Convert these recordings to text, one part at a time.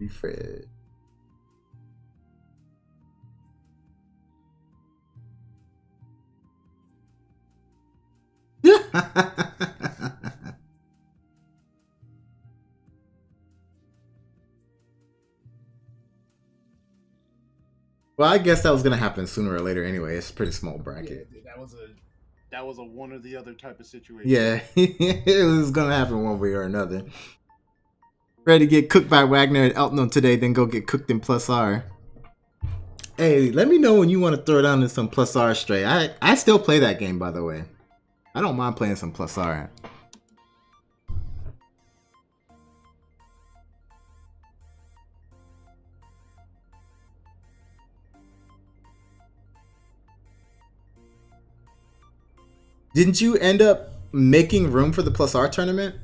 Refresh. Well, I guess that was gonna happen sooner or later anyway. It's a pretty small bracket. Yeah, that was a one or the other type of situation. Yeah, it was gonna happen one way or another. Ready to get cooked by Wagner and Elton today, then go get cooked in Plus R. Hey, let me know when you want to throw down in some Plus R Stray. I still play that game, by the way. I don't mind playing some Plus R. Didn't you end up making room for the Plus R tournament?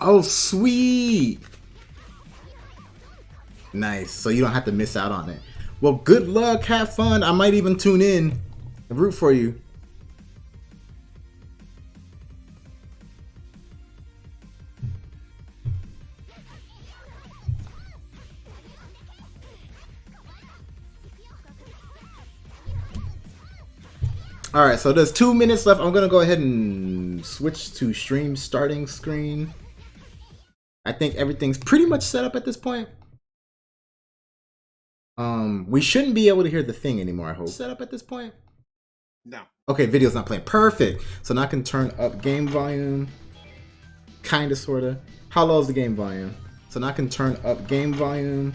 Oh, sweet! Nice. So you don't have to miss out on it. Well, good luck. Have fun. I might even tune in and root for you. Alright, so there's 2 minutes left. I'm going to go ahead and switch to stream starting screen. I think everything's pretty much set up at this point. We shouldn't be able to hear the thing anymore, I hope. Set up at this point? No. Okay, video's not playing. Perfect. So now I can turn up game volume. Kinda, sorta. How low is the game volume? So now I can turn up game volume.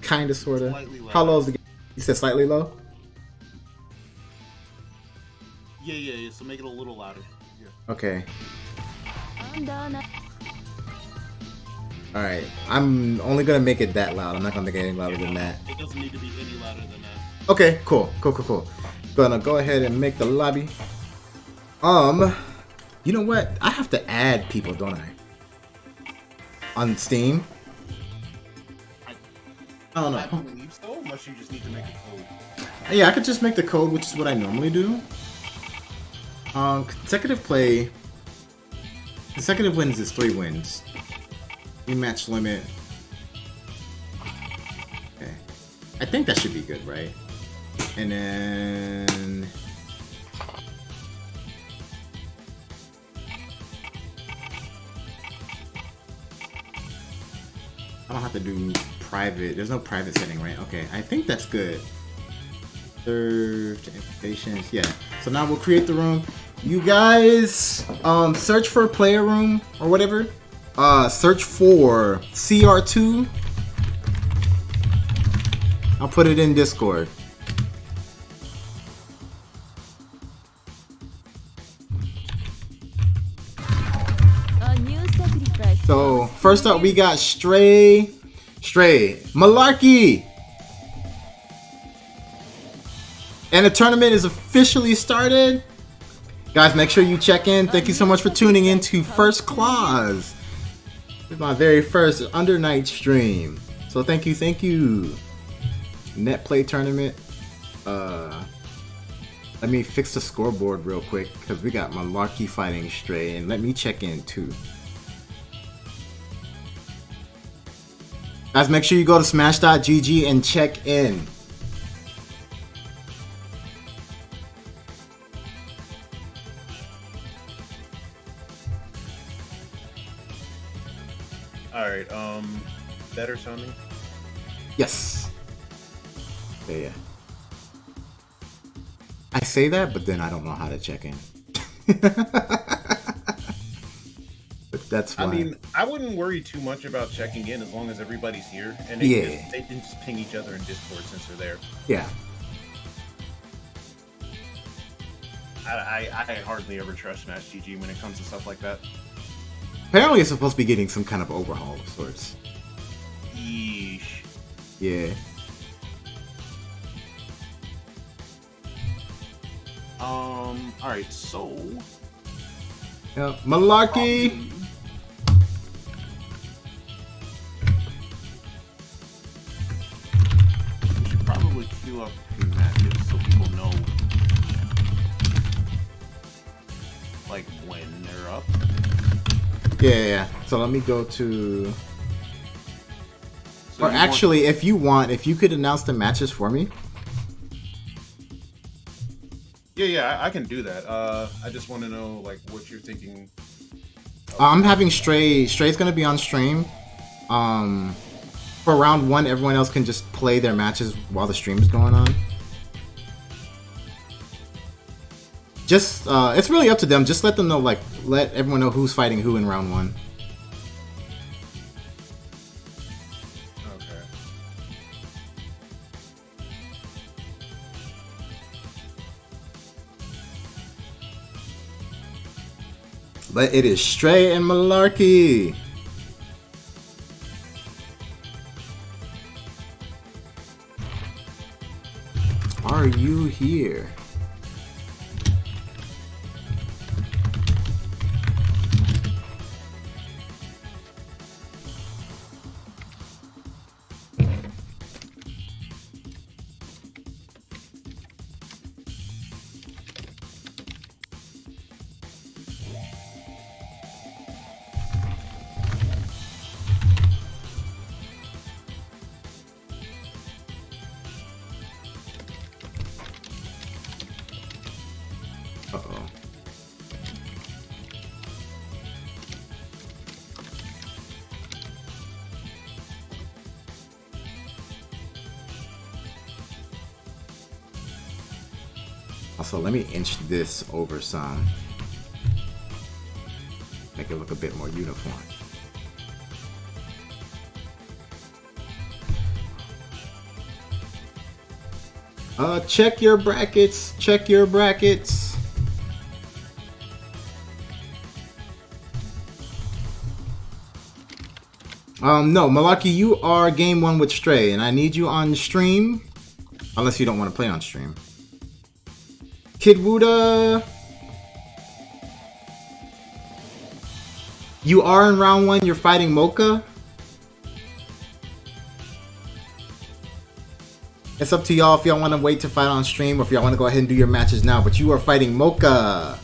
Kinda, sorta. How low is the game? You said slightly low? Yeah. So make it a little louder. Yeah. Okay. Alright, I'm only gonna make it that loud. I'm not gonna make it any louder than that. It doesn't need to be any louder than that. Okay, cool. Gonna go ahead and make the lobby. You know what? I have to add people, don't I? On Steam? I don't know. I believe so, unless you just need to make a code. Yeah, I could just make the code, which is what I normally do. Consecutive play. Consecutive wins is 3 wins. Rematch limit. Okay. I think that should be good, right? And then... I don't have to do private. There's no private setting, right? Okay, I think that's good. Served invitations. Yeah. So now we'll create the room. You guys, search for a player room or whatever. Search for CR2. I'll put it in Discord. So first up we got Stray Malarkey. And the tournament is officially started. Guys, make sure you check in. Thank you so much for tuning in to First Clause. This is my very first Under Night stream. So thank you. Net play tournament. Let me fix the scoreboard real quick because we got Malarkey fighting Stray, and let me check in too. Guys, make sure you go to smash.gg and check in. Alright, better sounding? Yes. Yeah. I say that, but then I don't know how to check in. But that's fine. I mean, I wouldn't worry too much about checking in as long as everybody's here. And Yeah. they can just ping each other in Discord since they're there. Yeah. I hardly ever trust Smash GG when it comes to stuff like that. Apparently it's supposed to be getting some kind of overhaul of sorts. Yeesh. Yeah. Alright, so... Yeah, Malarkey! We should probably queue up matches so people know, like, when they're up. Yeah. So let me go to... So or actually, if you want, if you could announce the matches for me. Yeah, I can do that. I just want to know, like, what you're thinking. I'm having Stray. Stray's gonna be on stream. For round 1, everyone else can just play their matches while the stream's going on. Just, it's really up to them. Just let them know, like, let everyone know who's fighting who in round 1. Okay. But it is Stray and Malarkey. Are you here? Uh-oh. Also, let me inch this over some. Make it look a bit more uniform. Check your brackets. Check your brackets. No, Malarkey, you are game 1 with Stray, and I need you on stream. Unless you don't want to play on stream. Kid Wuda, you are in round 1, you're fighting Mocha. It's up to y'all if y'all want to wait to fight on stream or if y'all want to go ahead and do your matches now, but you are fighting Mocha.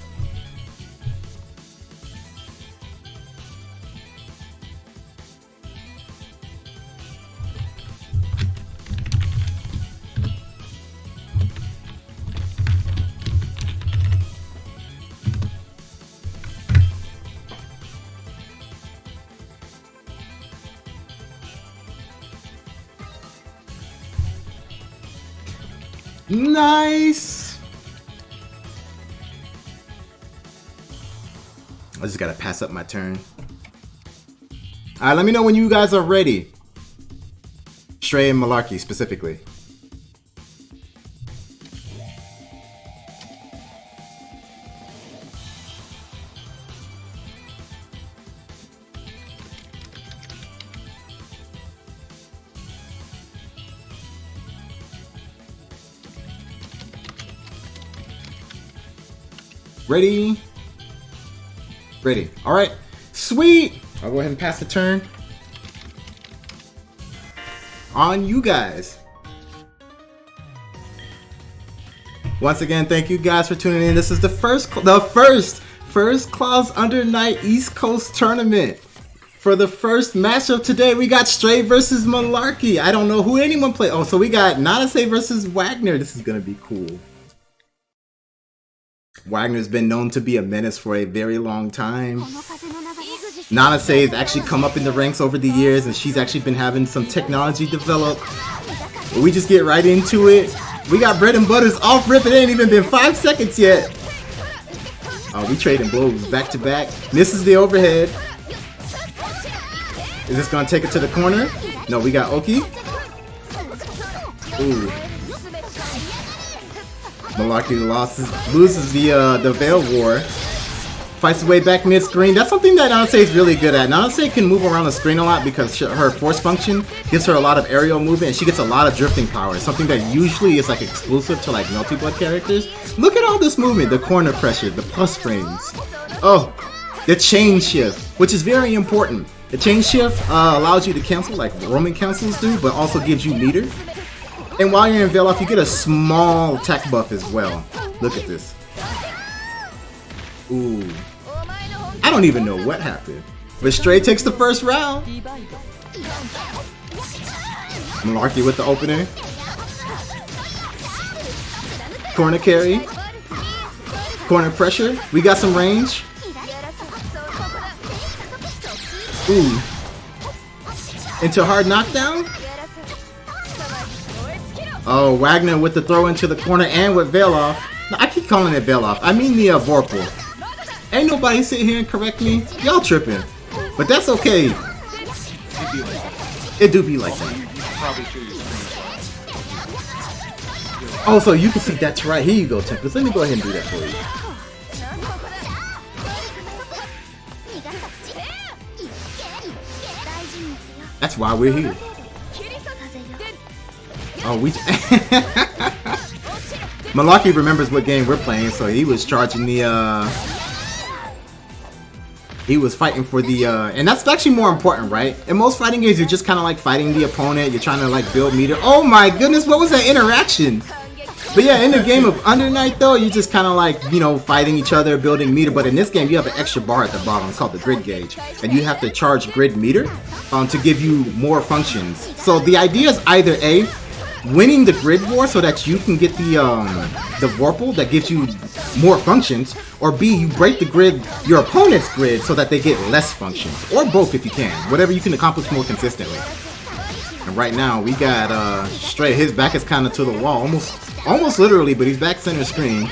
Nice! I just gotta pass up my turn. Alright, let me know when you guys are ready. Stray and Malarkey specifically. Ready? Ready. Alright. Sweet! I'll go ahead and pass the turn. On you guys. Once again, thank you guys for tuning in. This is the first Claws Under Night East Coast tournament. For the first matchup today, we got Stray versus Malarkey. I don't know who anyone played. Oh, so we got Nanase versus Wagner. This is gonna be cool. Wagner's been known to be a menace for a very long time. Nanase has actually come up in the ranks over the years, and she's actually been having some technology develop. But we just get right into it. We got Bread and Butters off rip. It ain't even been 5 seconds yet. Oh, we trading blows back to back. Misses the overhead. Is this gonna take it to the corner? No, we got Oki. Ooh. Malarkey loses the Veil War. Fights his way back mid-screen. That's something that Nanase is really good at. Nanase can move around the screen a lot because her force function gives her a lot of aerial movement, and she gets a lot of drifting power. Something that usually is like exclusive to like Melty Blood characters. Look at all this movement, the corner pressure, the plus frames. Oh, the chain shift, which is very important. The chain shift allows you to cancel like roaming cancels do, but also gives you meter. And while you're in Veil Off, you get a small attack buff as well. Look at this. Ooh. I don't even know what happened. But Stray takes the first round. Malarkey with the opener. Corner carry. Corner pressure. We got some range. Ooh. Into hard knockdown. Oh, Wagner with the throw into the corner and with Veil Off. No, I keep calling it Veil Off. I mean the Vorpal. Ain't nobody sitting here and correct me. Y'all tripping. But that's okay. It do be like that. Oh, so you can see that's right. Here you go, Tempest. Let me go ahead and do that for you. That's why we're here. Oh, we... Malarkey remembers what game we're playing, so he was charging the, he was fighting for the, and that's actually more important, right? In most fighting games, you're just kind of like fighting the opponent, you're trying to like build meter. Oh my goodness, what was that interaction? But yeah, in the game of Under Night though, you're just kind of like, you know, fighting each other, building meter. But in this game, you have an extra bar at the bottom called the grid gauge. And you have to charge grid meter to give you more functions. So the idea is either A, winning the grid war so that you can get the Vorpal that gives you more functions, or B, you break the grid, your opponent's grid, so that they get less functions, or both if you can, whatever you can accomplish more consistently. And right now we got Stray, his back is kind of to the wall, almost literally, but he's back center screen.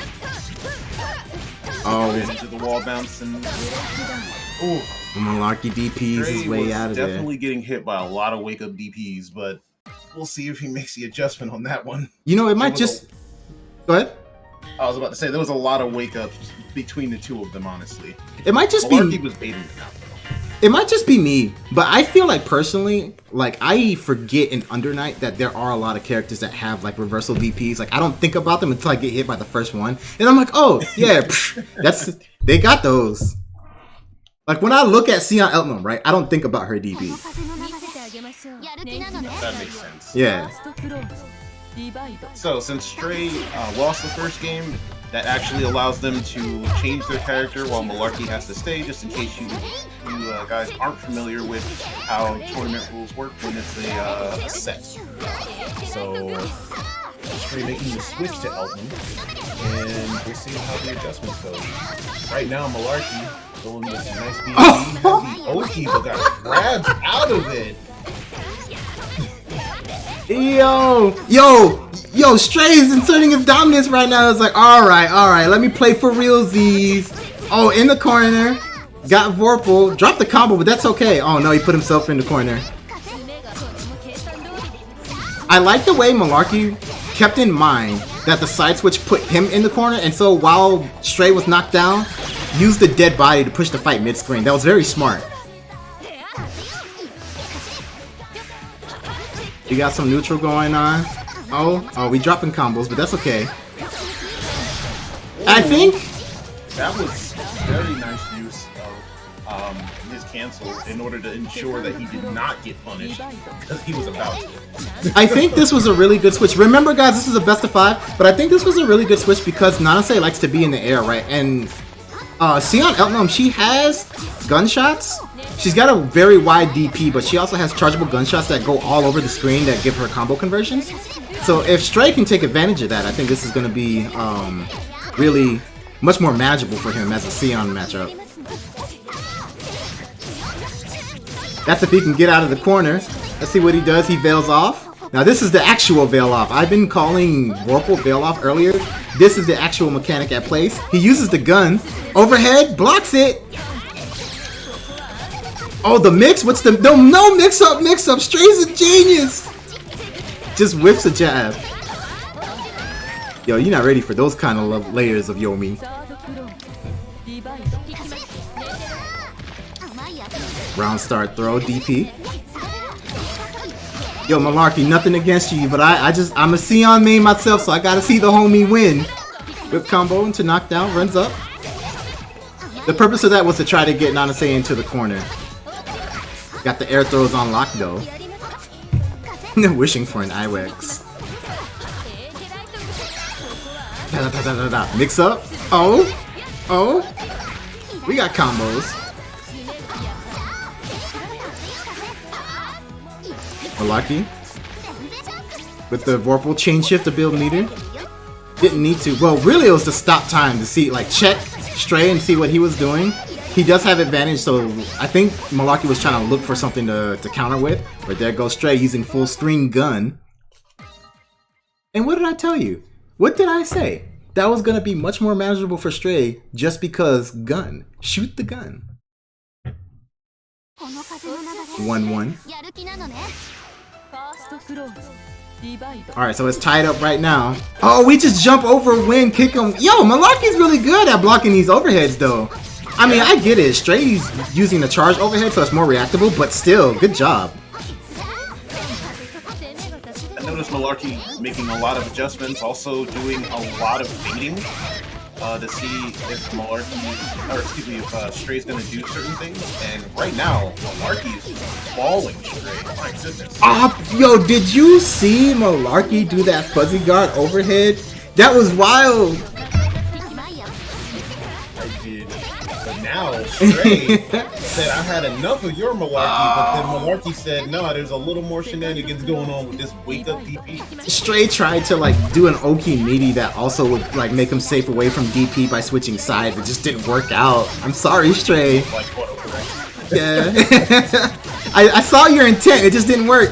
Oh, into the wall bouncing. Ooh, Malarkey DPs his way out of there. Definitely getting hit by a lot of wake up DPs, but we'll see if he makes the adjustment on that one. You know, it might just... Go ahead. I was about to say, there was a lot of wake-ups between the two of them, honestly. It might just Malarkey be... was baiting them out, though. It might just be me, but I feel like, personally, like, I forget in Under Night that there are a lot of characters that have, like, reversal VPs. Like, I don't think about them until I get hit by the first one. And I'm like, oh, yeah, that's... They got those. Like, when I look at Sion Eltman, right, I don't think about her DP. That makes sense. Yeah. So, since Stray lost the first game, that actually allows them to change their character while Malarkey has to stay, just in case you guys aren't familiar with how tournament rules work when it's a set. So, Stray making the switch to Elton, and we're seeing how the adjustments go. Right now, Malarkey going with a nice BB, the Oki, but got grabbed out of it. Yo, Stray is inserting his dominance right now. It's like, alright, let me play for realsies. Oh, in the corner. Got Vorpal. Dropped the combo, but that's okay. Oh no, he put himself in the corner. I like the way Malarkey kept in mind that the side switch put him in the corner, and so while Stray was knocked down, used the dead body to push the fight mid-screen. That was very smart. We got some neutral going on. Oh, we dropping combos, but that's okay. I think that was very nice use of his cancel in order to ensure that he did not get punished because he was about to. I think this was a really good switch. Remember, guys, this is a best of 5, but I think this was a really good switch because Nanase likes to be in the air, right? And Sion Eltman, she has gunshots. She's got a very wide DP, but she also has chargeable gunshots that go all over the screen that give her combo conversions. So if Stray can take advantage of that, I think this is going to be really much more manageable for him as a Sion matchup. That's if he can get out of the corner. Let's see what he does. He veils off. Now this is the actual veil off. I've been calling Vorpal veil off earlier. This is the actual mechanic at place. He uses the gun. Overhead, blocks it. Oh, the mix? What's the... No mix-up. Stray's a genius. Just whips a jab. Yo, you're not ready for those kind of layers of Yomi. Round start throw, DP. Yo, Malarkey, nothing against you, but I'm a Sion main myself, so I gotta see the homie win. Whip combo into knockdown, runs up. The purpose of that was to try to get Nanase into the corner. Got the air throws on lock though. Wishing for an IWEX. Mix up. Oh. We got combos. Malarkey. With the Vorpal chain shift to build meter. Didn't need to. Well, really it was to stop time to see, like, check Stray and see what he was doing. He does have advantage, so I think Malarkey was trying to look for something to counter with. But there goes Stray using full screen gun. And what did I tell you? What did I say? That was going to be much more manageable for Stray just because gun. Shoot the gun. 1-1. Alright, so it's tied up right now. Oh, we just jump over, win, kick him. Yo, Malarkey's really good at blocking these overheads, though. I mean, I get it. Stray's using the charge overhead, so it's more reactable, but still, good job. I noticed Malarkey making a lot of adjustments, also doing a lot of baiting to see if if Stray's gonna do certain things. And right now, Malarkey is just balling Stray. My goodness. Yo, did you see Malarkey do that fuzzy guard overhead? That was wild. I did. But now Stray said, "I had enough of your Malarkey," but then Malarkey said, "No, there's a little more shenanigans going on with this wake up DP." Stray tried to like do an Oki meaty that also would like make him safe away from DP by switching sides. It just didn't work out. I'm sorry, Stray. Yeah. I saw your intent. It just didn't work.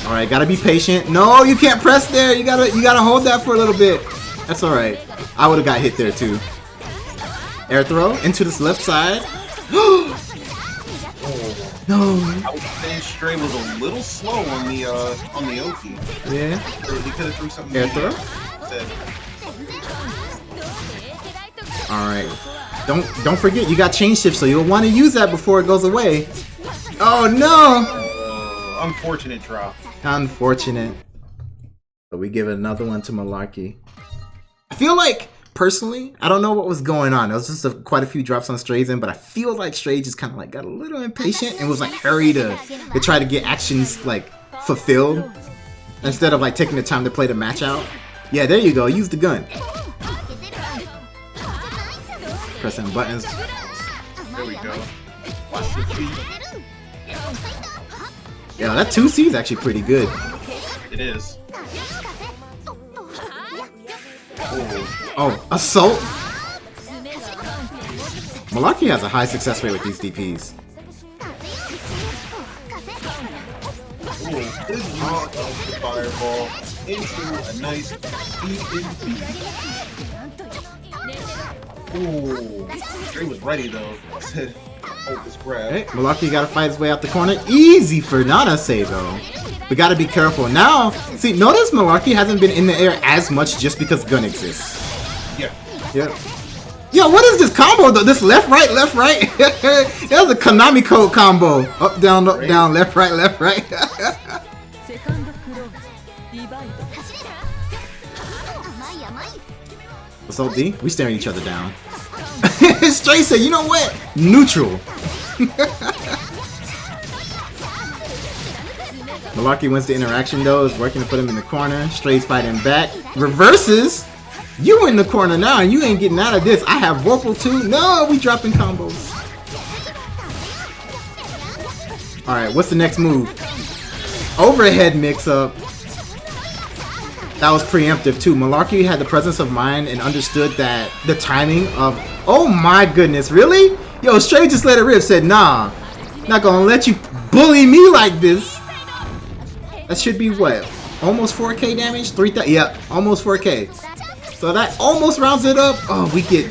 All right, gotta be patient. No, you can't press there. You gotta hold that for a little bit. That's all right. I would have got hit there too. Air throw into this left side. No. I would say Stray was a little slow on the Oki. Yeah. He could have threw something. Air throw. All right. Don't forget you got chain shift, so you'll want to use that before it goes away. Oh no! Unfortunate drop. Unfortunate. But we give another one to Malarkey. I feel like, personally, I don't know what was going on. There was just quite a few drops on Stray's in, but I feel like Stray just kind of like got a little impatient and was like hurried to try to get actions like fulfilled instead of like taking the time to play the match out. Yeah, there you go. Use the gun. Pressing buttons. There we go. Watch the feet. Yeah, that 2C is actually pretty good. It is. Oh, assault? Malarkey has a high success rate with these DPs. Ooh, good use of the fireball into a nice beat. Ooh, Stray was ready though. Said, hold this grab. Hey, Malarkey gotta fight his way out the corner. Easy for Nanase though. We gotta be careful. Now, see, notice Malarkey hasn't been in the air as much just because gun exists. Yeah. Yep. Yo, what is this combo though? This left, right, left, right? That was a Konami code combo. Up, down, left, right, left, right. What's up, D? We staring each other down. Stray said, you know what? Neutral. Malarkey wins the interaction though, is working to put him in the corner. Stray's fighting back. Reverses. You in the corner now and you ain't getting out of this. I have Vorpal too. No, we dropping combos. Alright, what's the next move? Overhead mix up. That was preemptive too. Malarkey had the presence of mind and understood that the timing of... Oh my goodness, really? Yo, Stray just let it rip, said, nah, not gonna let you bully me like this. That should be what? Almost 4k damage? 3,000? Yeah, almost 4k. So that almost rounds it up. Oh, we get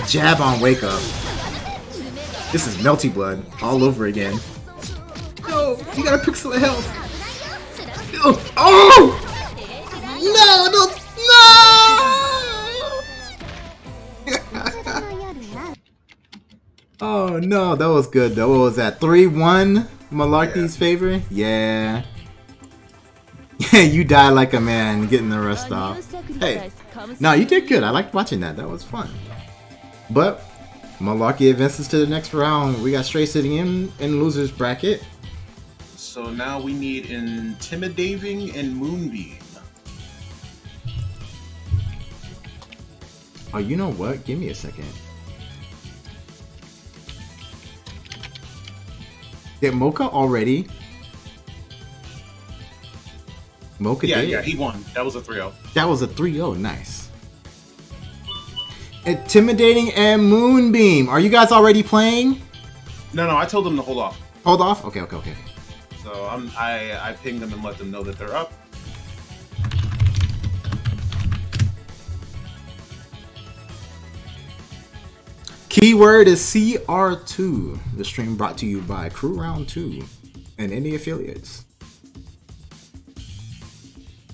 jab on wake up. This is Melty Blood all over again. No, you got a pixel of health. Oh! No, no, no! Oh no, that was good though. What was that? 3-1 Malarkey's Yeah. favor? Yeah. Yeah, you die like a man getting the rest A off. new Hey, sacrifice comes no, you to did good. I liked watching that. That was fun. But Malarkey advances to the next round. We got Stray sitting in losers bracket. So now we need Intimidating and Moonbeam. Oh, you know what? Give me a second. Did Mocha already? Mocha Yeah, did? yeah, he won. That was a 3-0. That was a 3-0. Nice. Intimidating and Moonbeam. Are you guys already playing? No, I told him to hold off. Hold off? Okay. So I pinged them and let them know that they're up. Keyword is CR2. The stream brought to you by Crew Round 2 and any affiliates.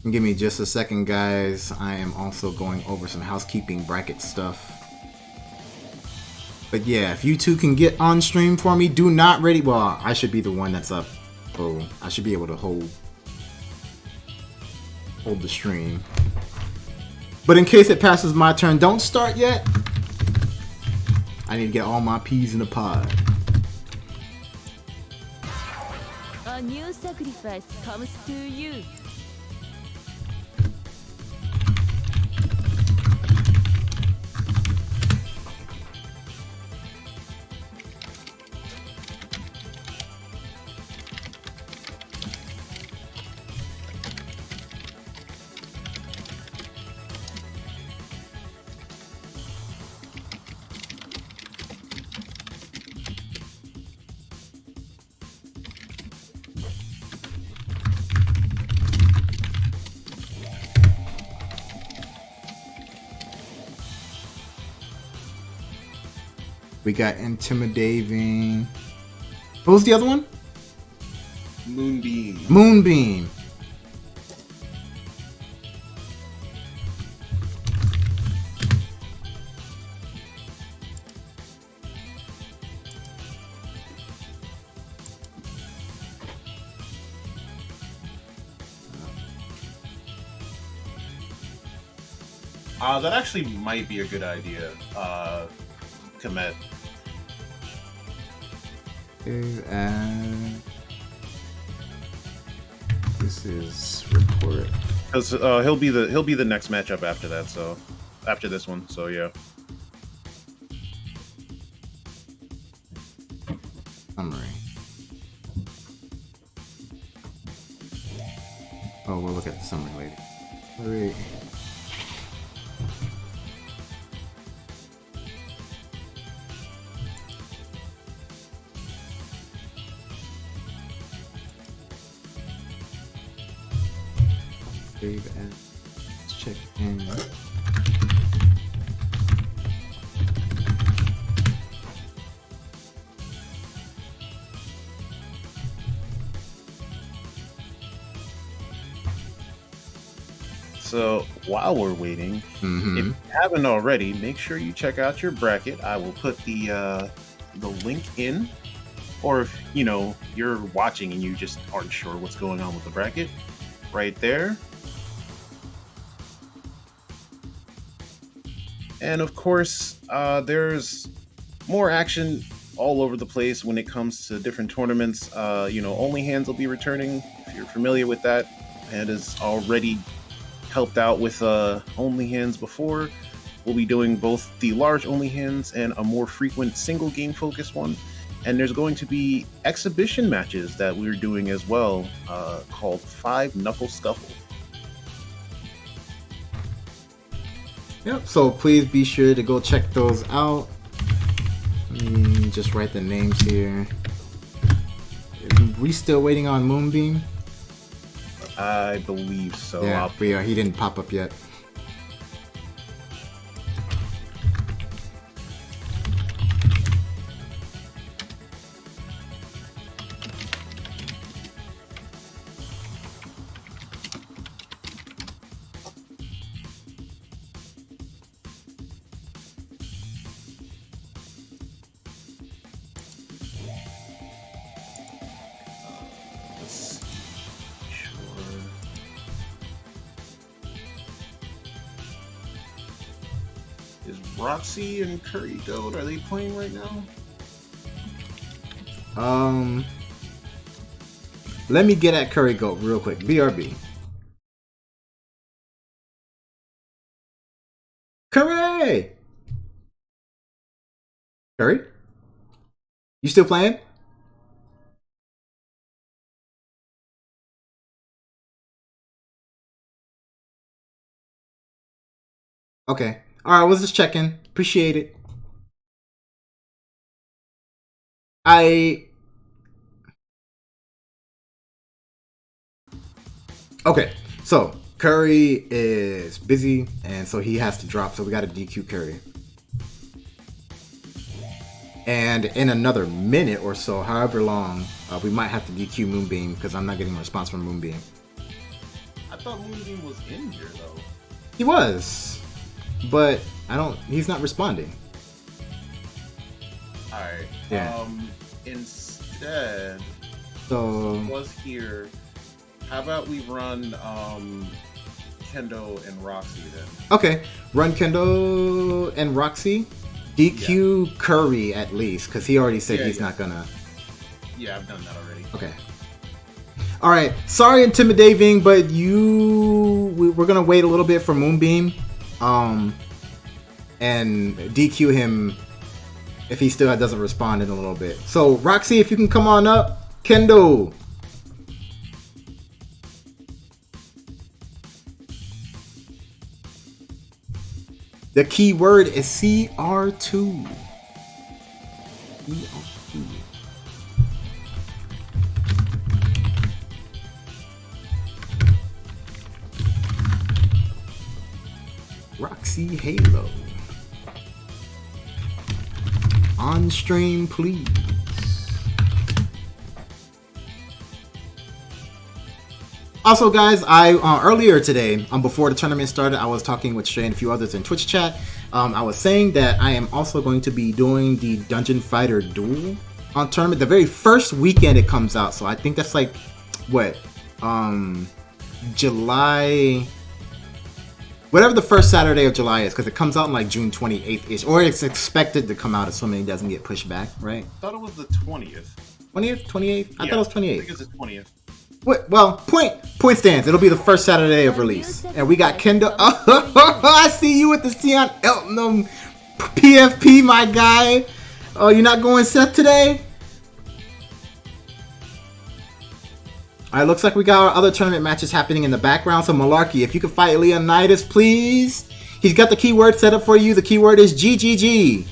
Give me just a second, guys. I am also going over some housekeeping bracket stuff. But yeah, if you two can get on stream for me, do not ready. Well, I should be the one that's up. So I should be able to hold the stream. But in case it passes my turn, don't start yet. I need to get all my peas in the pod. A new sacrifice comes to you. We got Intimidating. What was the other one? Moonbeam. Moonbeam. That actually might be a good idea, Komet. And this is report. Because he'll be the next matchup after that. So after this one. So yeah. Summary. Oh, we'll look at the summary later. Alright. Save and let's check in. So while we're waiting, if you haven't already, make sure you check out your bracket. I will put the link in, or if you're watching and you just aren't sure what's going on with the bracket, right there. And of course, there's more action all over the place when it comes to different tournaments. Only Hands will be returning. If you're familiar with that, Panda's already helped out with Only Hands before. We'll be doing both the large Only Hands and a more frequent single game focused one. And there's going to be exhibition matches that we're doing as well, called 5 Knuckle Scuffle. Yep, so please be sure to go check those out. Let me just write the names here. Are we still waiting on Moonbeam? I believe so. Yeah, we are. He didn't pop up yet. Is Roxy and Curry Goat, are they playing right now? Let me get at Curry Goat real quick. BRB. Curry! Curry? You still playing? Okay. Alright, I was just checking. Appreciate it. Okay, so Curry is busy, and so he has to drop, so we got to DQ Curry. And in another minute or so, however long, we might have to DQ Moonbeam because I'm not getting a response from Moonbeam. I thought Moonbeam was in here though. He was, but he's not responding. Alright. Yeah. Instead, So he was here. How about we run Kendo and Roxy then? okay, run Kendo and Roxy. DQ Curry at least, because he already said he's not gonna. Yeah, I've done that already. Okay. All right. Sorry, intimidating, but we're gonna wait a little bit for Moonbeam, and DQ him if he still doesn't respond in a little bit. So Roxy, if you can come on up, Kendo. The key word is CR2. CR2. Roxy Halo. On stream, please. Also, guys, I earlier today, before the tournament started, I was talking with Shay and a few others in Twitch chat. I was saying that I am also going to be doing the Dungeon Fighter Duel tournament the very first weekend it comes out. So I think that's like what July, whatever the first Saturday of July is, because it comes out in like June 28th ish, or it's expected to come out assuming it doesn't get pushed back, right? I thought it was the 20th. 20th, 28th. I thought it was 28th. I think it's the 20th. Well, point stands. It'll be the first Saturday of release. And we got Kendo. Oh, I see you with the Sion Elton PFP, my guy. Oh, you're not going Seth today? Alright, looks like we got our other tournament matches happening in the background. So, Malarkey, if you could fight Leonidas, please. He's got the keyword set up for you. The keyword is GGG.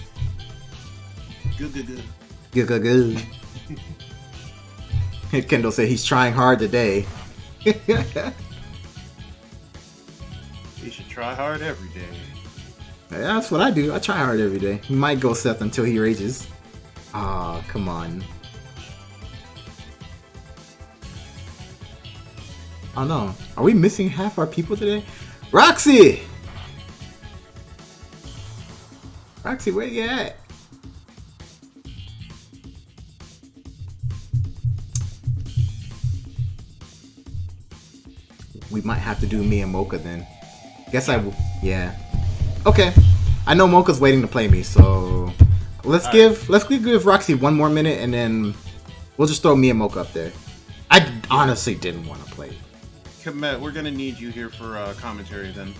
Good. Good. Kendall said he's trying hard today. You should try hard every day. Yeah, that's what I do. I try hard every day. He might go Seth until he rages. Ah, come on. Oh no. Are we missing half our people today? Roxy! Roxy, where you at? We might have to do me and Mocha then. Guess yeah. Okay. I know Mocha's waiting to play me, so let's give Roxy one more minute and then we'll just throw me and Mocha up there. I honestly didn't want to play. Komet, we're gonna need you here for commentary then.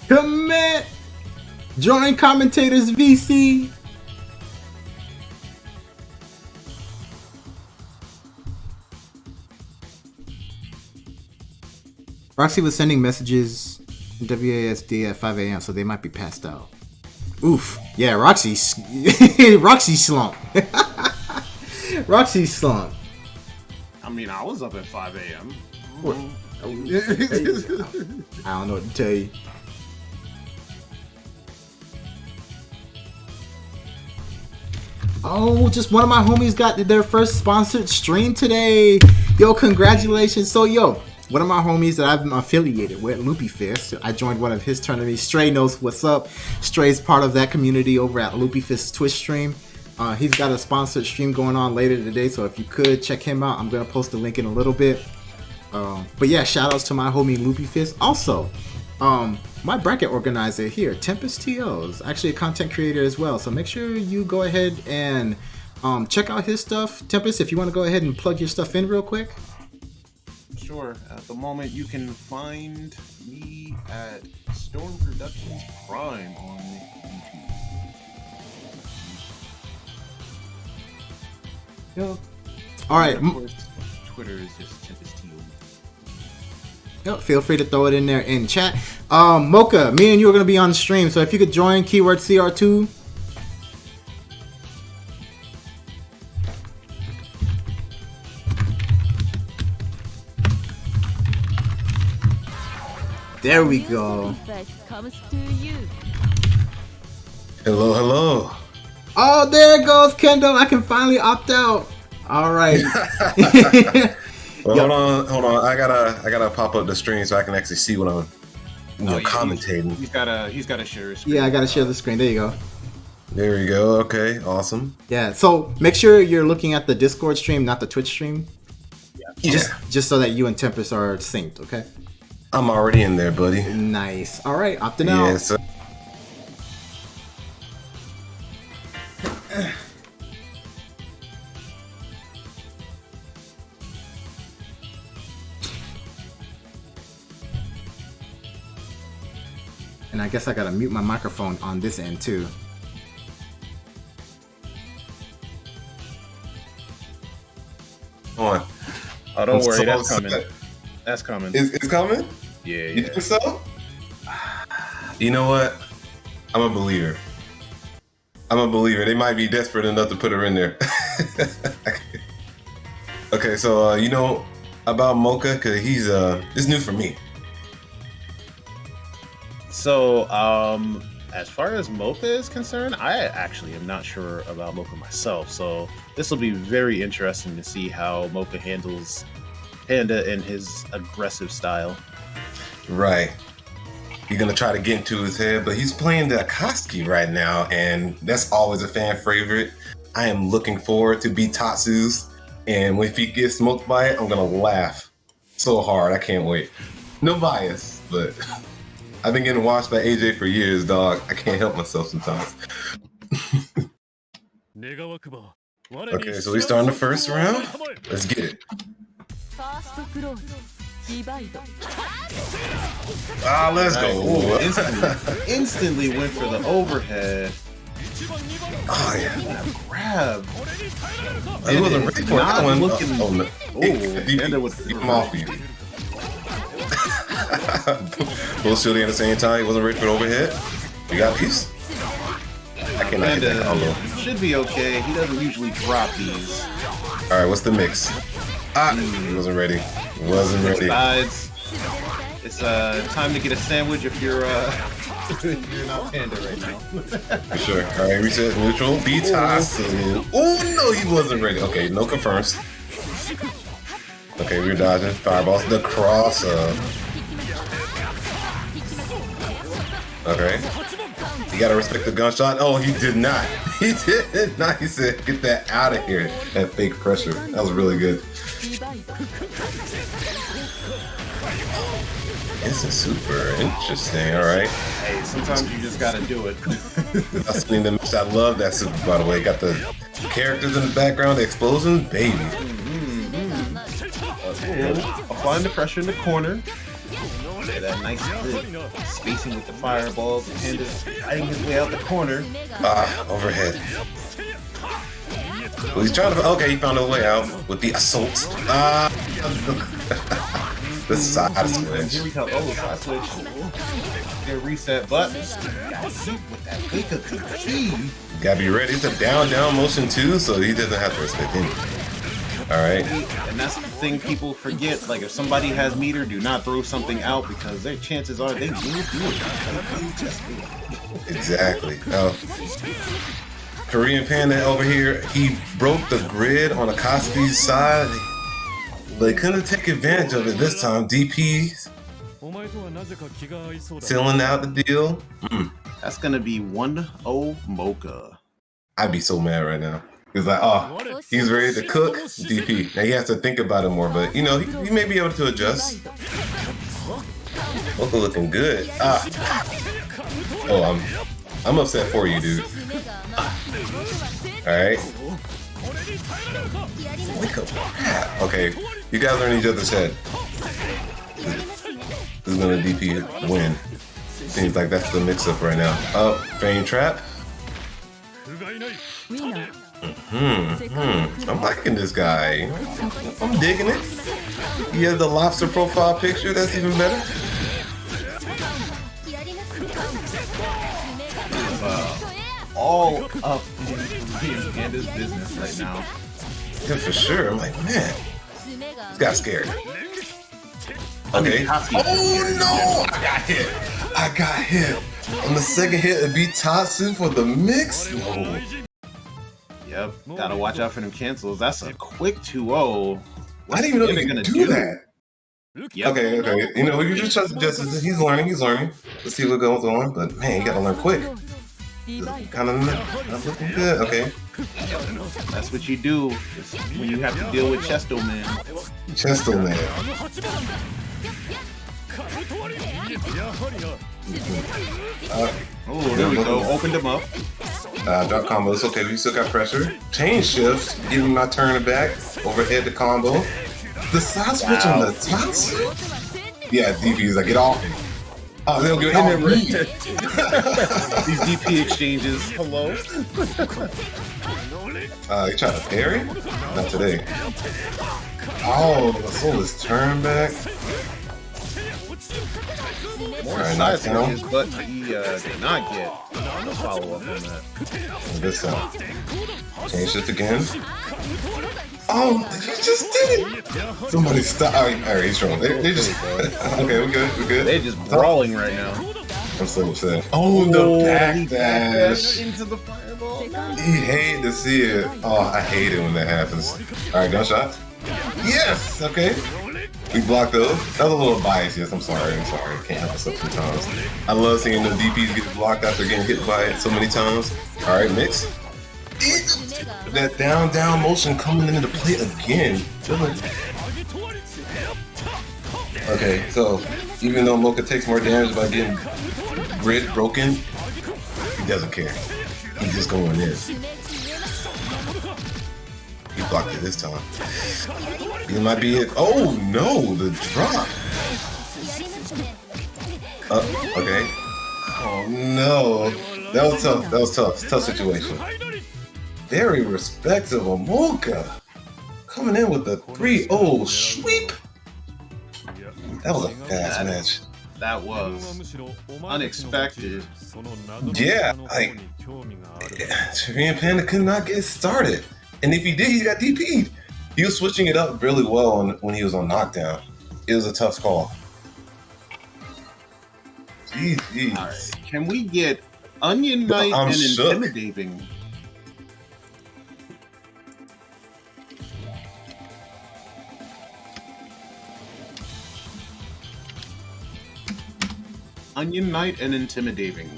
Commit! Join commentators VC. Roxy was sending messages in WASD at 5 a.m. so they might be passed out. Oof. Yeah, Roxy slumped. Roxy slumped. I mean, I was up at 5 a.m. I don't know what to tell you. Oh, just one of my homies got their first sponsored stream today. Yo, congratulations. So, yo, one of my homies that I've been affiliated with, Loopy Fist, I joined one of his tournaments. Stray knows what's up. Stray's part of that community over at Loopy Fist's Twitch stream. He's got a sponsored stream going on later today, so if you could check him out, I'm going to post the link in a little bit. But yeah, shout outs to my homie Loopy Fist. Also, my bracket organizer here, Tempest TO, is actually a content creator as well. So make sure you go ahead and check out his stuff. Tempest, if you want to go ahead and plug your stuff in real quick. Sure. At the moment, you can find me at Storm Productions Prime on YouTube. Yo. All right. Of course, Twitter is just Tempest TO. Yep, feel free to throw it in there in chat. Mocha, me and you are going to be on the stream, so if you could join, keyword CR2. There we go. Comes to you. Hello, hello. Oh, there it goes, Kendall. I can finally opt out. All right. Well, hold on. I gotta pop up the stream so I can actually see what I'm commentating. He's gotta share his screen. Yeah, I gotta share the screen. There you go. There we go. Okay, awesome. Yeah. So make sure you're looking at the Discord stream, not the Twitch stream. Yeah. Just so that you and Tempest are synced. Okay. I'm already in there, buddy. Nice. All right, opting out. Yeah, so And I guess I gotta mute my microphone on this end too. hold on. Oh, don't I'm worry, so that's upset. coming. That's coming. It's coming? Yeah, You yeah. think so? You know what? I'm a believer. They might be desperate enough to put her in there. Okay, so you know about Mocha, because he's it's new for me. So, as far as Mocha is concerned, I actually am not sure about Mocha myself. So this will be very interesting to see how Mocha handles Panda in his aggressive style. Right. You're gonna try to get into his head, but he's playing the Akatsuki right now, and that's always a fan favorite. I am looking forward to beat Tatsu's, and if he gets smoked by it, I'm gonna laugh so hard. I can't wait. No bias, but I've been getting watched by AJ for years, dog. I can't help myself sometimes. Okay, so we starting the first round. Let's get it. Ah, let's go. Ooh, instantly went for the overhead. Oh yeah. Grab. I wasn't ready for that one. Looking, Oh no. Panda with the Come off you. Both shooting at the same time. He wasn't ready for the overhead. We got these. I cannot hit that combo. Should be okay. He doesn't usually drop these. All right, what's the mix? He wasn't ready. Wasn't ready. Besides, it's time to get a sandwich if you're if you're not Panda right now. For sure. All right, reset neutral. B toss. Oh no, he wasn't ready. Okay, no confirms. Okay, we're dodging fireballs. The cross. Okay. You gotta respect the gunshot. Oh, he did not. He did not. He said, "Get that out of here." That fake pressure. That was really good. This is super interesting. All right. Hey, sometimes you just gotta do it. That's the match. I love that super. By the way, got the characters in the background, the explosions, baby. Applying the pressure in the corner. Yeah, that nice spacing with the fireballs. Panda fighting his way out the corner. Overhead. Well, he's trying to. Okay, he found a way out with the assault. The side switch. Here we go. Oh, side switch. Get reset, but with that fake of key. Gotta be ready. It's a down motion too, so he doesn't have to respect anything. All right. And that's the thing people forget. Like, if somebody has meter, do not throw something out because their chances are they will do it. Exactly. Oh. Korean Panda over here, he broke the grid on Akatsuki's side, but he couldn't take advantage of it this time. DP sealing out the deal. That's gonna be 1-0 Mocha. I'd be so mad right now. He's like, oh, he's ready to cook DP. Now he has to think about it more, but you know, he may be able to adjust. Mocha looking good. Oh, I'm upset for you, dude. Alright. Wake up. Okay, you guys are in each other's head. Who's gonna DP win? Seems like that's the mix-up right now. Oh, Fame Trap. I'm liking this guy. I'm digging it. He has the lobster profile picture. That's even better. All up in Panda's business right now. Yeah, for sure. I'm like, man, this got scared. Okay. Oh no! I got hit. On the second hit, it beat Tatsu for the mix. No. Yep. Gotta watch out for them cancels. That's a quick 2-0. I didn't even know he could do that. Yep. Okay. You know, we can just trust Justice. He's learning. Let's see what goes on. But man, you gotta learn quick. Kind of not looking good. Okay. That's what you do when you have to deal with Chesto Man. Chesto Man. Oh, there we go. Opened him up. Drop combo. It's okay. We still got pressure. Chain shift. Giving my turn back. Overhead the combo. The side switch on the top. Yeah, DP is like, get off me. Oh, they'll get off me. These DP exchanges. Hello? You trying to parry? Not today. Oh, the soul is turn back. More sides on his butt. He did not get a follow-up on that. This time. Change shift again. Oh, you just did it! Somebody stop. Alright, he's strong. They just. Okay, we're good. They're just brawling right now. I'm so upset. Oh, the back dash. Into the fireball. He hate to see it. Oh, I hate it when that happens. Alright, gunshot. Yes! Okay. We blocked those. That was a little biased, yes. I'm sorry. Can't help myself sometimes. I love seeing the DPs get blocked after getting hit by it so many times. Alright, mix. That down motion coming into play again. Okay, so even though Mocha takes more damage by getting grid broken, he doesn't care. He's just going in. He blocked it this time. It might be it. Oh no, the drop. Okay. Oh no. That was tough. Tough situation. Very respectable Mocha. Coming in with the 3-0 sweep. That was a fast match. That was unexpected. Yeah, like Korean Panda could not get started. And if he did, he got DP'd. He was switching it up really well when he was on knockdown. It was a tough call. Jeez. Right. Can we get Onion Knight and shook. Intimidating? Onion Knight and Intimidating.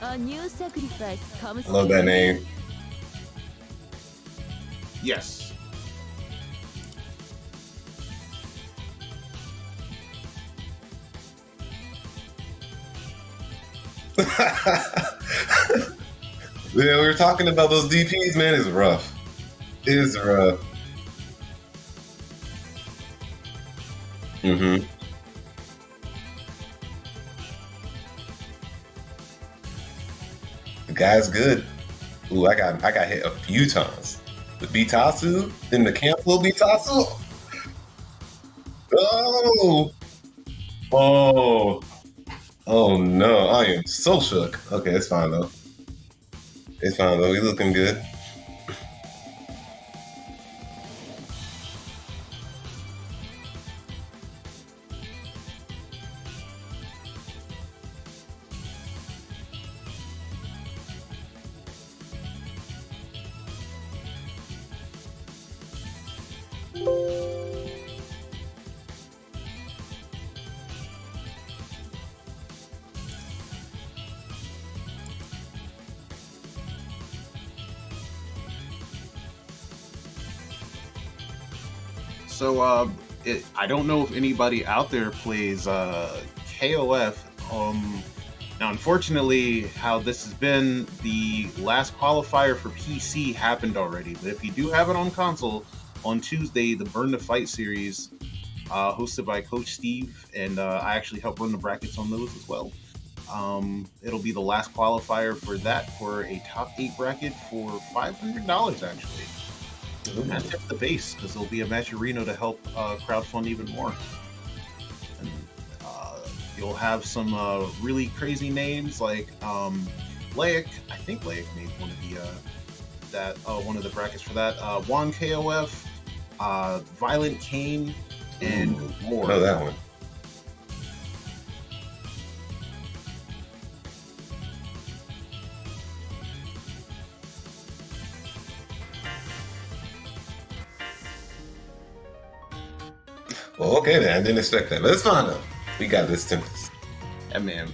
A new sacrifice comes. I love that name. Yes. Yeah, we were talking about those DPs, man. It's rough. It is rough. Mm-hmm. The guy's good. Ooh, I got hit a few times. The Bitasu, then the cancel Bitasu. Oh no, I am so shook. Okay, it's fine though. He's looking good. So, I don't know if anybody out there plays KOF. Now, unfortunately, how this has been, the last qualifier for PC happened already. But if you do have it on console, on Tuesday, the Burn the Fight series, hosted by Coach Steve, and I actually help run the brackets on those as well. It'll be the last qualifier for that, for a top 8 bracket for $500 actually. And tip the base, because there'll be a matcherino to help crowdfund even more. And you'll have some really crazy names like Laic. I think Laic made one of one of the brackets for that. Juan KOF, Violent Kane, and more. Oh, that one. Well, okay then. I didn't expect that, but it's fine though. We got this, Tempest. That man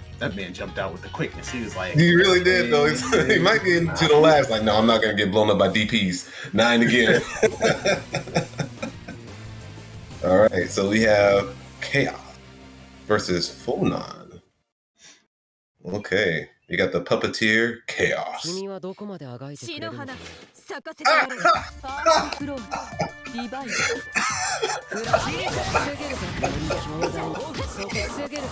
jumped out with the quickness. He was like, He really did though. He might get into the last. Like, no, I'm not gonna get blown up by DPs. 9 again. All right, so we have Chaos versus Funan. Okay, you got the puppeteer Chaos. 君はどこまであがいてくれるのか。咲かせてやる。ファーストクローズ、リバイド。フラッシュ防げるか。兄弟、そこ防げるか。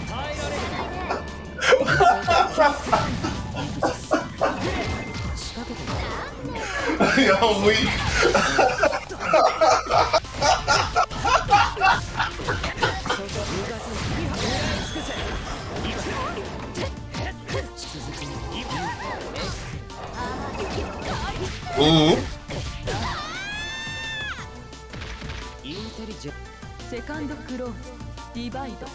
耐えられる。仕掛けてる。 Yo, I'm weak. Ooh. インテリジェンセカンドクローズ、リバイド。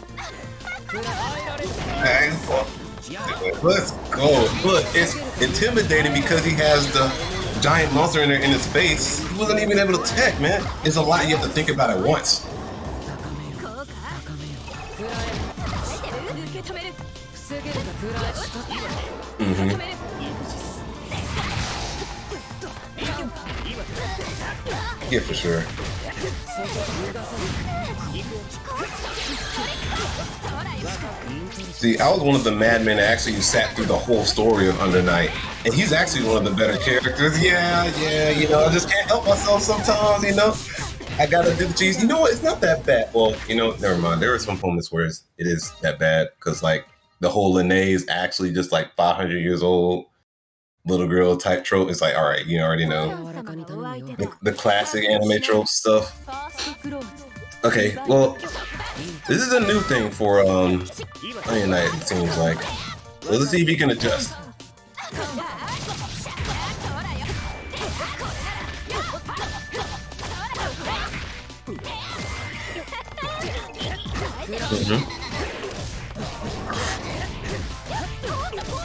Dang, fuck. Let's go. Look, it's intimidating because he has the giant monster in his face. He wasn't even able to tech, man. It's a lot you have to think about at once. Yeah, for sure. See, I was one of the madmen that actually sat through the whole story of Under Night, and he's actually one of the better characters. Yeah, you know, I just can't help myself sometimes, you know. I gotta do the cheese. You know what? It's not that bad. Well, you know, never mind. There are some moments where it is that bad, because like the whole Lene is actually just like 500 years old, little girl type trope. It's like, all right, you already know the classic anime trope stuff. Okay, well, this is a new thing for Iron Knight, it seems like. So let's see if he can adjust.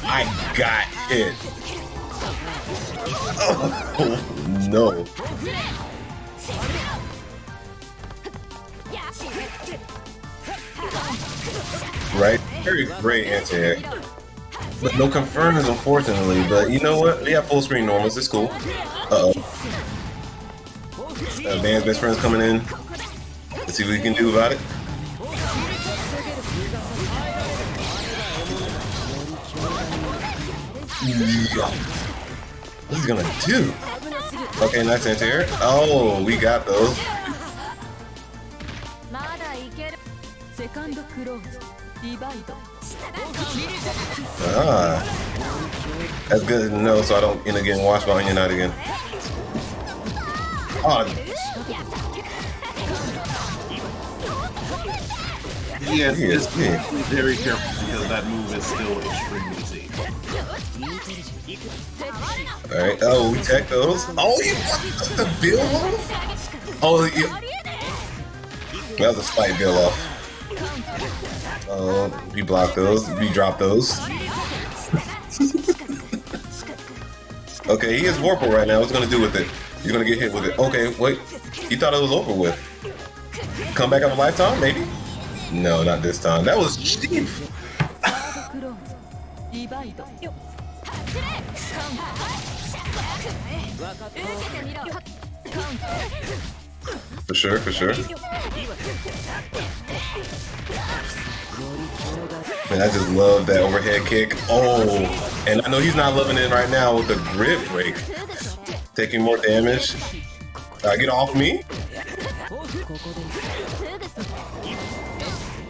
I got it. Oh no. Right? Very great answer here. But no confirms, unfortunately. But you know what? We have full screen normals. It's cool. Uh-oh. Van's best friend's coming in. Let's see what we can do about it. Yeah. What's he gonna do? Okay, nice answer here. Oh, we got those. Ah, that's good to know, so I don't end up getting washed by Onion Knight again. Oh. Yes, just be very careful because that move is still extremely safe. Alright, oh, we check those. Oh, you got the bill off? Oh, yeah. That was a slight bill off. Oh, we block those, we drop those. Okay, he is Warple right now. What's he gonna do with it? He's gonna get hit with it. Okay, wait. He thought it was over with. Come back up a lifetime, maybe? No, not this time. That was cheap. カードクローズディバイド For sure, for sure. Man, I just love that overhead kick. Oh, and I know he's not loving it right now with the grip break. Taking more damage. Get off me.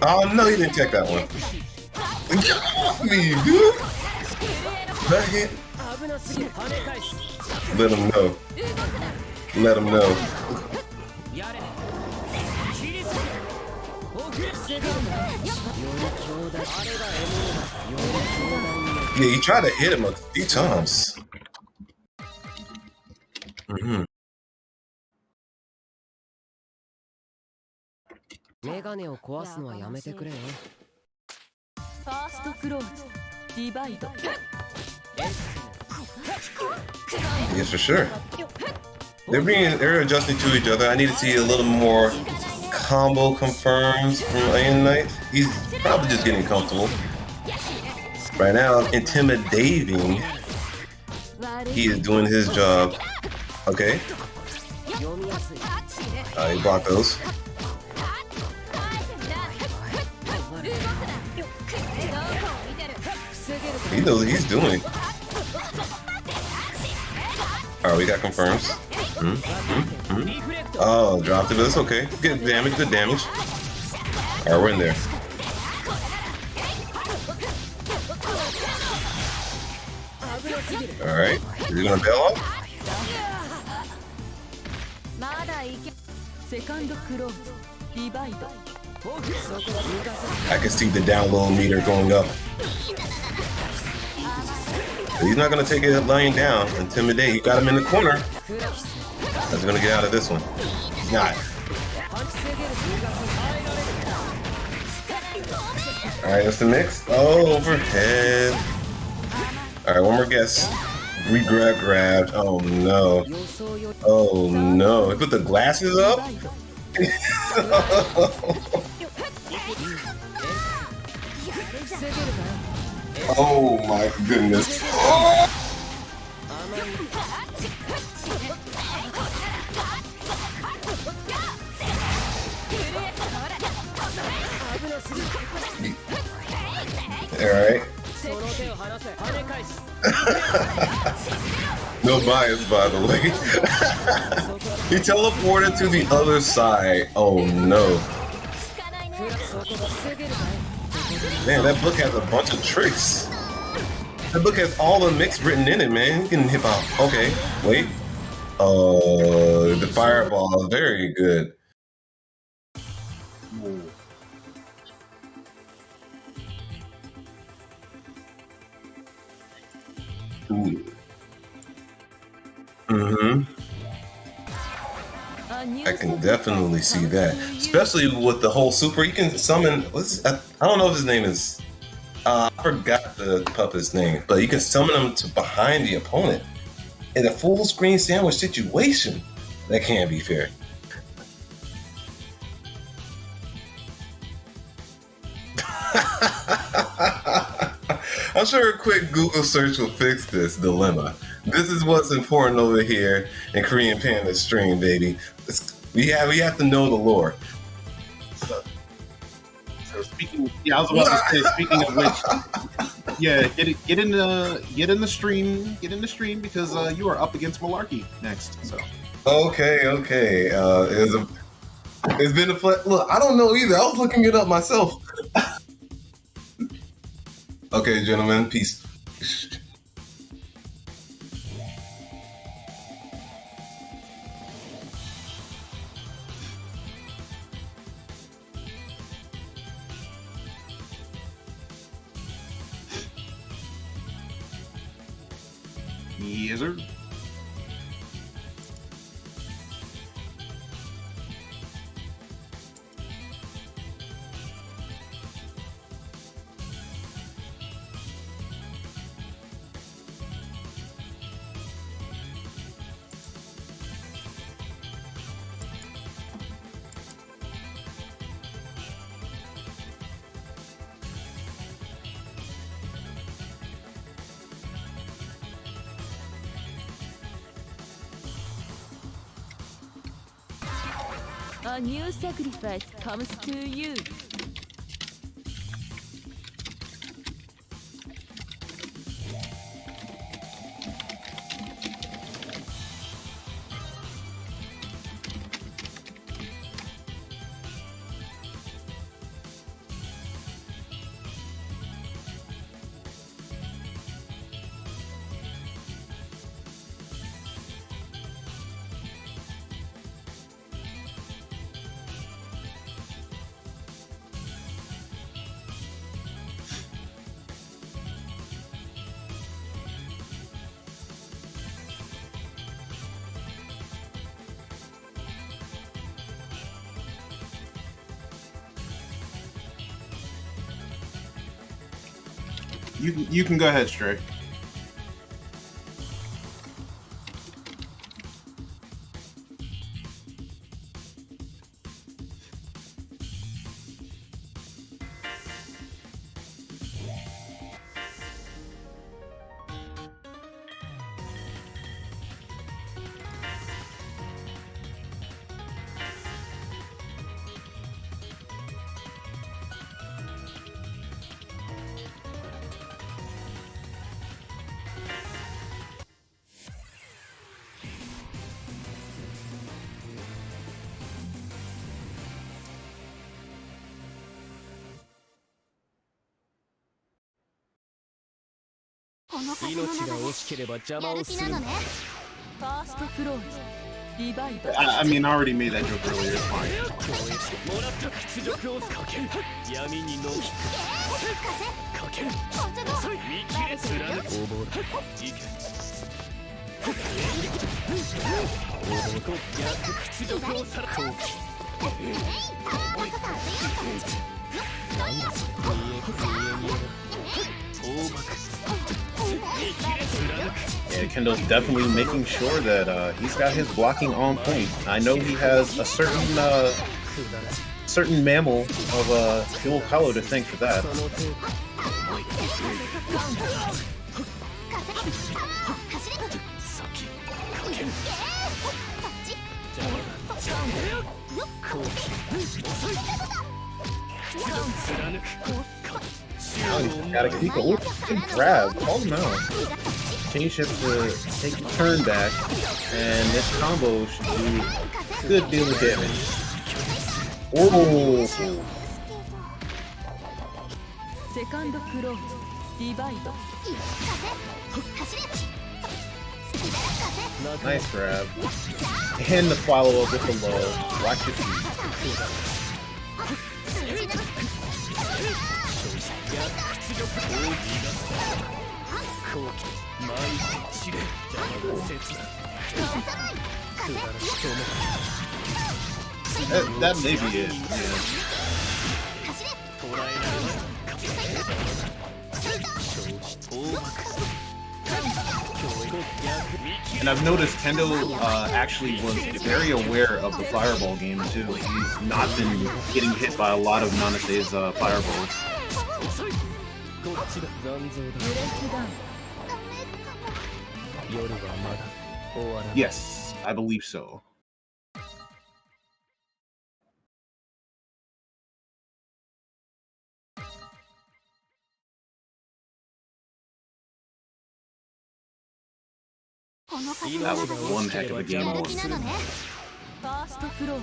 Oh, no, he didn't take that one. Get off me, dude. That hit. Let him know. Let him know. Yeah, he tried to hit him a few times. Mm-hmm. メガネを壊すのはやめてくれよ。ファーストクローズディバイド Yes, for sure. They're adjusting to each other. I need to see a little more combo confirms from Iron Knight. He's probably just getting comfortable. Right now, intimidating. He is doing his job. Okay. He blocked those. He knows what he's doing. Alright, we got confirms. Oh, dropped it, but it's okay. Good damage, good damage. Alright, we're in there. Alright, is he gonna bail off? まだいけセカンドクローズディバイド I can see the download meter going up. He's not gonna take it lying down. Intimidate. He got him in the corner. He's gonna get out of this one. He's not. Alright, that's the mix. Oh, overhead. Alright, one more guess. Grab. Oh no. Oh no. He put the glasses up? Oh my goodness. Alright. No bias, by the way. He teleported to the other side. Oh no. Man, that book has a bunch of tricks. That book has all the mix written in it, man. You can hip hop. Okay, wait. The fireball is very good. Ooh. I can definitely see that, especially with the whole super. You can summon. I don't know if his name is. I forgot the puppet's name, but you can summon him to behind the opponent in a full screen sandwich situation. That can't be fair. I'm sure a quick Google search will fix this dilemma. This is what's important over here in Korean Panda stream, baby. We have to know the lore. So speaking, I was about to say. Speaking of which, yeah, get in the stream because you are up against Malarkey next. So Okay. It's been a look. I don't know either. I was looking it up myself. Okay, gentlemen, peace. yes, sir. A new sacrifice comes to you. You can go ahead, Stray. First close. Divide. I mean, I already made that joke earlier. It's fine. Yeah, Kendall's definitely making sure that he's got his blocking on point. I know he has a certain mammal of Ecole to thank for that. Now he's got a Ecole. Good grab. Call him out. Change shift to take a turn back, and this combo should do a good deal of damage. Oh! Second close. Divide. Nice grab. And the follow up with the low. Watch your feet. That may be it. Yeah. And I've noticed Kendo actually was very aware of the fireball game too. He's not been getting hit by a lot of Nanase's fireballs. Yes, I believe so. That was one heck of a game mode. First close.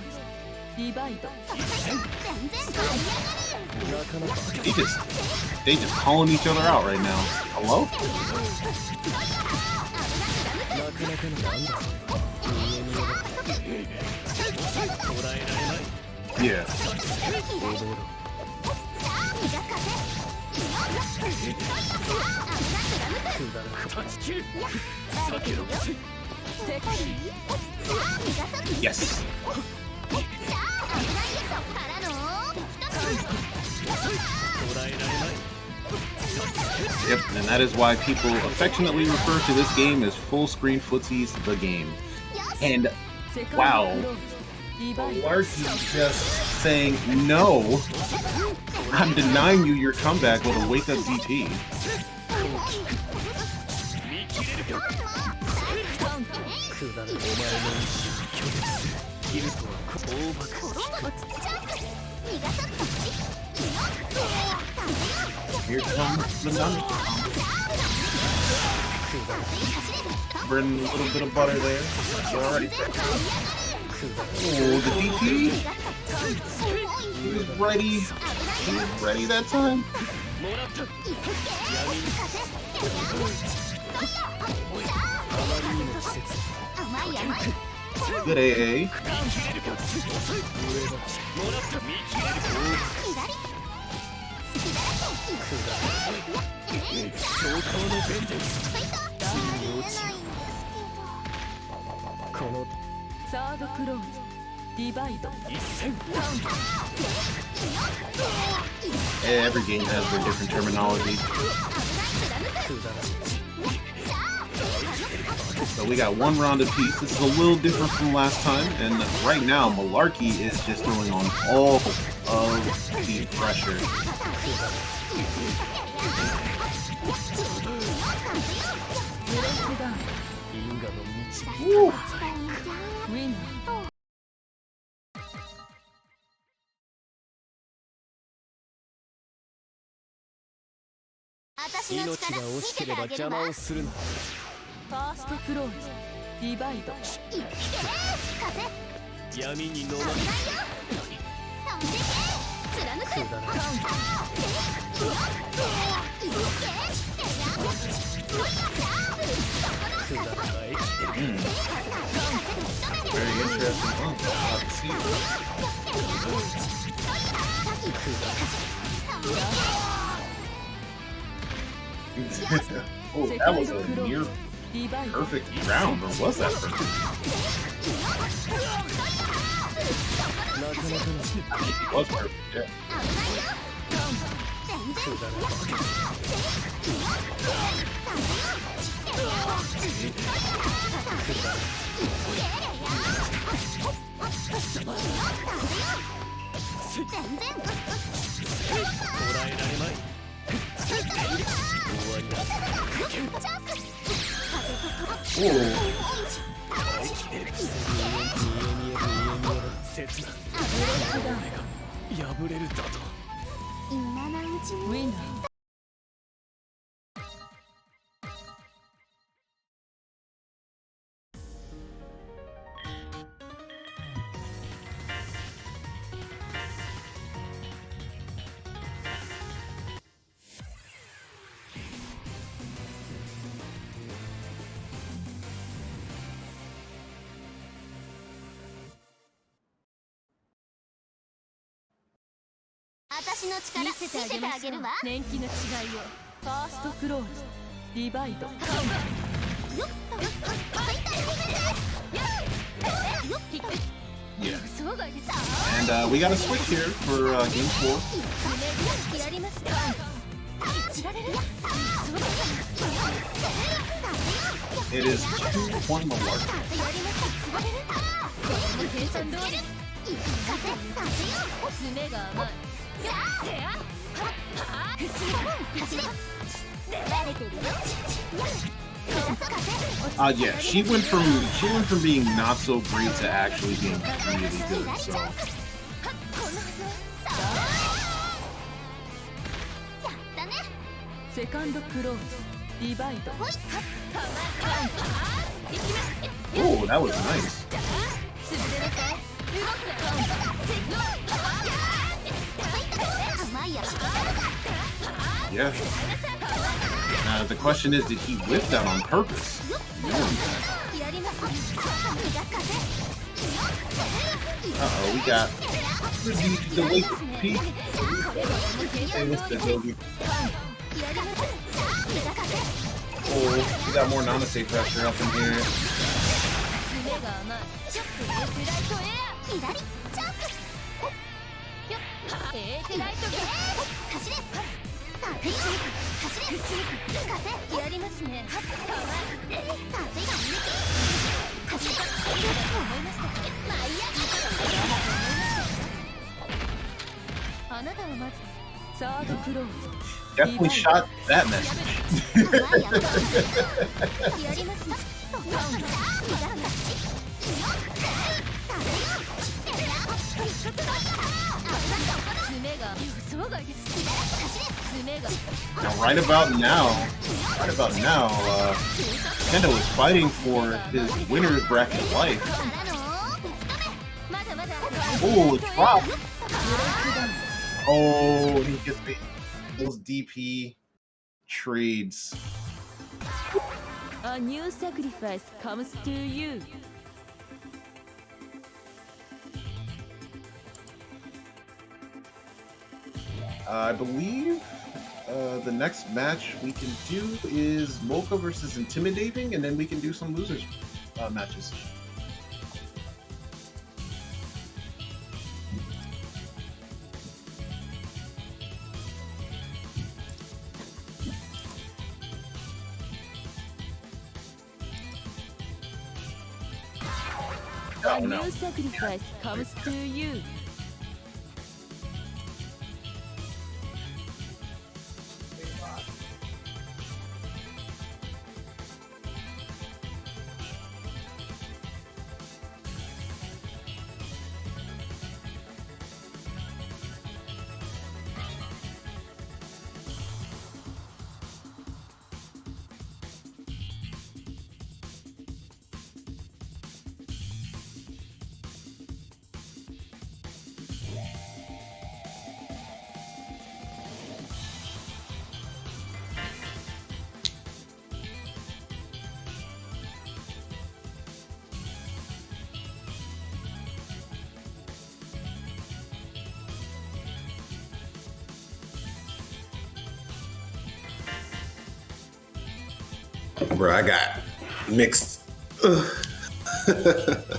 Divide. They just calling each other out right now. Hello? Yeah. Yes. Yep, and that is why people affectionately refer to this game as Full Screen Footsie's the game. And wow, Malarkey just saying no. I'm denying you your comeback with a wake up DP. Here comes the nugget. Burn a little bit of butter there. Alright. Oh, the DP. He was ready. He was ready that time. Good AA. Third close. Divide. Every game has their different terminology. So we got one round apiece. This is a little different from last time, and right now Malarkey is just throwing on all of the pressure. Woo. Win. 命が惜しければ邪魔をするな。ファーストクローズ。ディバイド。闇に飲まれくだらない。Very interesting. Let's see. Oh, that was a near perfect round, or was that perfect? It was perfect, yeah. Winner. 私の力見せてあげるわ。年季の違いを。ファーストクローズ。ディバイド。Yeah. And we got a switch here for game 4. It is 2-1 Malarkey. Yeah, she went from being not so great to actually being really good. So. Second close. Divide. Oh, that was nice. Yeah. The question is, did he whip that on purpose? Uh-oh, we got the wait peak. Hey, what's the Yogi? Oh, we got more Nanase pressure up in here. Definitely shot that message. Now, right about now, Kendo is fighting for his winner's bracket life. Oh, drop! Oh, he gets those DP trades. A new sacrifice comes to you. I believe the next match we can do is Mocha versus Intimidating, and then we can do some losers matches. A new sacrifice comes to you. Bro, I got mixed. That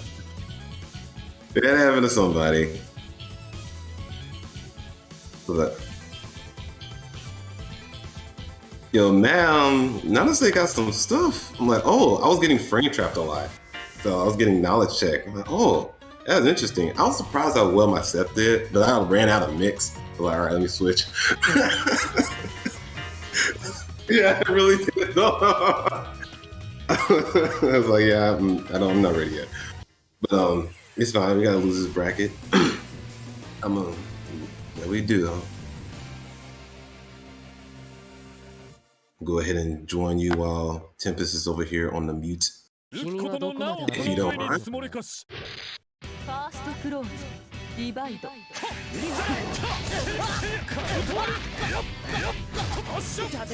happened to somebody. But yo, now that they got some stuff, I'm like, oh, I was getting frame trapped a lot. So I was getting knowledge check. I'm like, oh, that's interesting. I was surprised how well my set did, but I ran out of mix. So like, all right, let me switch. Yeah, I really did. I was like, yeah, I'm not ready yet. But it's fine. We gotta lose this bracket. Yeah, we do. Go ahead and join you while Tempest is over here on the mute. If you don't mind. First close, divide.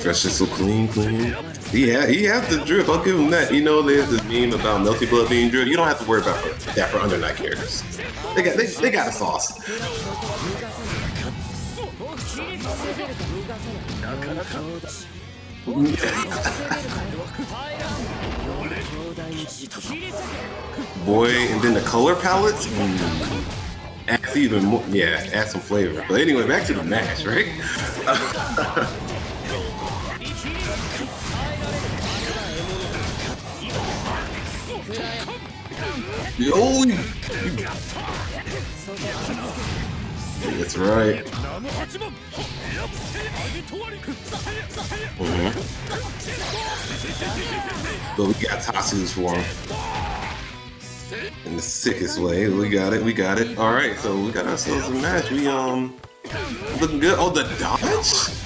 Fresh and so clean. Yeah, he has the drip. I'll give him that. You know, there's this meme about Melty Blood being drip. You don't have to worry about that for Under Night characters. They got a sauce. Boy, and then the color palettes adds even more. Yeah, add some flavor. But anyway, back to the match, right? Yo, that's right. But we got Tatsu's for him in the sickest way. We got it. All right, so we got ourselves a match. We looking good. Oh, the dodge.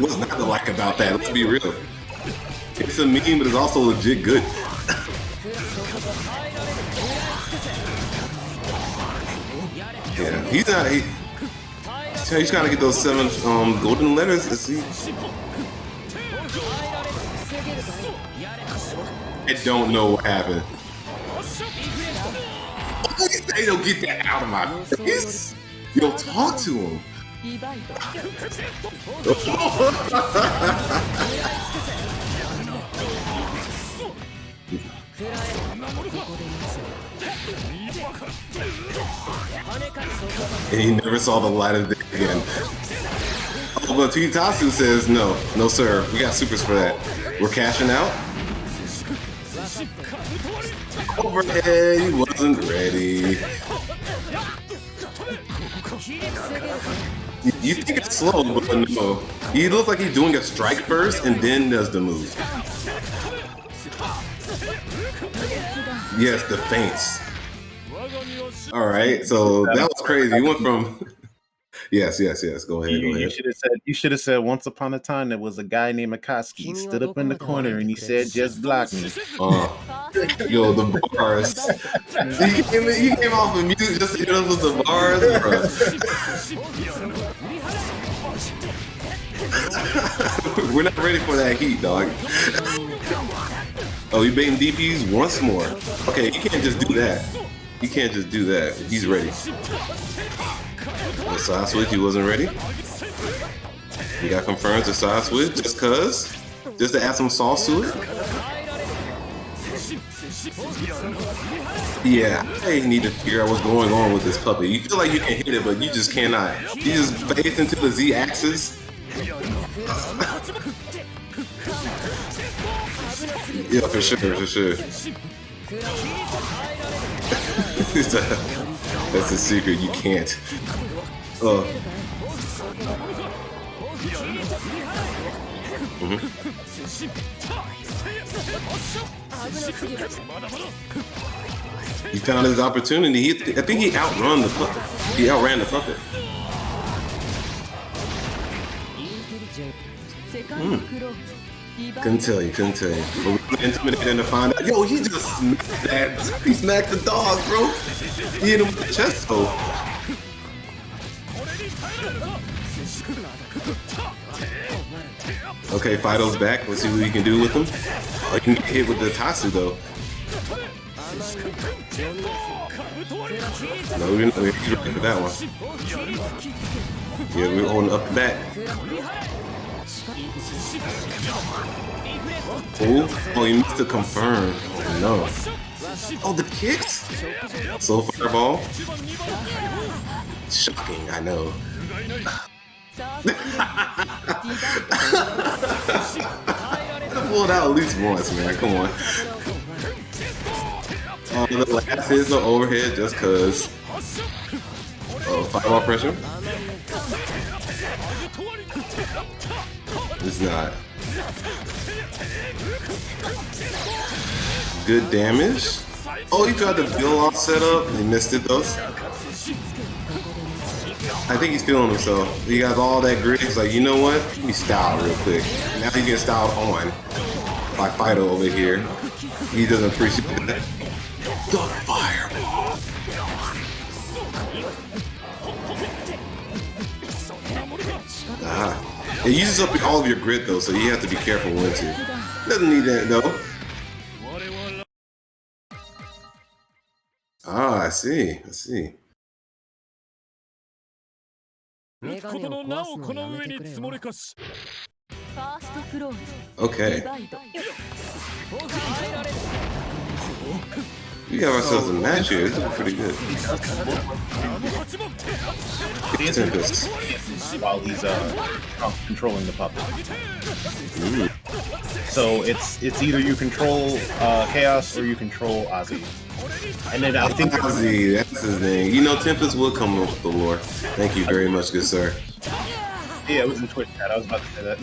What's not to like about that? Let's be real. It's a meme, but it's also legit good. Yeah, he's trying to get those 7 golden letters. Let's see. I don't know what happened. They don't get that out of my face. Yo, talk to him. And he never saw the light of day again. Oh, but Tatsu says, no, sir. We got supers for that. We're cashing out. Overhead, he wasn't ready. You think it's slow, but no. He looks like he's doing a strike first and then does the move. Yes, the feints. All right, so that was crazy. You went from yes. Go ahead. You should have said once upon a time there was a guy named Aksys. He stood up in the corner and he said, "Just block me." Yo, the bars. He came off of mute just to hit us with the bars, bro. We're not ready for that heat, dog. Oh, you baiting DPs once more. Okay, you can't just do that. You can't just do that. He's ready. The side switch, he wasn't ready. We got confirmed to side switch just cause. Just to add some sauce to it. Yeah, I need to figure out what's going on with this puppet. You feel like you can hit it, but you just cannot. You just face into the Z axis. Yeah, for sure. That's a secret. You can't. He found his opportunity. I think he outran the puppet. He outran the puppet. Couldn't tell you. But we're gonna intimidate him to find out. Yo, he just smacked that. He smacked the dog, bro. He hit him with the chest though. Okay, Fido's back. Let's see what he can do with him. Oh, he can get hit with the Tatsu though. No, we're ready for that one. Yeah, we're holding up the back. Oh, he missed to confirm. Oh, no. Oh, the kicks? So fireball. Shocking, I know. Pull it out at least once, man. Come on. The last is the overhead just cause. Oh, fireball pressure. It's not. Good damage. Oh, he tried to build off setup. He missed it though. I think he's feeling himself. He got all that grit. He's like, you know what? Let me style real quick. Now he's getting styled on by Fido over here. He doesn't appreciate that. The fireball. It uses up all of your grit though, so you have to be careful when to. Doesn't need that though. I see. Okay. We have ourselves a match here. This is pretty good. Tempest. While he's controlling the puppet. So it's either you control Chaos or you control Ozzy. And then I think Ozzy, that's his name. You know, Tempest will come up with the lore. Thank you very much, good sir. Yeah, it was in Twitch chat. I was about to say that.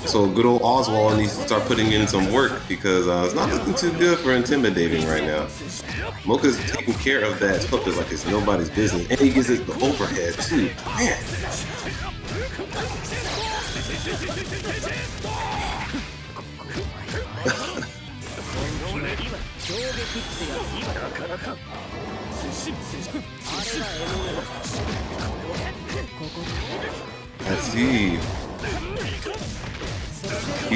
So good old Oswald needs to start putting in some work because it's not looking too good for intimidating right now. Mocha's taking care of that puppet like it's nobody's business, and he gives it the overhead too. Man. I see.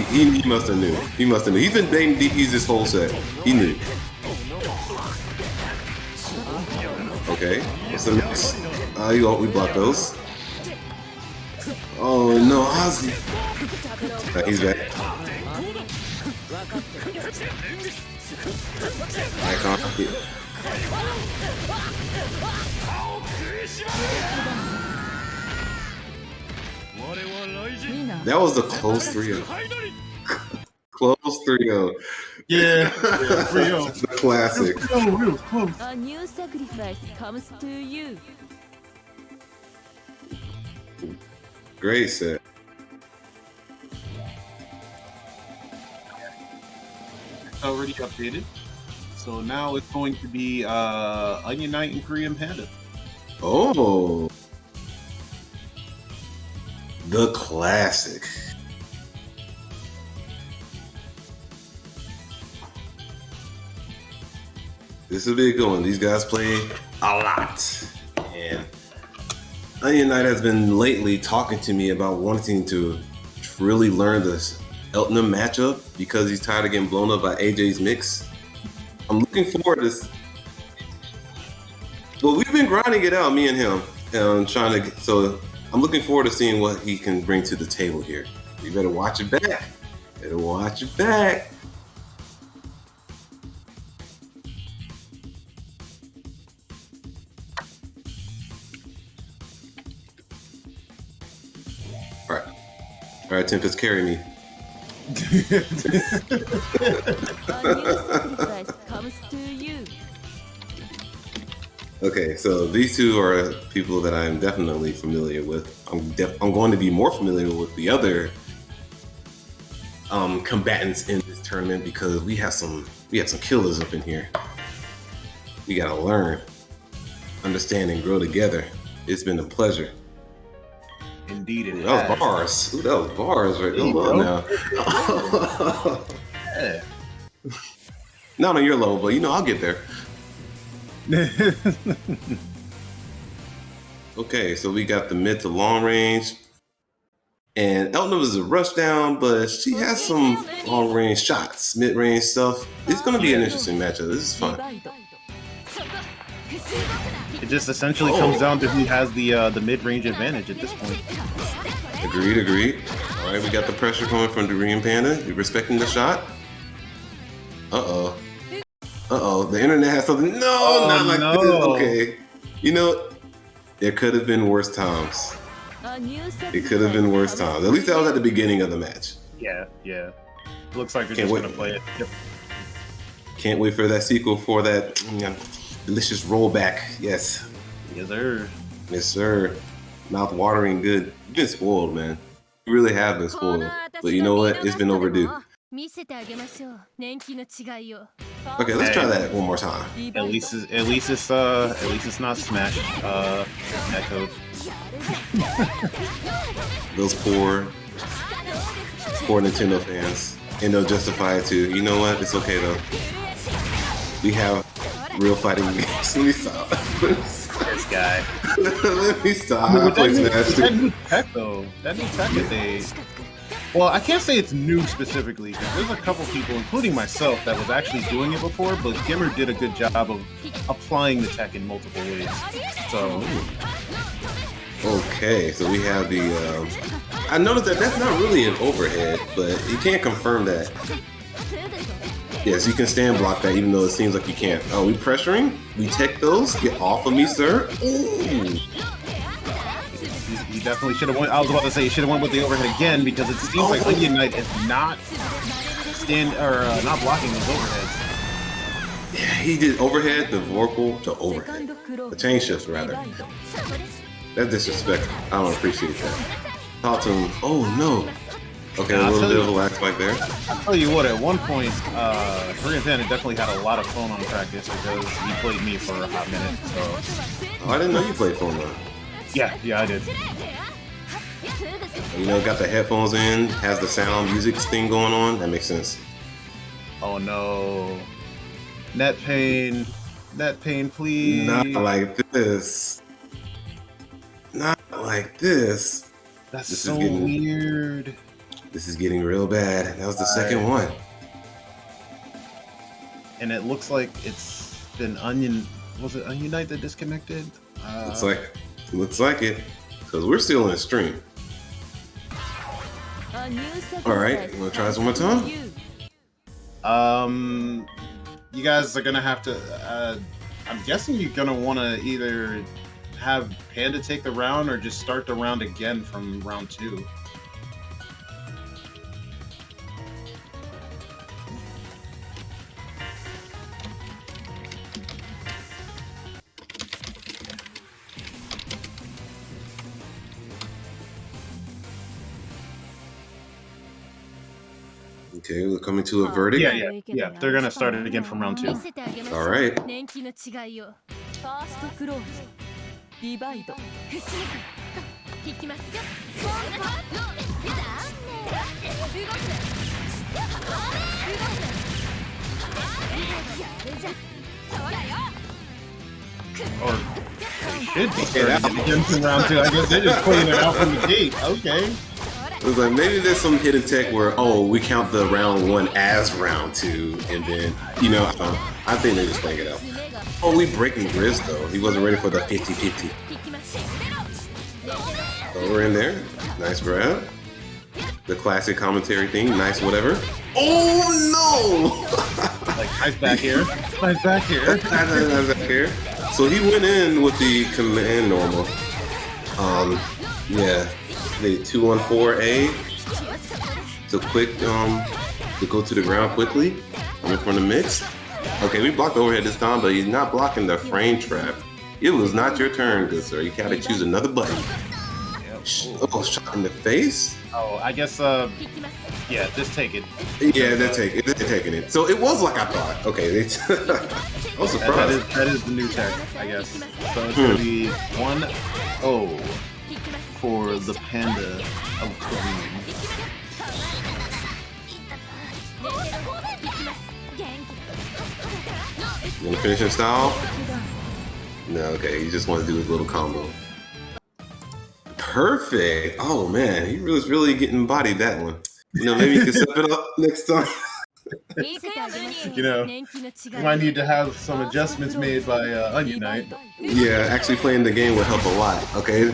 He must have knew. He's been dating DPs this whole set. He knew. Okay. What's the next? We block those. Oh no, Ozzy. He's back. Icon. That was the close 3-0. Close 3-0. Yeah, 3-0. The classic. Real close. A new sacrifice comes to you. Great set. already updated. So now it's going to be Onion Knight and Korean Panda. Oh, the classic. This will be a good one. These guys play a lot. And Onion Knight has been lately talking to me about wanting to really learn this Elton matchup because he's tired of getting blown up by AJ's mix. I'm looking forward to this. Well, we've been grinding it out, me and him, and so I'm looking forward to seeing what he can bring to the table here. You better watch it back. Better watch it back. All right, Tempest, carry me. A new sacrifice comes to you. Okay, so these two are people that I'm definitely familiar with. I'm going to be more familiar with the other combatants in this tournament because we have some killers up in here. We gotta learn, understand, and grow together. It's been a pleasure. Indeed, it That has. was bars. Ooh, that was bars right there. Now. Yeah. Not on your level, but I'll get there. Okay, so we got the mid to long range. And Elton was a rush down, but she has some long range shots, mid range stuff. It's going to be an interesting matchup. This is fun. It just essentially comes down to who has the mid-range advantage at this point. Agreed. All right, we got the pressure coming from Korean Panda. You respecting the shot? Uh-oh. The internet has something. No, not like no. this. Okay. There could have been worse times. It could have been worse times. At least that was at the beginning of the match. Yeah. Looks like they're Can't just wait. gonna play it. Yep. Can't wait for that sequel for that delicious rollback. Yes. Yes, sir. Yes, sir. Mouth watering good. You've been spoiled, man. You really have been spoiled. But you know what? It's been overdue. Okay, let's try that one more time. At least it's not Smash echoed. Those poor Nintendo fans. And they'll justify it too. You know what? It's okay though. We have real fighting games. Let me stop. This guy. Let me stop. I play Smash That too. new tech though. That new tech that they. Well, I can't say it's new specifically because there's a couple people, including myself, that was actually doing it before. But Gimmer did a good job of applying the tech in multiple ways. So. Okay, so we have the. I noticed that that's not really an overhead, but you can't confirm that. Yes, you can stand block that, even though it seems like you can't. Oh, we pressuring? We tech those? Get off of me, sir! Ooh. He definitely should have went. I was about to say he should have went with the overhead again because it seems like Onion Knight is not not blocking those overheads. Yeah, he did overhead, the Vorpal to overhead. The chain shifts, rather. That's disrespectful. I don't appreciate that. Talk to him. Oh, no. Okay, a little bit of a lag spike there. I'll tell you what, at one point, Korean Panda definitely had a lot of phone on practice because he played me for a hot minute. So Oh, I didn't know you played phone run. yeah, I did. Got the headphones in, has the sound music thing going on. That makes sense. Oh no, net pain, please. Not like this. Not like this. That's this so is getting- weird. This is getting real bad. That was the second one. And it looks like it's been Onion. Was it Onion Knight that disconnected? Looks like it. Because we're still in a stream. Alright, you want to try this one more time? You guys are gonna have to. I'm guessing you're gonna want to either have Panda take the round or just start the round again from round 2. Okay, we're coming to a verdict. Yeah. They're gonna start it again from round 2. all right. 年季の違いをファーストクローズディバイド引きますよOr they should be starting it again from round 2. I guess they're just putting it out from the gate. Okay. It was like maybe there's some hidden tech where we count the round 1 as round 2, and then I think they're just playing it out. Oh, we breaking Grizz though. He wasn't ready for the 50-50. So we're in there. Nice grab. The classic commentary thing. Nice whatever. Oh no! Like nice back here. Nice back here. Nice back here. So he went in with the command normal. Yeah. The 214A. So quick to go to the ground quickly. Coming from the mix. Okay, we blocked overhead this time, but he's not blocking the frame trap. It was not your turn, good sir. You gotta choose another button. Oh, shot in the face? Oh, I guess, yeah, just take it. Yeah, they're taking it. So it was like I thought. Okay, I was surprised. That is the new tech, I guess. So it's gonna be 1-0 for the Panda of Korean. You wanna finish in style? No, okay, he just wants to do his little combo. Perfect! Oh man, he was really getting bodied that one. Maybe you can step it up next time. You know, you might need to have some adjustments made by Unite. Yeah, actually playing the game would help a lot, okay?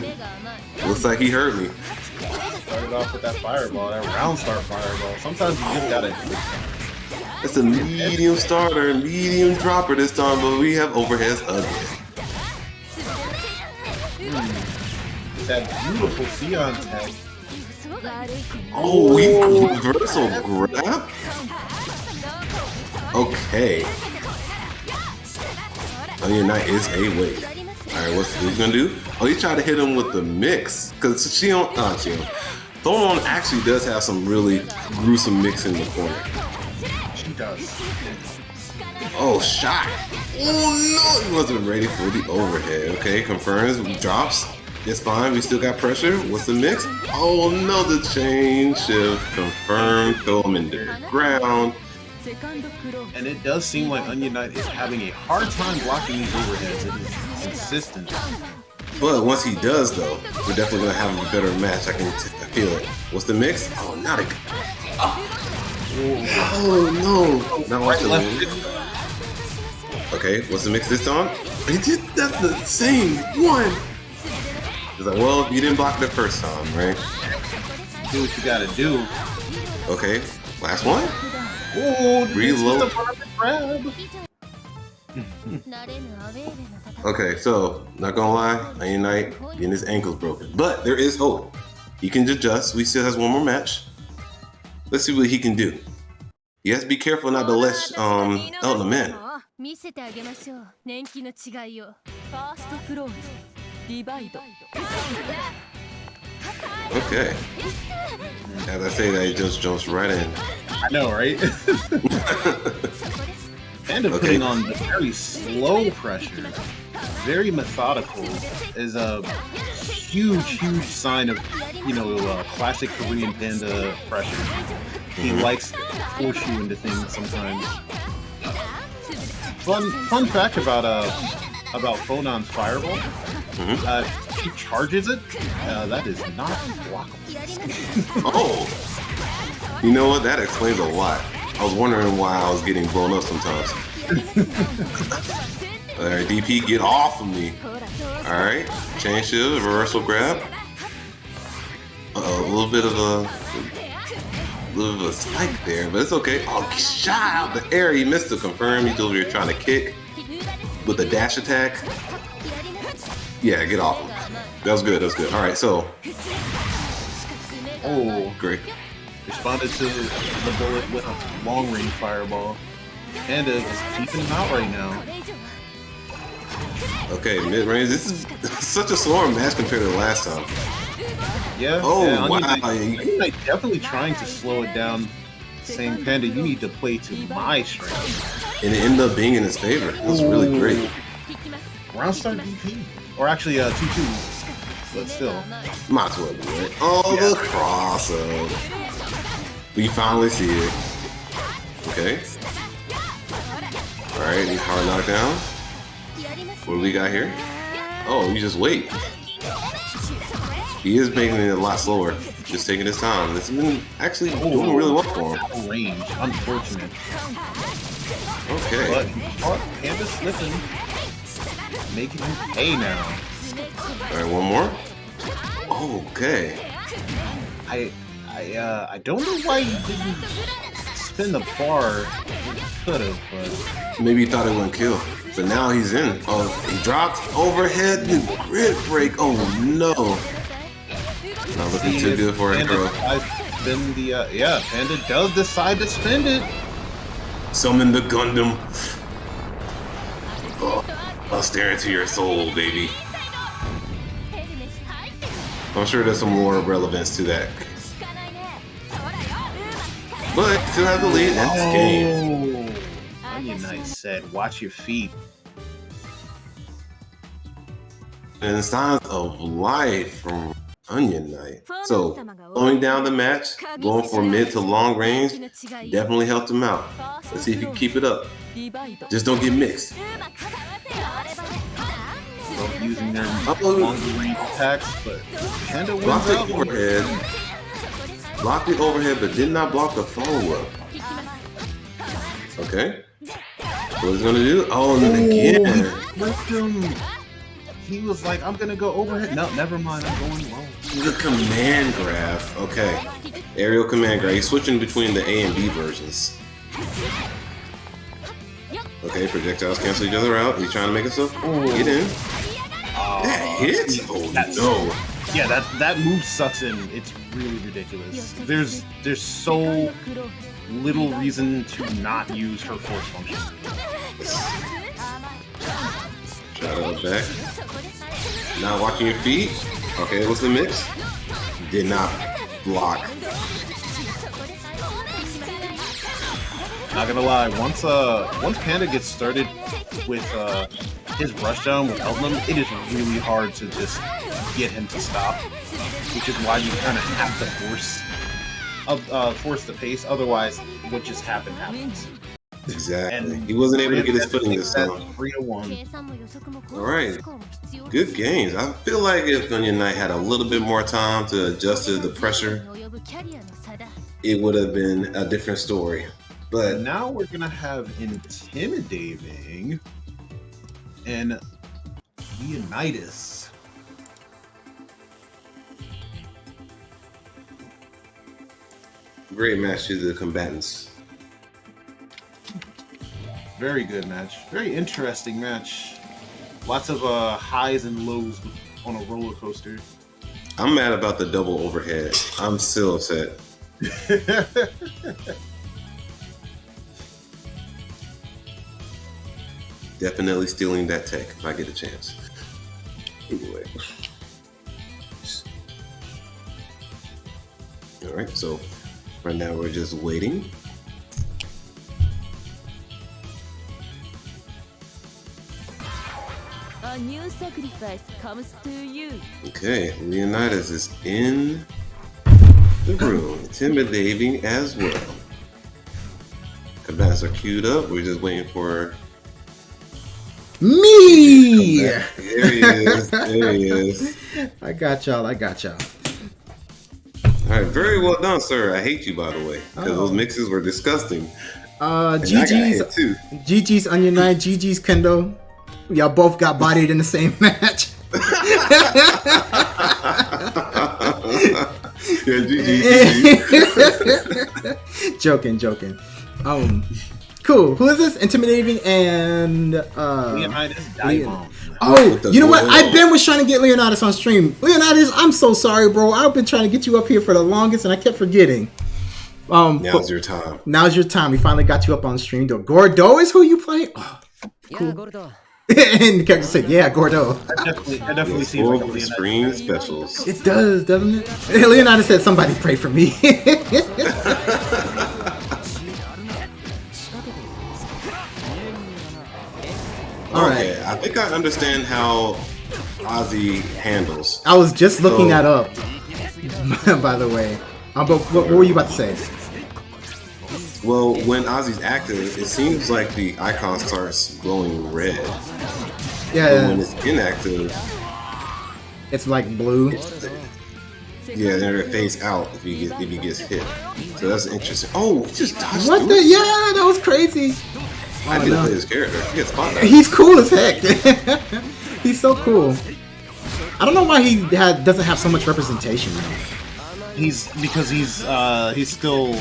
Looks like he heard me. Started off with that fireball, that round start fireball. Sometimes you just gotta... It's a medium starter, medium dropper this time, but we have overheads again. That beautiful Sion tech. Oh, we reversal grab? Okay. Unite is a wake. Alright, what's he gonna do? Oh, he tried to hit him with the mix. Because Thonon actually does have some really gruesome mix in the corner. She does. Oh, shot. Oh no, he wasn't ready for the overhead. Okay, confirms, drops. It's fine, we still got pressure. What's the mix? Oh no, the chain shift. Confirmed, throw him in the ground. And it does seem like Onion Knight is having a hard time blocking these overheads. It is consistent. But once he does, though, we're definitely gonna have a better match. I can feel it. What's the mix? Oh, not a. Oh no! Not like the Okay, what's the mix this time? He did that the same one. He's like, well, you didn't block the first time, right? Do what you gotta do. Okay, last one. Oh, reload. Grab. Okay, so not gonna lie, Onion Knight getting his ankles broken, but there is hope. He can adjust. We still has one more match. Let's see what he can do. He has to be careful not to let Elton in. 見せてあげましょう年季の違いをファーストクローズディバイド Okay. As I say that, he just jumps right in. I know, right? And putting on the very slow pressure, very methodical, is a huge sign of, classic Korean Panda pressure. He likes to force you into things sometimes. Fun fact about Phonon's fireball. If he charges it, that is not blockable. Oh! You know what? That explains a lot. I was wondering why I was getting blown up sometimes. Alright, DP, get off of me. Alright, chain shield, reversal grab. A little bit of a spike there, but it's okay. Oh, shot out the air. He missed to confirm. He's over here trying to kick with a dash attack. Yeah, get off him. That was good. Alright, so. Oh, great. Responded to the bullet with a long range fireball. Panda is keeping him out right now. Okay, mid range. This is such a slower match compared to the last time. Yeah. Oh, yeah, wow. Onion Knight definitely trying to slow it down saying, Panda, you need to play to my strength. And it ended up being in his favor. It was really great. Round start DP. Or actually 2-2. But still. Might as well do it. Oh, Yeah. the crossover. We finally see it. Okay. Alright, he's hard knockdown. What do we got here? Oh, you just wait. He is making it a lot slower. Just taking his time. It's been actually doing really well for him. Range. Unfortunate. Okay. But he caught Panda slipping. Making him pay now. Alright, one more. Okay. I don't know why he didn't spin the bar. He could have, but Maybe he thought it wouldn't kill. But now he's in. Oh, he dropped overhead the grid break. Oh no. Not looking too good for him, Panda bro. decides to spin the yeah, Panda does decide to spin it. Summon the Gundam. Oh, I'll stare into your soul, baby. I'm sure there's some more relevance to that. But still have the lead. That's game. Oh, Onion Knight said, "Watch your feet." And signs of life from Onion Knight. So, slowing down the match, going for mid to long range, definitely helped him out. Let's see if he can keep it up. Just don't get mixed. Both using their longer range attacks, but Panda wins Blocked the out. overhead. Blocked the overhead, but did not block the follow-up. Okay. What he's gonna do? Oh, and again. He was like, "I'm gonna go overhead." No, never mind. I'm going low. The command grab. Okay. Aerial command grab. He's switching between the A and B versions. Okay, projectiles cancel each other out. He's trying to make himself get in. That hit? Oh no. Yeah, that move sucks in. It's really ridiculous. There's so little reason to not use her force function. Try to go back. Not watching your feet. Okay, what's the mix? Did not block. Not gonna lie, once Panda gets started with his rushdown with Elton, it is really hard to just get him to stop, which is why you kind of have to force the pace. Otherwise, what just happens. Exactly. And he wasn't able to get his footing this time. 3-1. Alright. Good games. I feel like if Onion Knight had a little bit more time to adjust to the pressure, it would have been a different story. But Now we're gonna have Intimidating and Leonidas. great match to the combatants. Very good match. Very interesting match. Lots of highs and lows on a roller coaster. I'm mad about the double overhead. I'm still upset. Definitely stealing that tech if I get a chance. Anyway. Alright, so right now we're just waiting. A new sacrifice comes to you. Okay, Leonidas is in the room, intimidating as well. Combatants are queued up. We're just waiting for Me! There he is. There he is. I got y'all. All right, very well done, sir. I hate you, by the way, because those mixes were disgusting. And I got hit too. GG's Onion Knight, GG's Kendo. Y'all both got bodied in the same match. Yeah, GG. Joking. Cool. Who is this? Intimidating and Leonidas Diamond. Oh, you know what? I was trying to get Leonidas on stream. Leonidas, I'm so sorry, bro. I've been trying to get you up here for the longest, and I kept forgetting. Now's your time. Now's your time. We finally got you up on stream. Though Gordo is who you play. Oh, cool. And the character said, "Yeah, Gordo." I definitely see Full like a of the Leonidas. screen specials. It does, doesn't it? Leonidas said, "Somebody pray for me." Alright. Okay, I think I understand how Ozzy handles. I was just looking So- that up. By the way. But what were you about to say? Well, when Ozzy's active, it seems like the icon starts glowing red. But when Yeah, it's inactive, it's like blue. yeah, then it fades out if he gets hit. So that's interesting. Oh, he just touched What through the? it. Yeah, that was crazy. I Oh, didn't no. play his character. He gets spot He's cool as heck. He's so cool. I don't know why he doesn't have so much representation. Because he's still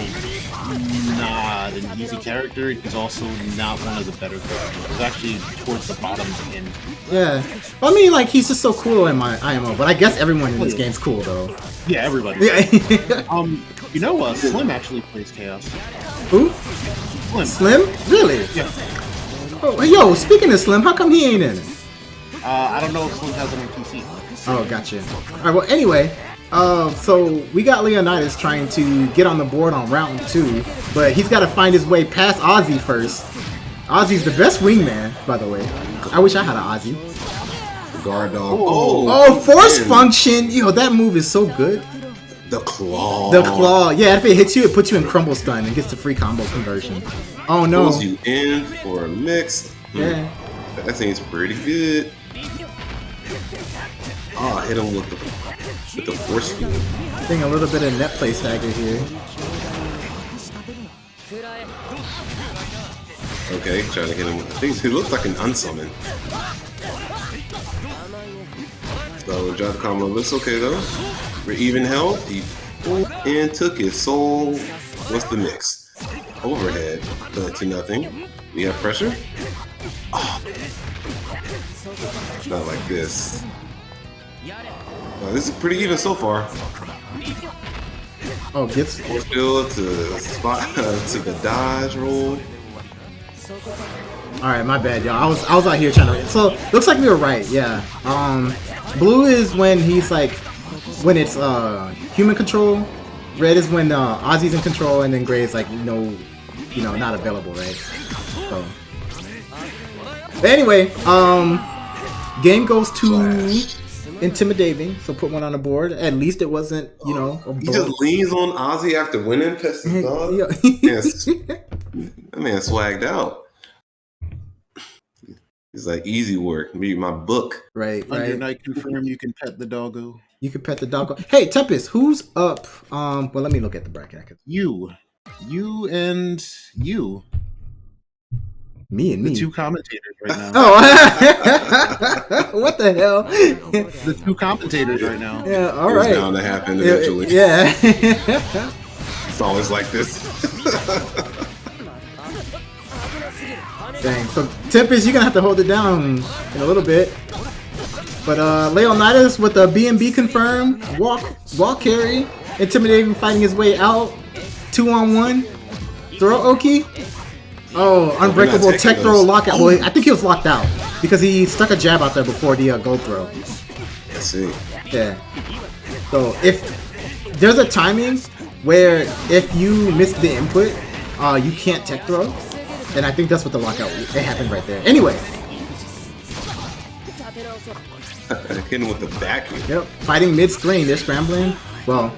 not an easy character. He's also not one of the better characters. He's actually towards the bottom end. Yeah, I mean, like he's just so cool in my IMO. But I guess everyone in this game's cool though. Yeah, everybody. Yeah. You know, Slim actually plays Chaos. Who? Slim. Slim? Really? Yeah. Oh, yo, speaking of Slim, how come he ain't in it? I don't know if Slim has it on PC. Oh, gotcha. All right. Well, anyway, so we got Leonidas trying to get on the board on round 2, but he's got to find his way past Ozzy first. Ozzy's the best wingman, by the way. I wish I had an Ozzy. The guard dog. Oh, force man. function! Yo, that move is so good. The claw. The claw. Yeah, if it hits you, it puts you in crumble stun and gets the free combo conversion. Oh no. Pulls you in for a mix. Yeah. That seems pretty good. Oh, I hit him with the force field. Getting a little bit of net play stagger here. Okay, trying to hit him with the things. He looks like an unsummon. So drop the combo. Looks okay though. We're even health. He pulled and took his soul. What's the mix? Overhead. To nothing. We have pressure. Oh. Not like this. This is pretty even so far. Oh, gets. Force field to spot to the dodge roll. All right, my bad, y'all. I was out here trying to. So looks like we were right. Yeah. Blue is when he's like when it's human control. Red is when Ozzy's in control, and then gray is like not available, right? So. But anyway, game goes to intimidating. So put one on the board. At least it wasn't, a He blow. just leans on Ozzy after winning Pessim's dog. Yeah. That man swagged out. He's like, easy work. Read my book. Right, Under right. night confirm you can pet the doggo. You can pet the dog. Hey, Tempest, who's up? Well, let me look at the bracket. You and you. Me and The me. two commentators right now. Oh, what the hell? The two commentators right now. Yeah, all It's right. bound to happen eventually. Yeah. It's always like this. Dang. So Tempest, you're gonna have to hold it down in a little bit. But Leonidas with the B&B confirmed, walk carry, intimidating, fighting his way out, 2-on-1, throw Oki. Oh, unbreakable taking tech throw those. lockout. Well, I think he was locked out because he stuck a jab out there before the gold throw. Let's see. Yeah. So if there's a timing where if you miss the input, you can't tech throw, and I think that's what the lockout. It happened right there. Anyway. Hitting with the vacuum. Yep. Fighting mid-screen. They're scrambling. Well,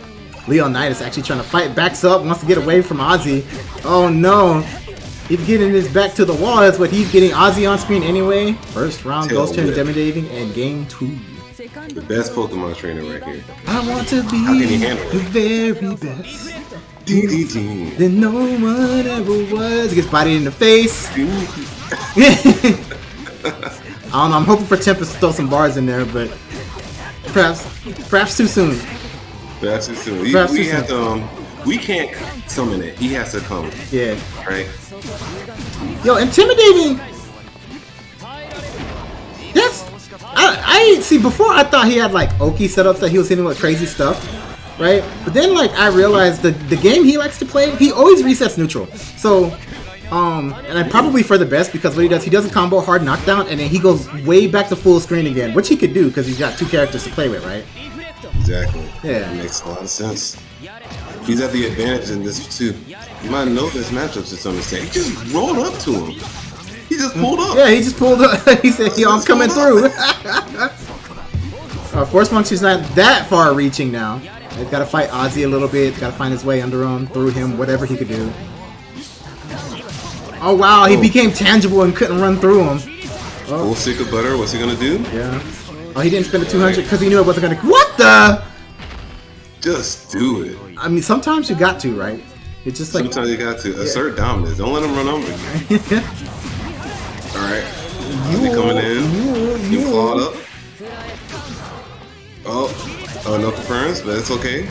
Leonidas actually trying to fight. Backs up. Wants to get away from Ozzy. Oh no. He's getting his back to the wall. That's what he's getting. Ozzy on screen anyway. First round goes to Tail whip. intimidating, and game 2. The best Pokemon trainer right here. I want to be How can he handle it? the very best. DDT. That no one ever was. Gets bodied in the face. I don't know. I'm hoping for Tempest to throw some bars in there, but perhaps too soon. That's just too. Perhaps We too have soon. to. We can't summon it. He has to come. Yeah. Right. Yo, intimidating. That's I see. Before I thought he had like Oki setups that he was hitting with crazy stuff, right? But then like I realized the game he likes to play, he always resets neutral. So. And I probably for the best because what he does a combo hard knockdown and then he goes way back to full screen again, which he could do because he's got 2 characters to play with, right? Exactly. Yeah. That makes a lot of sense. He's at the advantage in this too. You might know this matchup to some extent. He just rolled up to him. He just pulled up. Yeah, he just pulled up. He said, "Yo, I'm coming through." Force function's not that far-reaching now. He's got to fight Ozzy a little bit. He's got to find his way under him, through him, whatever he could do. Oh wow, he became tangible and couldn't run through him. Full stick of butter. What's he gonna do? Yeah. Oh, he didn't spend the 200 because he knew it wasn't gonna. What the? Just do it. I mean, sometimes you got to, right? It's just like Sometimes you got to assert dominance. Don't let him run over you. All right. Ozzy coming in. You clawed up. Oh, no confirms, but it's okay.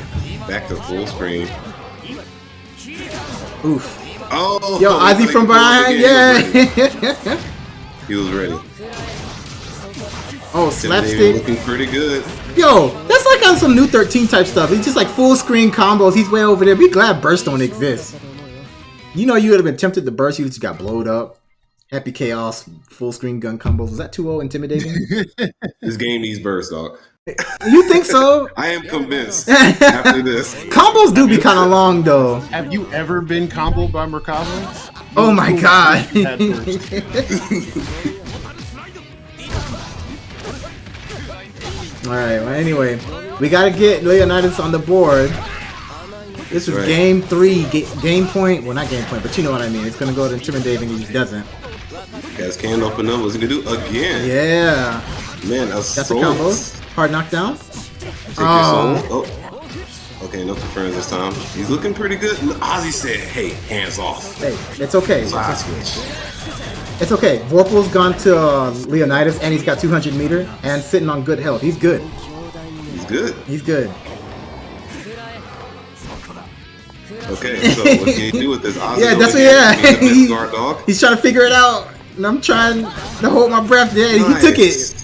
Back to full screen. oof. Oh, Yo, Ozzy from behind, yeah. He was ready. Oh, slapstick. Looking pretty good. Yo, that's like on some new 13 type stuff. He's just like full screen combos. He's way over there. Be glad burst don't exist. You know, you would have been tempted to burst. You just got blowed up. Happy chaos, full screen gun combos. Was that 2-0 intimidating? This game needs burst, dog. You think so? I am convinced after this. Combos do be kind of long though. Have you ever been comboed by Merkava? Oh my god. At first. Alright, well anyway, we gotta get Leonidas on the board. This is Right. game 3, game point. Well, not game point, but you know what I mean. It's gonna go to intimidating if he doesn't. Guys can't open up. What's he gonna do again? Yeah. Man, That's a combo. Hard knockdown. Take your soul. Oh. Okay, no confirms this time. He's looking pretty good. Ozzy said, hey, hands off. Hey, it's okay. Side switch. It's okay. Vorpal's gone to Leonidas, and he's got 200 meter and sitting on good health. He's good. He's good. He's good. Okay, so what can you do with this? Ozzy Yeah, that's over what. here, being the Yeah, best guard dog. he's trying to figure it out, and I'm trying to hold my breath. Yeah, he took it.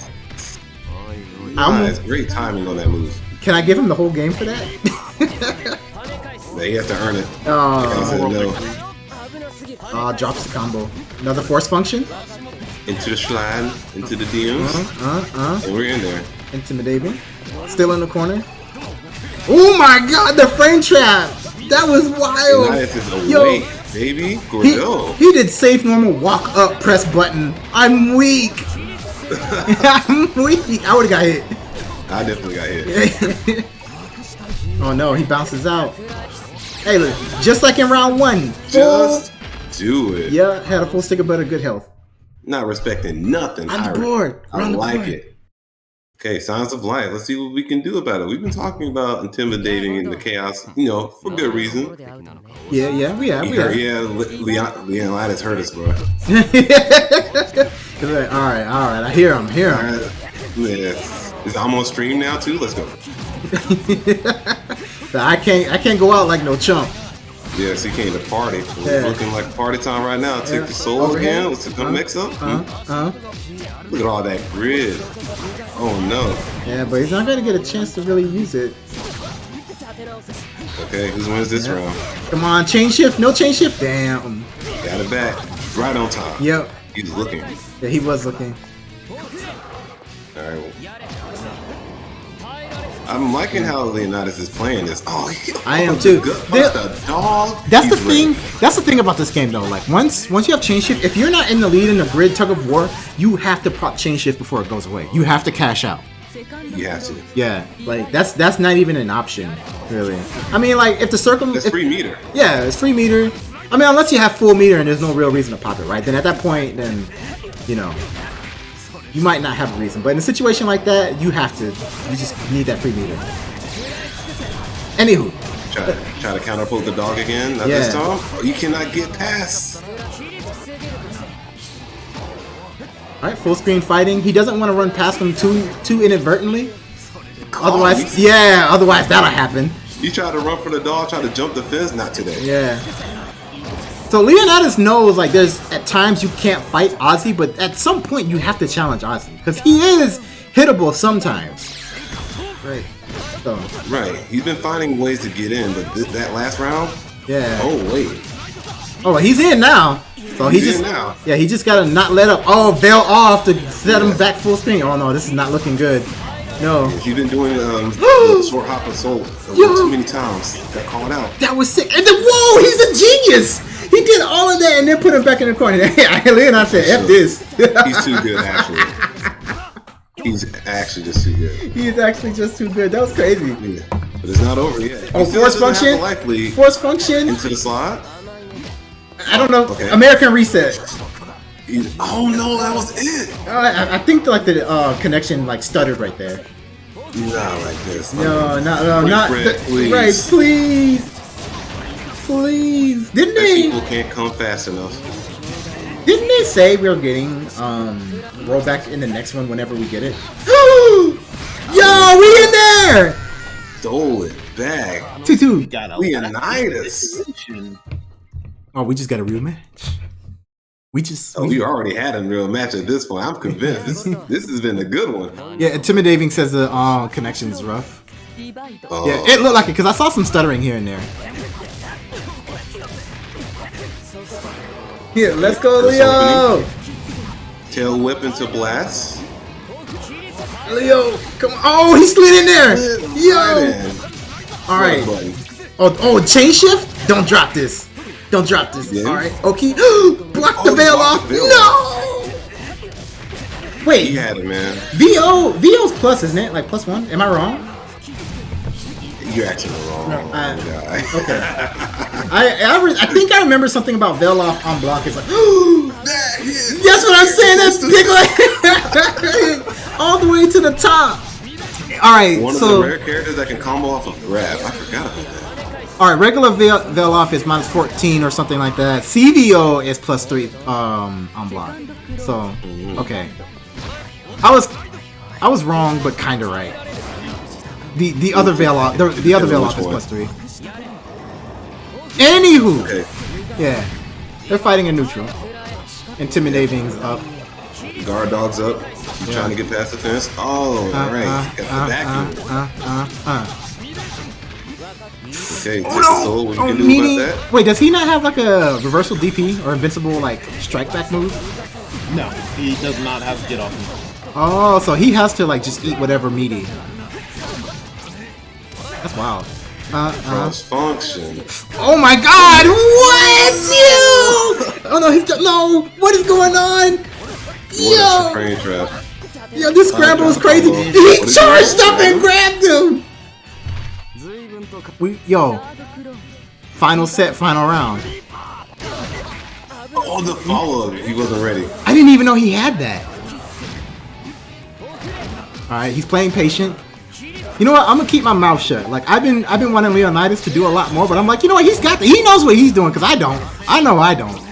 Nice. Great timing on that move. Can I give him the whole game for that? Yeah, he has to earn it. Oh, No. drops the combo. Another force function. Into the slide, into the DMs, and we're in there. Intimidating. Still in the corner. Oh my god, the frame trap! That was wild! Nice is Yo, awake, baby. Gordo. he did safe normal walk up press button. I'm weak. I'm weak. I would've got hit. I definitely got hit. Oh no, he bounces out. Hey look, just like in round 1. Just do it. Yeah, had a full stick of butter, good health. Not respecting nothing. On the board. I like it. Okay, Signs of Light. Let's see what we can do about it. We've been talking about intimidating in the chaos, you know, for good reason. Yeah, we have. Yeah, Leonidas hurt us, bro. Alright, I hear him. Alright, yeah. I'm on stream now too. Let's go. I can't go out like no chump. Yes, he came to party. It's Yeah. looking like party time right now. Take the soul Overhead. again. Let's come mix up. Look at all that grid. Oh no. Yeah, but he's not gonna get a chance to really use it. Okay, who wins this round? Come on, chain shift, no chain shift. Damn. Got it back. Right on time. Yep. He's looking. Yeah, he was looking. Alright. I'm liking how Leonidas is playing this. Oh, I am too. The dog. That's the He's thing. ready. That's the thing about this game, though. Like once you have chain shift, if you're not in the lead in the grid tug of war, you have to prop chain shift before it goes away. You have to cash out. You have to. Yeah, like that's not even an option, really. I mean, like if the circle, That's free meter. Yeah, it's free meter. I mean, unless you have full meter and there's no real reason to pop it, right? Then at that point, then you know, you might not have a reason. But in a situation like that, you have to. You just need that free meter. Anywho. Try to counterpoke the dog again. Not this time. You cannot get past. Alright, full screen fighting. He doesn't want to run past him too inadvertently. Otherwise that'll happen. You try to run for the dog, try to jump the fence. Not today. Yeah. So Leonidas knows like there's at times you can't fight Ozzy, but at some point you have to challenge Ozzy because he is hittable sometimes. Right. So. Right. He's been finding ways to get in, but that last round. Yeah. Oh wait. Oh, well, he's in now. So He's in now. Yeah, he just gotta not let up. Oh, veil off to set him back full screen. Oh no, this is not looking good. No. He's been doing the short hop of soul too many times. Got called out. That was sick. And then, whoa, he's a genius. He did all of that and then put him back in the corner. Leon said, F this. He's too good, actually. He's actually just too good. He's actually just too good. That was crazy. Yeah. But it's not over yet. Oh, force function? Force function? Into the slot? I don't know. Okay. American reset. Oh no, that was it. I think like the connection like stuttered right there. Not like this. No, not please. right. Please. Didn't they? People can't come fast enough. Didn't they say we were getting rollback in the next one whenever we get it? Yo, we in there. Stole it back. 2-2. Leonidas. Oh, we just got a real match. We already had a real match at this point. I'm convinced. This has been a good one. Yeah, intimidating says the connection is rough. Oh. Yeah, it looked like it because I saw some stuttering here and there. Here, let's go, Leo! Tail whip into blast. Leo, come on! Oh, he slid in there! Yo! All right. Oh, chain shift? Don't drop this. Don't drop this. Yeah. All right. Okay. Block the veil off. No. Wait. You had it, man. VO's plus, isn't it? Like +1? Am I wrong? You're actually wrong. Okay. I think I remember something about veil off on block. It's like, that's what I'm saying. That's big, like all the way to the top. All right. One of the rare characters that can combo off of grab. I forgot about that. All right, regular veil off is -14 or something like that. CVO is +3 on block. So okay, I was wrong, but kind of right. The other veil off the other veil off is +3. Anywho, Okay. yeah, they're fighting in neutral. Intimidating's up. Guard dogs up. You trying to get past the fence? Oh, all right. Got the vacuum. Okay, take the soul. What you can do about that? Wait, does he not have like a reversal DP or invincible like strike back move? No, he does not have to get off. Oh, so he has to like just eat whatever meaty. That's wild. Cross function. Oh my God! What? You? Oh no, no! What is going on? Yo! Crane trap. Yo, this scramble is crazy. He charged up and grabbed him. Yo, final set, final round. Oh, the follow up. He wasn't ready. I didn't even know he had that. All right, he's playing patient. You know what? I'm gonna keep my mouth shut. Like I've been wanting Leonidas to do a lot more, but I'm like, you know what? He's got he knows what he's doing because I don't. I know I don't.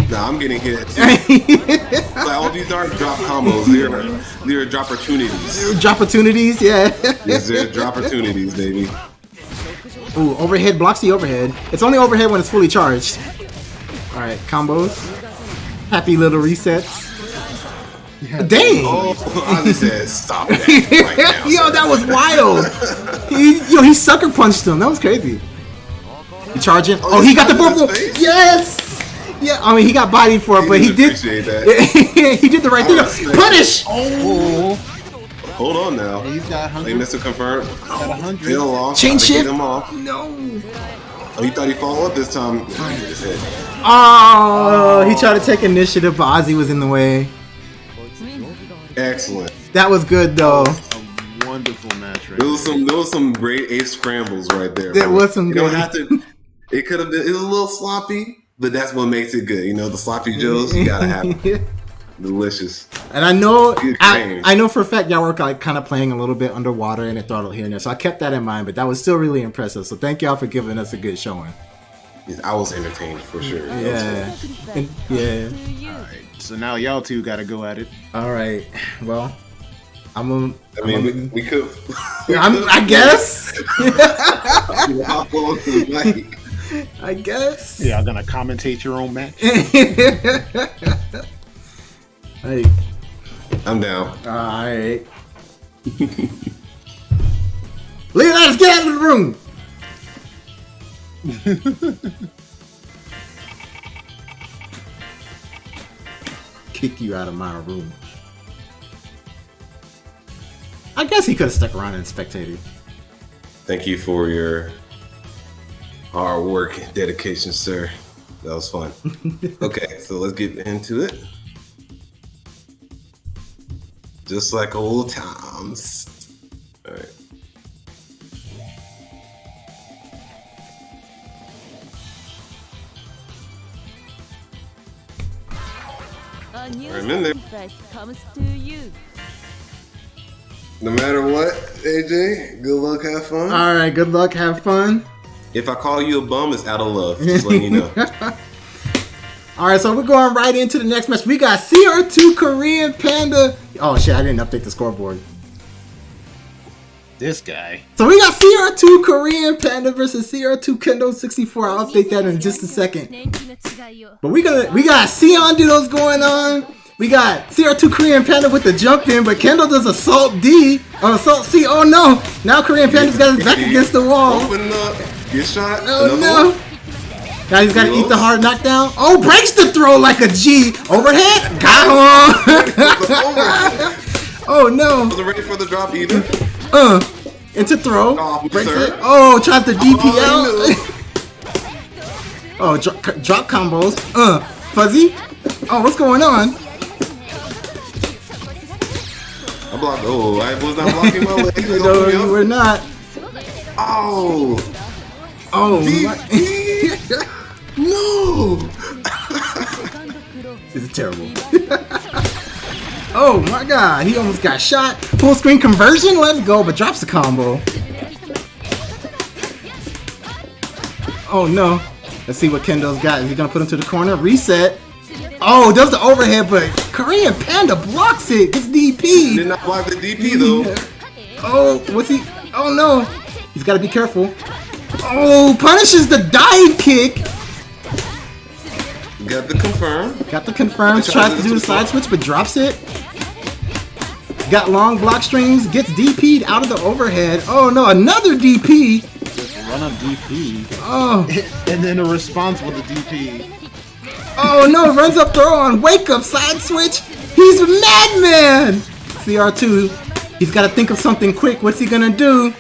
Nah, I'm getting hit. Like, all these aren't drop combos. They're drop opportunities. Drop opportunities, yeah. Yes, they're drop opportunities, baby. Ooh, overhead blocks the overhead. It's only overhead when it's fully charged. All right, combos. Happy little resets. Dang! Oh, I just said stop that right now. Yo, that was wild. He sucker punched him. That was crazy. He charging. Oh, he got the purple. Yes. Yeah, I mean he got bodied for it, but he did. Appreciate that. He did the right thing. Punish. Oh, Hold on now. he's got 100. They missed a confirm. Got 100. Feel off. Chain shift. Him off. No. Oh, he thought he followed up this time. Oh, he tried to take initiative, but Ozzy was in the way. Excellent. That was good though. A wonderful match, right? There was some great ace scrambles right there. There bro. was some You don't good. have to. It could have been. It was a little sloppy, but that's what makes it good. You know, the sloppy joes. You gotta have them. Delicious. And I know, Good I game. know for a fact y'all were like kind of playing a little bit underwater and it throttled here and there, so I kept that in mind. But that was still really impressive. So thank y'all for giving us a good showing. I was entertained for sure. Yeah, yeah. Alright, so now y'all two gotta go at it. All right. Well, I mean, we could. I guess. Hop on the mic. I guess. Yeah, I'm gonna commentate your own match. Hey. I'm down. All right. Leonidas, get out of the room. Kick you out of my room. I guess he could have stuck around and spectated. Thank you for your hard work and dedication, sir. That was fun. Okay, so let's get into it. Just like old times. All right. A new I'm in there. surprise comes to you. No matter what, AJ, good luck, have fun. All right, good luck, have fun. If I call you a bum, it's out of love. Just letting you know. All right, so we're going right into the next match. We got CR2 Korean Panda. Oh shit, I didn't update the scoreboard. This guy. So we got CR2 Korean Panda versus CR2 Kendo 64. I'll update that in just a second. But we got Sion duos going on. We got CR2 Korean Panda with the jump in, but Kendo does assault D or assault C. Oh no! Now Korean Panda's got his back against the wall. Open up, get shot. Oh no! Now he's got to eat the hard knockdown. Oh, breaks the throw like a G. Overhead. Got him. Oh no! Wasn't ready for the drop either. Into throw. Oh, Breaks sir. it. Oh, tries to DP out. Oh, drop combos. Fuzzy. Oh, what's going on? I blocked. Oh, I was not blocking my legs. No, you were not. Oh, Oh, no. this is terrible. Oh my god, he almost got shot. Full screen conversion, let's go, but drops the combo. Oh no. Let's see what Kendo's got. Is he gonna put him to the corner? Reset. Oh, does the overhead, but Korean Panda blocks it. Gets DP. Did not block the DP though. Oh, what's he? Oh no. He's gotta be careful. Oh, punishes the dive kick. Got the confirm. Got the confirms, tries to do the side switch, but drops it. Got long block strings, gets DP'd out of the overhead. Oh no, another DP. Just run up DP. Oh. And then a response with a DP. Oh no, runs up throw on wake up side switch. He's a madman. CR2, he's got to think of something quick. What's he gonna do?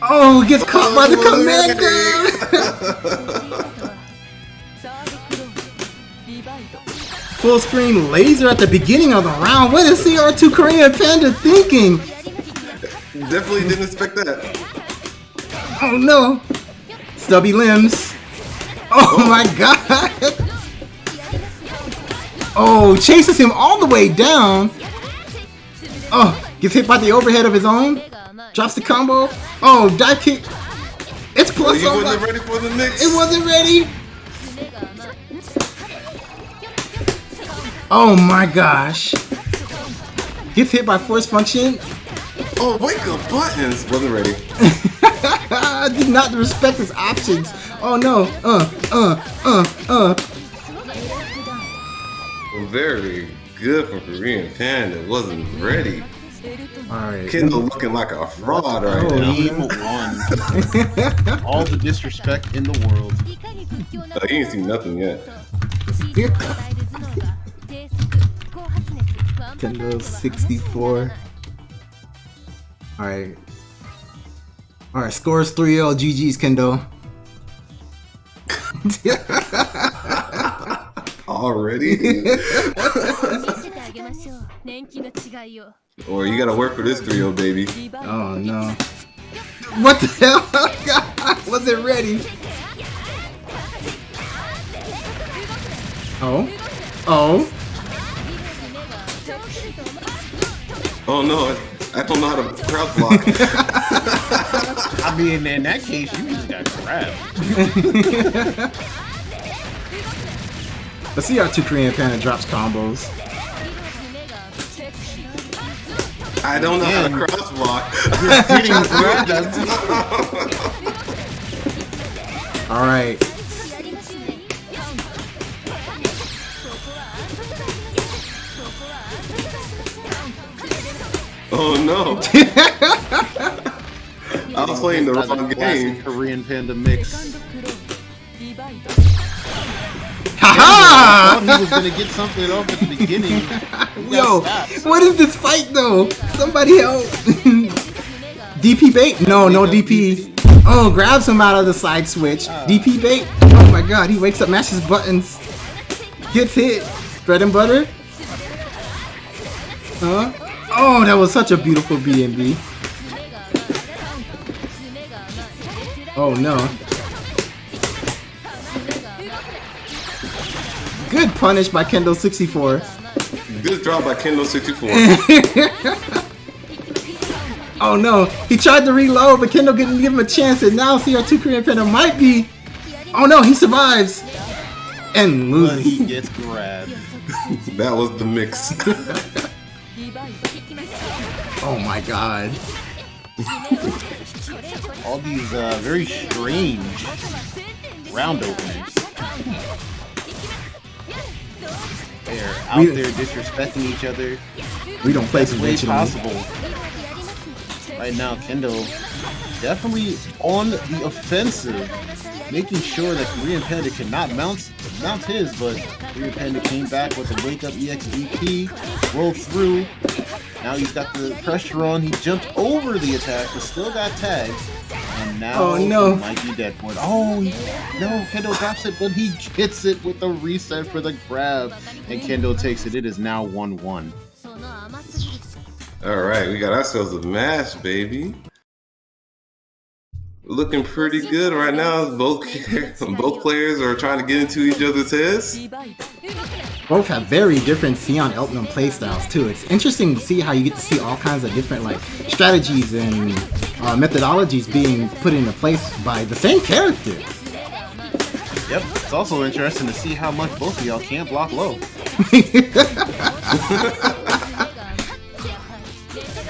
Oh, gets caught by the commander. Full screen laser at the beginning of the round. What is CR2 Korean Panda thinking? Definitely didn't expect that. Oh no. Stubby limbs. Oh my god. Oh, chases him all the way down. Oh, gets hit by the overhead of his own. Drops the combo. Oh, dive kick. It's plus You over. wasn't ready for the mix. It wasn't ready. Oh my gosh. Gets hit by force function. Oh, wake up buttons. Wasn't ready. Did not respect his options. Oh no. Very good from Korean Panda. Wasn't ready. Alright. Kendall looking like a fraud right Oh, now. Game one. All the disrespect in the world. He ain't seen nothing yet. Kendo 64. Alright. Alright, scores 3-0. GG's, Kendo. Already? Or you gotta work for this 3-0, baby. Oh no. What the hell? God, wasn't ready. Oh. Oh. Oh no, I don't know how to crouch block. I mean, in that case, you just got grabbed. Let's see our two Korean Panda drops combos. I don't know how to crouch block. You're getting grabbed. Alright. Oh no. I was playing the That's a wrong classic game. Korean Panda mix. Haha! I thought he was gonna get something off at the beginning. Yo, what is this fight though? Somebody help. DP bait? No, no DP. Oh, grabs him out of the side switch. DP bait? Oh my god, he wakes up, mashes buttons. Gets hit. Bread and butter? Huh? Oh, that was such a beautiful B&B. Oh no. Good punish by Kendo64. Good drop by Kendo64. Oh no, he tried to reload, but Kendo didn't give him a chance, and now CR2 Korean Panda might be... Oh no, he survives! And But loses. he gets grabbed. That was the mix. Oh my god. All these very strange round openers. They're out there disrespecting each other. We don't play Best way conventionally. possible. Right now, Kendo definitely on the offensive, making sure that Korean Panda cannot mount his, but Korean Panda came back with a wake up EXDP, rolled through. Now he's got the pressure on. He jumped over the attack, but still got tagged. And now Oh, no. he might be dead for it. Oh no, Kendo drops it, but he gets it with the reset for the grab, and Kendo takes it. It is now 1-1. Alright, we got ourselves a match, baby. Looking pretty good right now. Both players are trying to get into each other's heads. Both have very different Sion Elton playstyles too. It's interesting to see how you get to see all kinds of different like strategies and methodologies being put into place by the same character. Yep, it's also interesting to see how much both of y'all can't block low.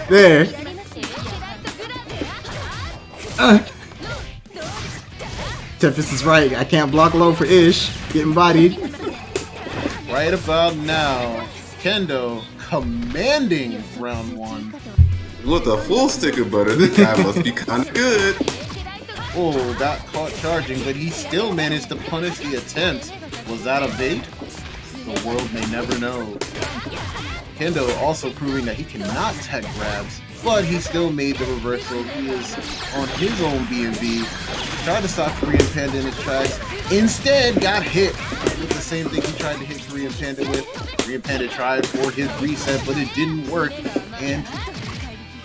There. Tempest is right. I can't block low for Ish. Getting bodied. Right about now, Kendo commanding round one. With a full stick of butter, this guy must be kind of good. Oh, got caught charging, but he still managed to punish the attempt. Was that a bait? The world may never know. Kendo also proving that he cannot tech grabs, but he still made the reversal. He is on his own B&B. Tried to stop Korean Panda in his tracks. Instead, got hit with the same thing he tried to hit Korean Panda with. Korean Panda tried for his reset, but it didn't work. And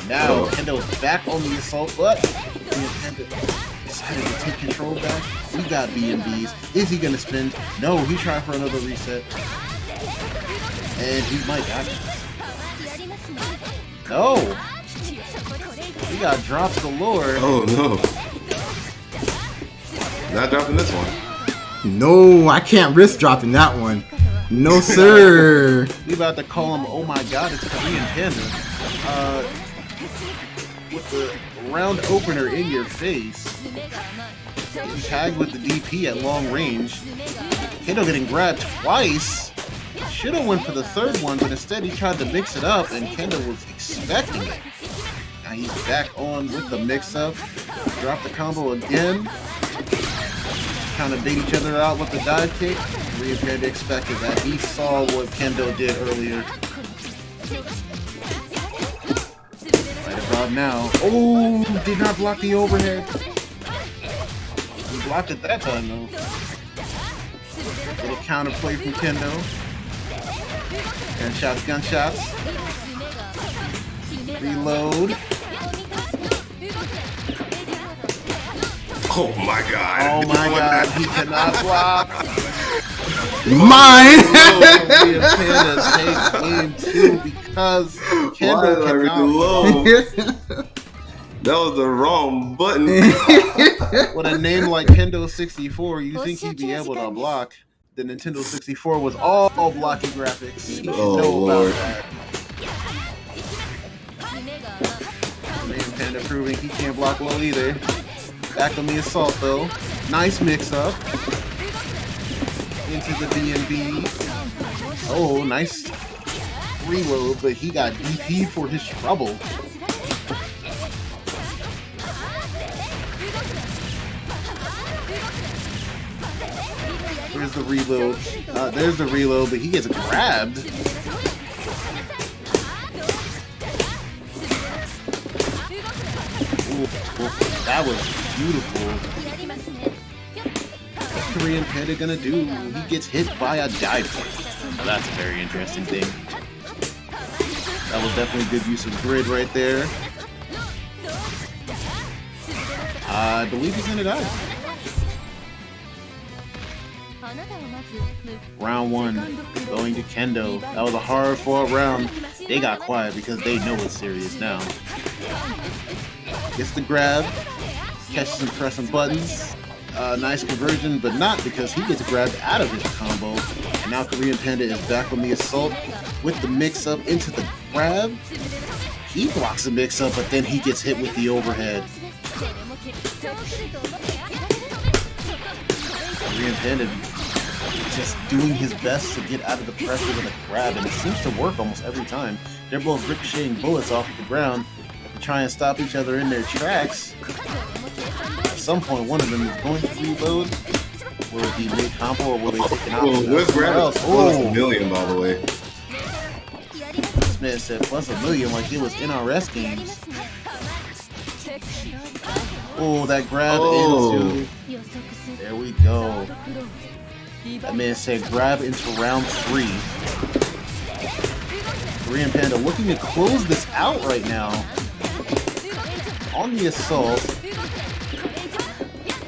now Kendo's back on the assault, but Korean Panda decided to take control back. We got B&Bs. Is he gonna spin? No, he tried for another reset. And he might got it. No! He got drops galore. Oh no. Not dropping this one. No, I can't risk dropping that one. No, sir. We about to call him, oh my god, it's Korean Panda. With the round opener in your face. Getting tagged with the DP at long range. Kendo getting grabbed twice. Should have went for the third one, but instead he tried to mix it up, and Kendo was expecting it. Now he's back on with the mix-up. Drop the combo again. Kind of bait each other out with the dive kick. Korean Panda expected that. He saw what Kendo did earlier. Right about now. Oh, did not block the overhead. He blocked it that time though. Little counter play from Kendo. Gunshots, gunshots. Reload. Oh my god. Oh my god, he cannot block. Mine. Korean Panda takes game 2 because Kendo cannot block. That was the wrong button. With a name like Kendo 64, you think he'd be able to block. The Nintendo 64 was all blocky graphics. He should Oh, know Lord. about that. Korean Panda proving he can't block low either. Back on the assault though. Nice mix up. Into the B&B. Oh, nice reload, but he got DP for his trouble. There's the reload. There's the reload, but he gets grabbed. That was beautiful. What's Korean Panda gonna do? He gets hit by a dive kick. Now that's a very interesting thing. That was definitely good use of grid right there. I believe he's gonna die. Round 1, going to Kendo. That was a hard fought round. They got quiet because they know it's serious now. Gets the grab, catches and pressing buttons. Nice conversion, but not because he gets grabbed out of his combo. And now Korean Panda is back on the assault with the mix-up into the grab. He blocks the mix-up, but then he gets hit with the overhead. Korean Panda just doing his best to get out of the pressure with a grab, and it seems to work almost every time. They're both ricocheting bullets off of the ground to try and stop each other in their tracks. At some point, one of them is going to reload. Will it be mid-combo, or will they take an option? Where's grab? Else? Plus a million, by the way. This man said plus a million like it was NRS games. Oh, that grab into... There we go. That man said grab into round 3. Korean Panda looking to close this out right now. On the assault.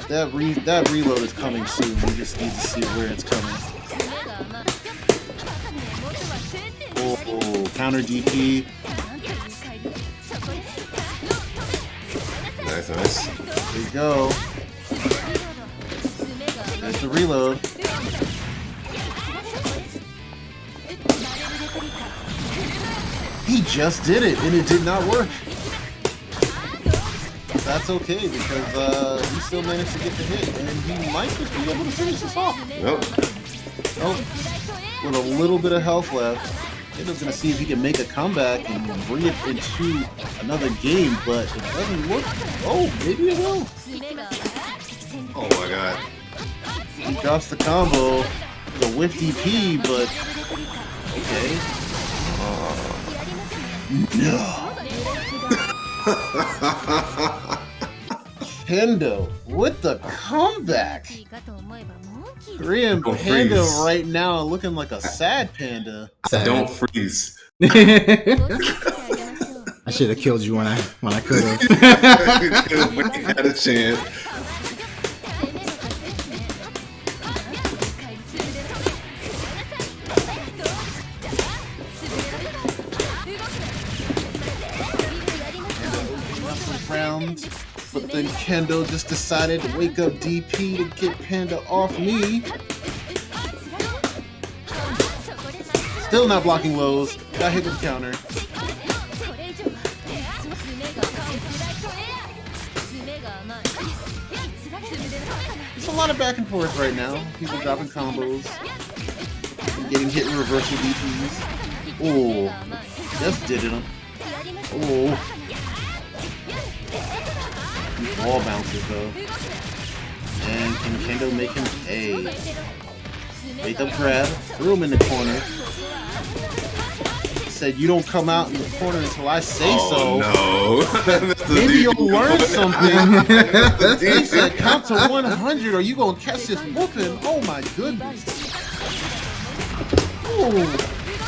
That reload is coming soon. We just need to see where it's coming. Oh, counter DP. Nice. There you go. There's the reload. He just did it, and it did not work. That's okay, because he still managed to get the hit, and he might just be able to finish this off. Nope. Oh, with a little bit of health left. Kendo's going to see if he can make a comeback and bring it into another game, but it doesn't look... Oh, maybe it will. Oh my god. He drops the combo, the whiff DP, but... Okay. No. Kendo with the comeback. Korean Don't Panda freeze. right now looking like a sad panda. Don't freeze. I should have killed you when I could have. We had a chance. Round, but then Kendo just decided to wake up DP to get Panda off me. Still not blocking lows. Got hit with the counter. It's a lot of back and forth right now. People dropping combos. And getting hit with reversal DPs. Oh, just did it. Oh. Wall bounces though. And can Kendo make him pay? Wake up grab, threw him in the corner. Said you don't come out in the corner until I say so. No. Maybe you'll learn something. He said count to 100 or you gonna catch this whooping. Oh my goodness. Ooh,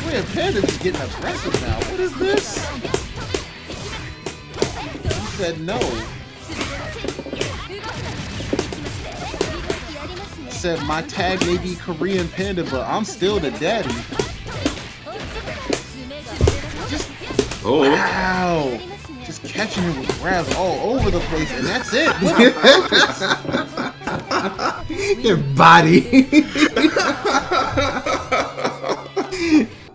Red Panda is getting aggressive now. What is this? He said no. Said my tag may be Korean Panda, but I'm still the daddy. Just wow, just catching him with grabs all over the place, and that's it. What a Your body.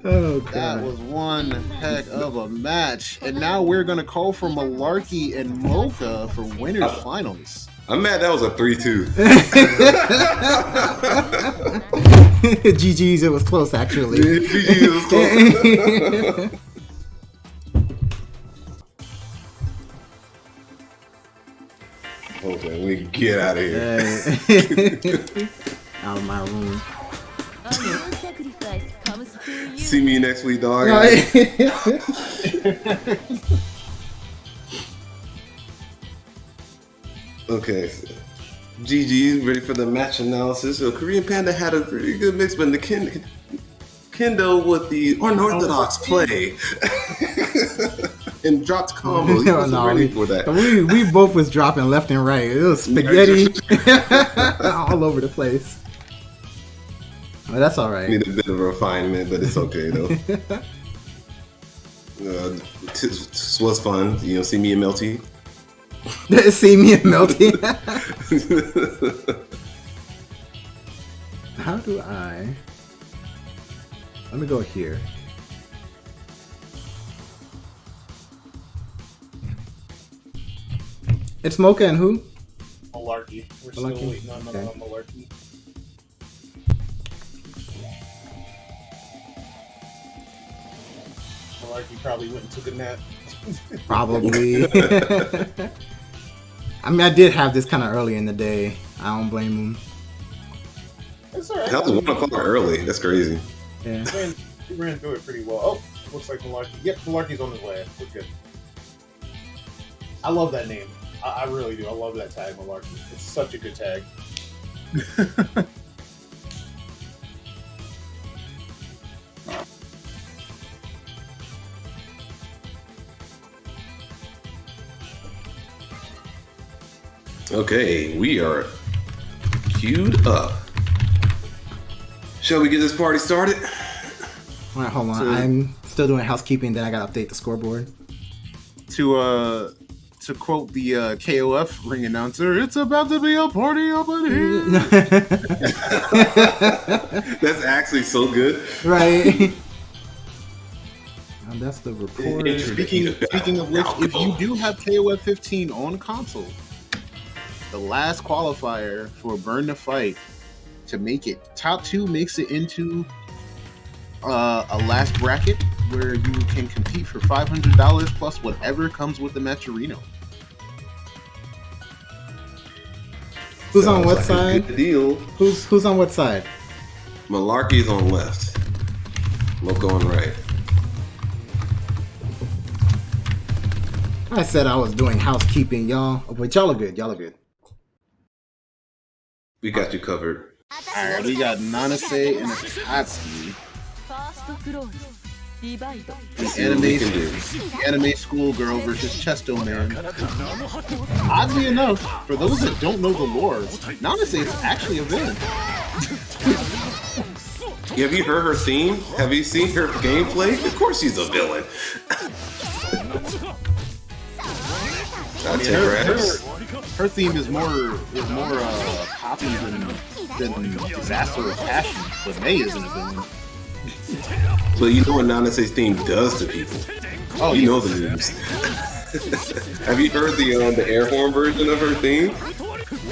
Oh, God. That was one heck of a match, and now we're gonna call for Malarkey and Mocha for winners finals. I'm mad that was a 3-2. GG's, it was close actually. GG was close. Okay, we can get out of here. Out of my room. See me next week, dog. Okay. GG, ready for the match analysis. So Korean Panda had a pretty good mix, but the Kendo with the unorthodox play and dropped combo. He wasn't ready for that. We both was dropping left and right. It was spaghetti all over the place. But that's all right. Need a bit of refinement, but it's okay though. This was fun. You know, see me and Melty. See me and Melty. How do I? Let me go here. It's Mocha and who? Malarkey. We're Malarkey? still waiting on Okay. Malarkey. Malarkey probably went and took a nap. Probably. I mean, I did have this kind of early in the day. I don't blame him. It's alright. That was 1 o'clock early. That's crazy. Yeah. He ran through it pretty well. Oh, looks like Malarkey. Yep, Malarkey's on his way. We're good. I love that name. I really do. I love that tag, Malarkey. It's such a good tag. Okay, we are queued up. Shall we get this party started? All right, hold on. So- I'm still doing housekeeping. Then I gotta update the scoreboard. To quote the KOF ring announcer, it's about to be a party up in here. That's actually so good. Right. And that's the report. Speaking of which, if you do have KOF 15 on console, the last qualifier for Burn the Fight to make it top 2 makes it into a last bracket where you can compete for $500 plus whatever comes with the Matcherino. Who's on Sounds what like a side? Good deal. Who's on what side? Malarkey's on left. Mocha on right. I said I was doing housekeeping, y'all. But y'all are good. Y'all are good. We got you covered. Alright, we got Nanase and Akatsuki. ファーストクロールディバイド Let's see what we can do. Anime schoolgirl versus Chesto Man. Oddly enough, for those that don't know the lore, Nanase is actually a villain. Have you heard her theme? Have you seen her gameplay? Of course she's a villain. Her theme is more poppy than disaster or passion, but May isn't a villain. But you know what Nanase's theme does to people. Oh, You know the moves. Have you heard the air horn version of her theme?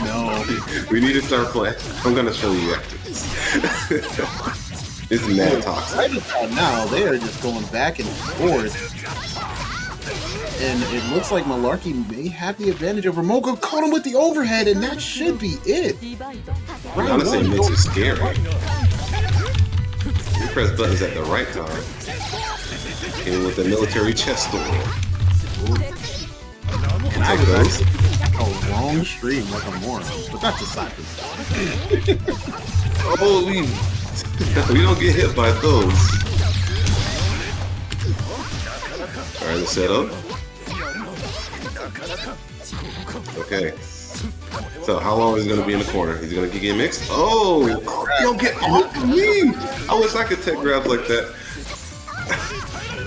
No. We need to start playing. I'm gonna show you after this. It's mad toxic. Right about now, they are just going back and forth. And it looks like Malarkey may have the advantage over Mocha. Caught him with the overhead, and that should be it. ディバイド Round Nanase one. makes it scary. You press buttons at the right time. And with the military chest door. And I Take was those. a wrong stream like a moron, but that's a side. Oh, we don't get hit by those. Alright, let's set up. Okay. So how long is he gonna be in the corner? Is he gonna get mixed? Oh, don't get off of me! I wish I could tech grabs like that.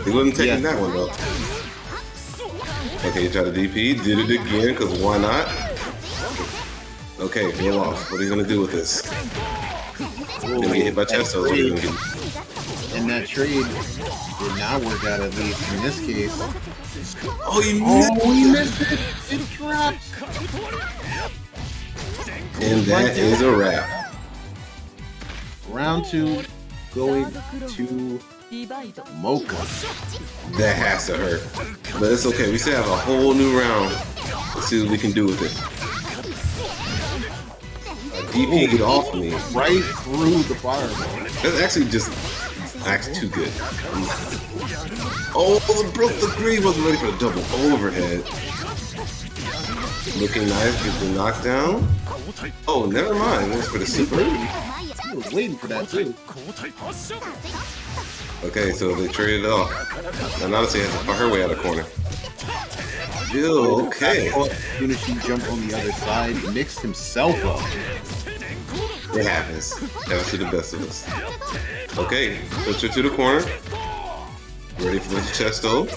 He wasn't taking that one though. Okay, he tried to DP, did it again, because why not? Okay, roll off. What are you gonna do with this? Gonna get hit by chest, or what are you gonna get? And that trade did not work out, at least in this case. Oh, you missed! Oh, he missed it! It dropped! And that is a wrap. Round 2 going to ディバイド Mocha. That has to hurt. But it's okay. We still have a whole new round. Let's see what we can do with it. DP get off me. Right through the fireball. That's actually just too good. Oh, broke the green. Wasn't ready for the double overhead. Looking nice, get the knockdown. Oh, never mind. It was for the super. I was waiting for that too. Okay, so they traded off. And now she has to find her way out of the corner. Ew, okay. As soon as she jumped on the other side, mixed himself up. It happens. Happens to the best of us. Okay, push her to the corner. Ready for the chesto.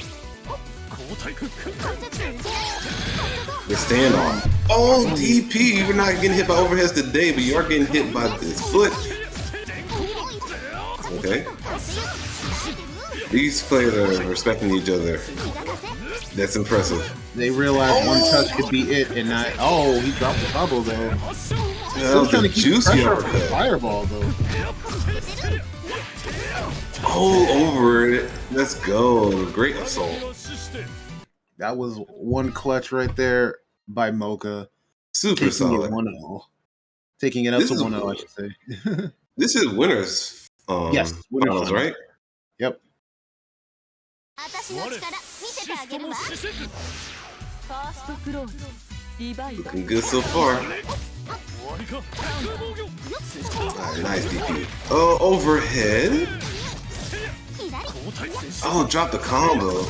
The standoff. Oh, DP! You're not getting hit by overheads today, but you are getting hit by this foot. Okay. These players are respecting each other. That's impressive. They realized one touch could be it, and not. Oh, he dropped the combo though. That was Trying a to keep juicy pressure off the uppercut. fireball though. All over it. Let's go. Great assault. That was one clutch right there by Mocha. Super Taking solid. it 1-0. Taking it up This to is- 1-0, I should say. This is winners. Yes, winners finals, finals. right? Yep. 私の力見せてあげるわ。ファーストクローズリバイド Looking good so far. Alright, nice DP. Oh, overhead. 左 Oh, drop the combo.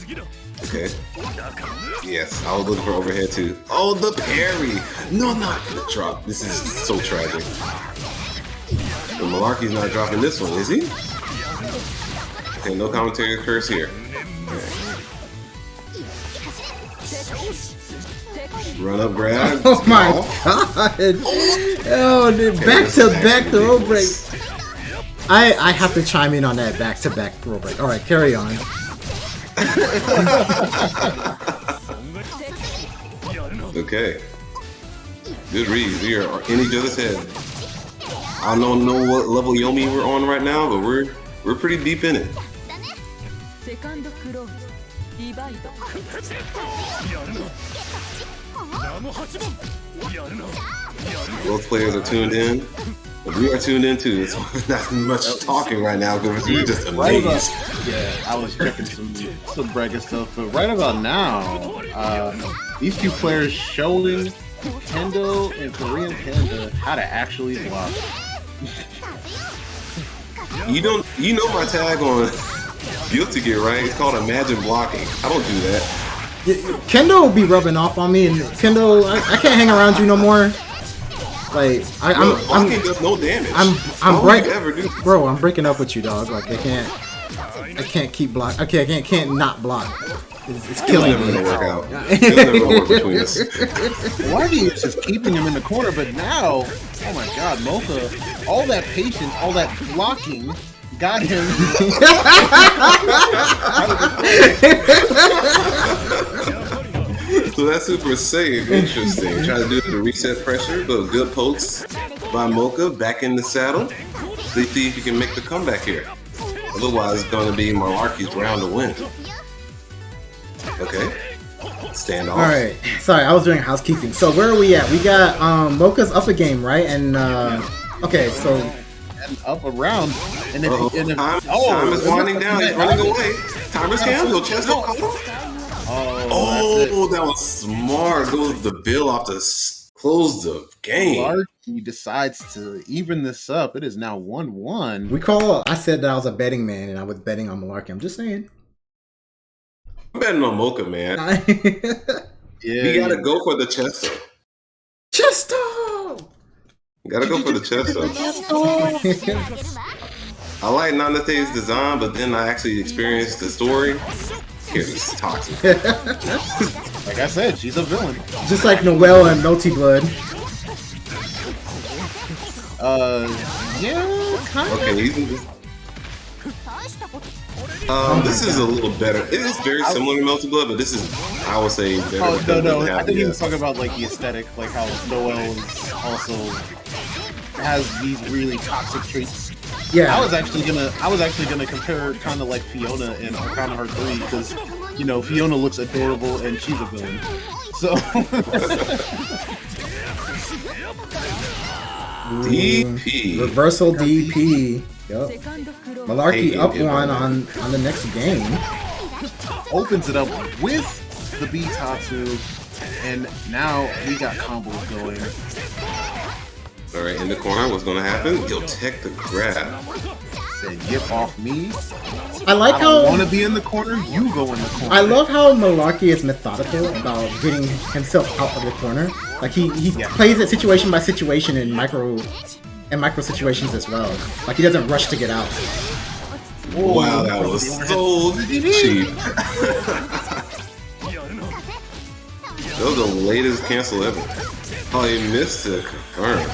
左 Okay. Yes, I was looking for overhead too. Oh, the parry. No, not the drop. This is so tragic. But Malarkey's not dropping this one, is he? Okay, no commentary curse here. Run up, grab. Oh my off. god! Oh, dude, back to back throw break. I have to chime in on that back to back throw break. All right, carry on. Okay. Good read. We are in each other's head. I don't know what level Yomi we're on right now, but we're pretty deep in it. セカンドクローズリバイド Both players are tuned in. But we are tuned in too. It's not much talking right now because we're just Right about, amazed. yeah, I was checking some bracket stuff, but right about now, these two players showing Kendo and Korean Panda how to actually block. You know my tag on Guilty Gear, right? It's called Imagine Blocking. I don't do that. Kendo will be rubbing off on me, and Kendo, I can't hang around you no more. Like Blocking does no damage. I'm How would break, you ever do? bro. I'm breaking up with you, dog. Like I can't keep block. Okay, I can't not block. It's It's killing never me. gonna work out. It's never gonna work between us. Lardy is just keeping him in the corner, but now, oh my god, Mocha, all that patience, all that blocking got him. So that's Super Saiyan. Interesting. Trying to do the reset pressure, but good pokes by Mocha back in the saddle. Let's see if you can make the comeback here. Otherwise, it's going to be Malarkey's round to win. Okay. Stand off. All right. Sorry, I was doing housekeeping. So where are we at? We got Mocha's up a game, right? And okay, so And up around, and if, Uh-oh. and if Time is winding down. He's running away. Timer's canceled. Chest up. Oh, that was smart. Goes the bill off to close the game. Larky decides to even this up. It is now 1-1. recall I said that I was a betting man and I was betting on Malarkey. I'm just saying. I'm betting on Mocha, man. Yeah, You gotta go for the chest up. Chesto! You gotta go for the chest up. I like Nanate's design, but then I actually experienced the story. It's toxic. like I said, she's a villain. Just like Noelle and Naughty Blood. Yeah, kind of. Okay, this is a little better. It is very similar to Melted Blood, but this is, I would say, better. Oh, because no, it I has think he the- was talking about like the aesthetic, like how Noelle is also has these really toxic traits. Yeah. I was actually gonna compare kind of like Fiona in Arcana Heart 3 because you know Fiona looks adorable and she's a villain. So DP. Reversal DP. Yup. セカンドクローズ Malarkey Hey, up hey, one hey. on the next game. opens it up with the B Tatsu, and now we got combos going. Alright, in the corner, what's gonna happen? He'll tech the grab. Said, get off me. I like I don't want how to be in the corner. You go in the corner. I love how Malarkey is methodical about getting himself out of the corner. Like he plays it situation by situation in micro situations as well. Like he doesn't rush to get out. Wow, that was so cheap. That was the latest cancel ever. Oh, he missed it. Confirm.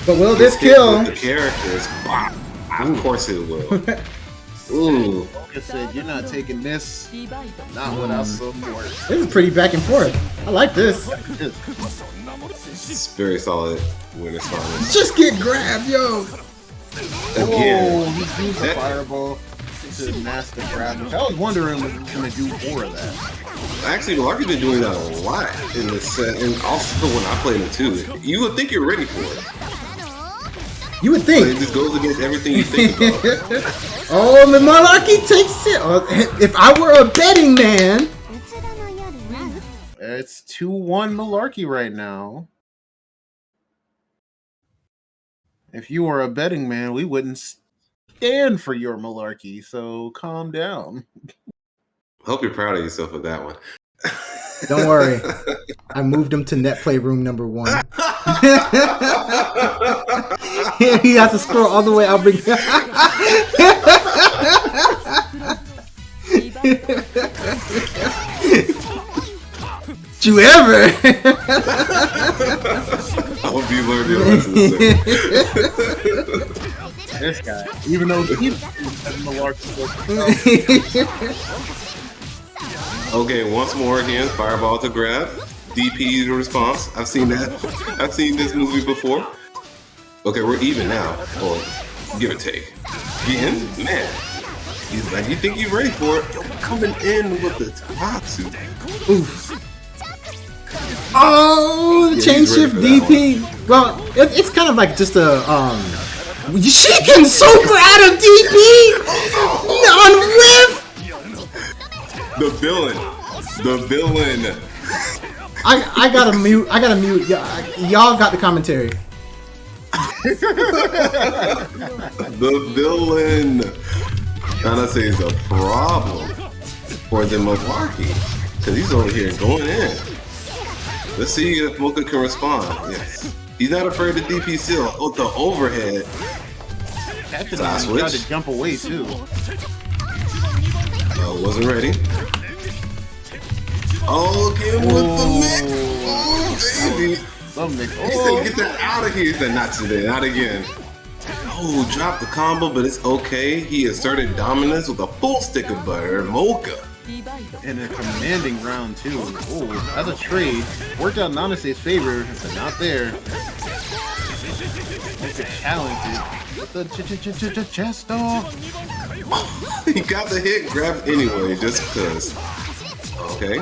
But will this Hit kill? with the characters. Wow. Of course it will. Ooh. Like I said, you're not taking this. Not without support. This is pretty back and forth. I like this. It's very solid when it's on. Just get grabbed, yo. Again. Oh, he used the fireball to mask the grab. I was wondering what he was going to do more of that. Actually, Malarkey's been doing that a lot in this set, and also when I played it too. You would think you're ready for it. You would But think. it just goes against everything you think about. Oh, the Malarkey takes it. Oh, if I were a betting man. It's 2-1 Malarkey right now. If you were a betting man, we wouldn't stand for your Malarkey, so calm down. Hope you're proud of yourself with that one. Don't worry. I moved him to net play room number 1. He has to scroll all the way out. You ever? I hope you learned your lesson. This guy, even though he's Malarkey. Okay, once more again, fireball to grab. DP the response. I've seen that. I've seen this movie before. Okay, we're even now. Or give or take. Again, man. He's like, you think you're ready for it? Yo, coming in with the Tatsu. Oof. Oh, the Yeah, chain he's ready shift for that DP. Well, it's kind of like just a She can super out of DP on whiff. The villain. The villain. I gotta mute. Y'all got the commentary. The villain. Trying to say it's a problem for the Malarkey. Because he's over here going in. Let's see if Mocha can respond. Yes. He's not afraid to DP seal. Oh, the overhead. Captain Side tried switch. to jump away too. Wasn't ready. Oh, again with the mix. Oh, baby. Some mix. He said, get that out of here. He said, not today, not again. Oh, dropped the combo, but it's okay. He asserted dominance with a full stick of butter. Mocha. In a commanding round too. Oh, as a trade, worked out Nanase's favor, but not there. Mocha talented. The chest off. He got the hit, grabbed anyway, just because. Okay.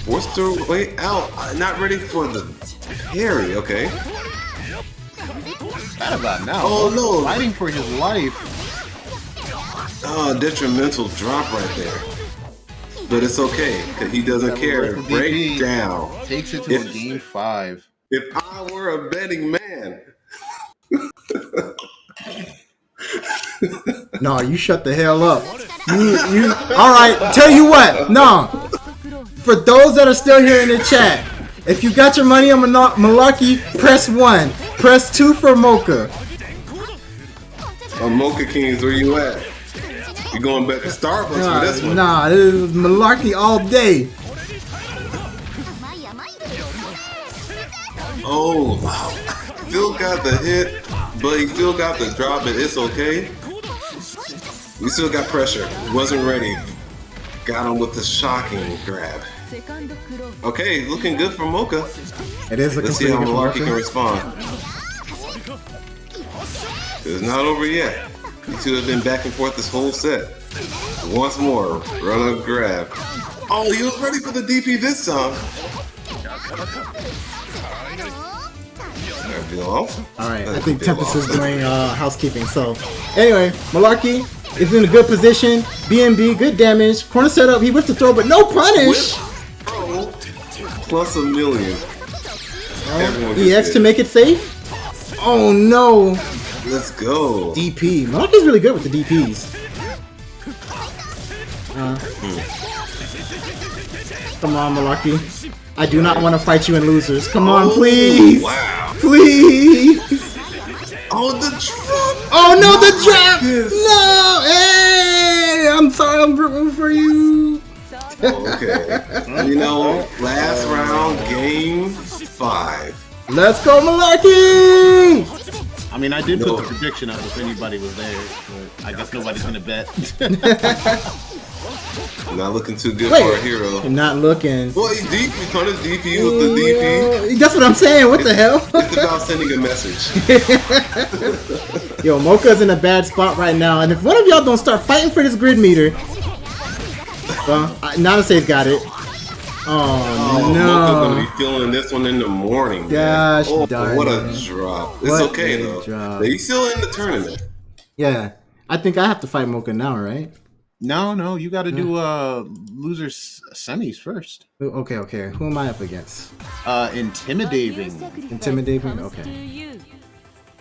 Forced her way out. Not ready for the parry, okay. Not about now. Oh, no. Fighting for his life. Oh, detrimental drop right there. But it's okay, because he doesn't care. Local Break DP down. Takes it to a game 5. If I were a betting man. No, you shut the hell up. You. All right. Tell you what. No. For those that are still here in the chat, if you got your money on Malarkey, press 1. Press 2 for Mocha. Mocha Kings, where you at? You going back to Starbucks for this one? Nah, this is Malarkey all day. Oh, wow. Still got the hit, but he still got the drop, and it's okay. We still got pressure. Wasn't ready. Got him with the shocking grab. Okay, looking good for Mocha. It is Let's see how Malarkey can respond. It's not over yet. You two have been back and forth this whole set. Once more, run up grab. Oh, he was ready for the DP this time. Alright, Bill off. Alright, I think Tempest is doing housekeeping. So, anyway, Malarkey is in a good position. BNB, good damage. Corner setup, he whips the throw, but no punish! Oh, plus a million. Everyone EX gets to make it safe? Oh no! Let's go. DP. Malarkey's really good with the DPs. Come on, Malarkey. I do not want to fight you in losers. Come on, please! Wow. Please! Oh, the drop! Oh no, the trap! No! Hey! I'm sorry, I'm rooting for you. Okay. You know, last round, game 5. Let's go, Malarkey! I mean, I did put the prediction up if anybody was there, but I guess nobody's gonna bet. Not looking too good for a hero. You're not looking. Well, he punished DP with the DP. That's what I'm saying. What the hell? It's about sending a message. Yo, Mocha's in a bad spot right now, and if one of y'all don't start fighting for this grid meter, well, Nanase's got it. Oh no! Mocha's gonna be feeling this one in the morning. Gosh, oh, darn what it. a drop! It's What okay a though. drop. He's still in the tournament. Yeah, I think I have to fight Mocha now, right? No, you got to do losers semis first. Okay. Who am I up against? Intimidating. Intimidating? Okay.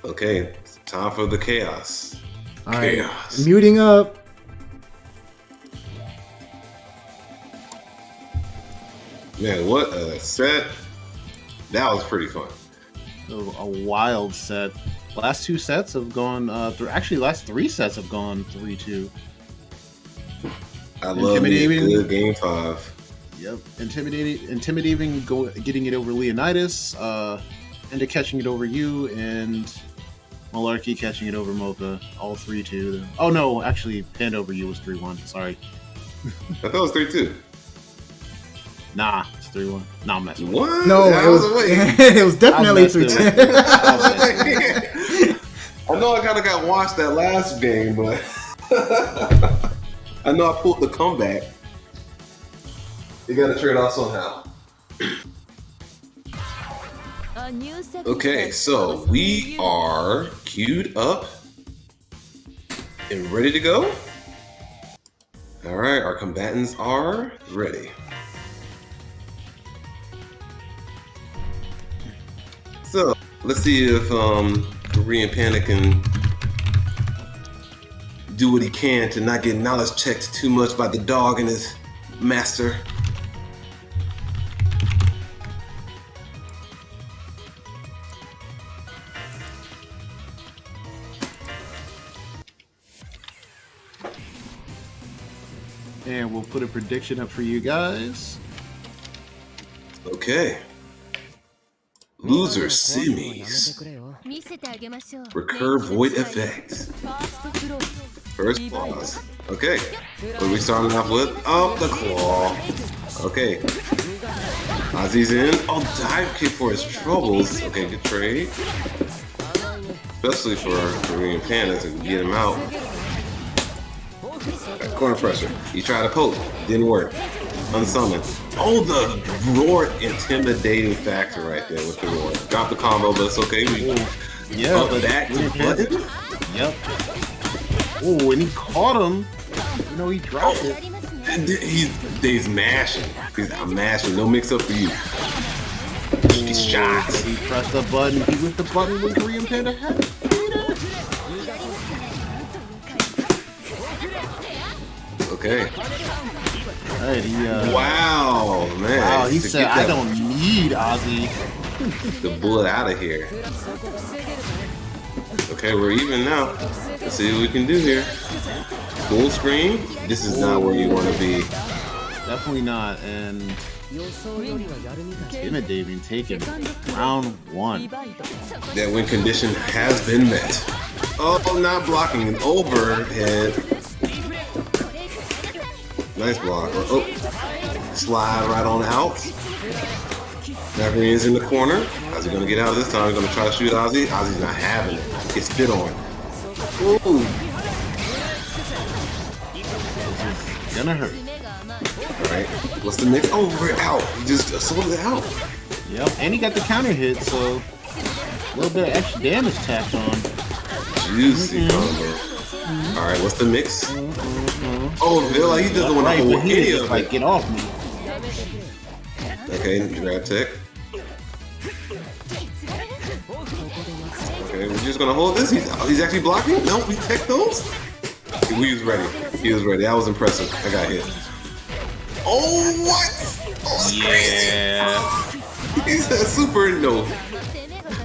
Okay, time for the chaos. All right. Chaos. Muting up. Man, what a set. That was pretty fun. A wild set. Last 2 sets have gone through. Actually, last 3 sets have gone 3-2. I love me a good game 5. Yep, intimidating. Getting it over Leonidas, Enda catching it over you, and Malarkey catching it over Mocha. All 3-2. Oh no, actually, Panda over you was 3-1. Sorry. I thought it was 3-2. Nah, it's 3-1. Nah, I'm messing with What? No, I it was. wait. It was definitely I messed it 3-2. I know I kind of got washed that last game, but I know I pulled the comeback. You got to trade off somehow. Okay, so we are queued up and ready to go. All right, our combatants are ready. So let's see if Korean Panda can do what he can to not get knowledge checked too much by the dog and his master. And we'll put a prediction up for you guys. Okay. Loser semis. 見せてあげましょう Recur void effect. First clause. Okay. What are we starting off with? Oh, the claw. Okay. Ozzy's in. Oh, dive kick for his troubles. Okay, good trade. Especially for Korean Panda to get him out. Corner pressure. He tried to poke. Didn't work. Unsummoned. Oh, the roar intimidating factor right there with the roar. Drop the combo, but it's okay. We up that button. Yep. Oh, and he caught him. You know, he dropped it. He's mashing. I'm mashing. No mix up for you. He's shot. He pressed the button. He whipped the button when Korean Panda had it. Okay. Alright, Wow, man. Wow, he To said, get I that- don't need Ozzy. the bullet out of here. Okay, we're even now. Let's see what we can do here. Full screen. This is not where you want to be. Definitely not. And intimidating, taken round 1. That win condition has been met. Oh, not blocking an overhead. Nice block. Oh, slide right on out. Macaroon's in the corner. How's he gonna get out of this time? He's gonna try to shoot Ozzy. Ozzy's not having it. It's spit on. Ooh. Gonna hurt. Alright. What's the next? Oh, we're out. He just sorted it out. Yep. And he got the counter hit, so little bit of extra damage tacked on. Juicy combo. Alright, what's the mix? Oh, Bill, like he doesn't want to hold any of like, it. get off me. Okay, grab tech. Okay, we're just gonna hold this. He's actually blocking? No, we tech those? He was ready. He was ready. That was impressive. I got hit. Oh, what? Oh, Yeah. crazy. He's that super, no.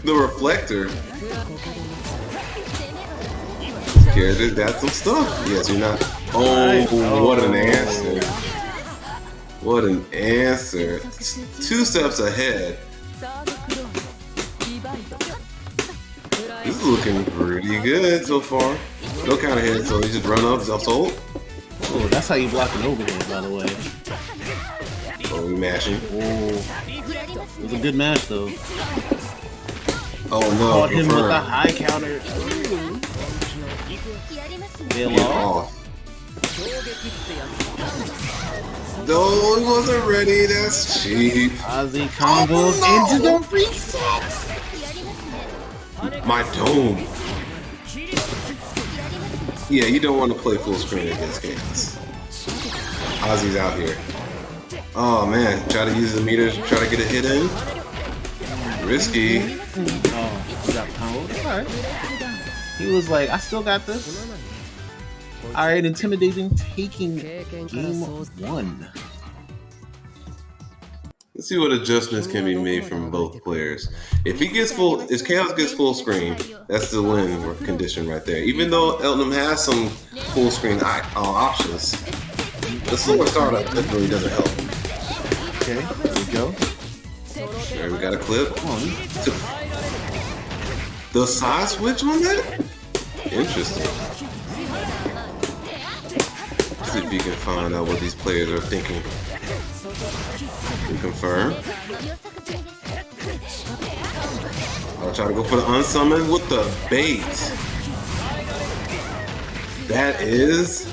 The reflector. Characters got some stuff. Yes, you're not. Oh, what an answer. What an answer. 2 steps ahead. This is looking pretty good so far. No counter hit, so he just run up, self-sold. Oh, that's how you block an overhead, by the way. Oh, we mashing. Oh, it was a good match, though. Oh no, Caught him with confirm. a high counter. Bail Get off. off. No, he wasn't ready. That's cheap. Ozzy combos into the resets. My dome. Yeah, you don't want to play full screen against games. Ozzy's out here. Oh man, try to use the meter to try to get a hit in. Risky. Oh, he got comboed. Alright. He was like, I still got this. Alright, intimidating, taking game 1. Let's see what adjustments can be made from both players. If Chaos gets full screen, that's the win condition right there. Even though Elton has some full screen options, the slower startup really doesn't help. Okay, there we go. There we got a clip. The side switch on that? Interesting. See if you can find out what these players are thinking. We confirm. I'll try to go for the unsummoned with the bait. That is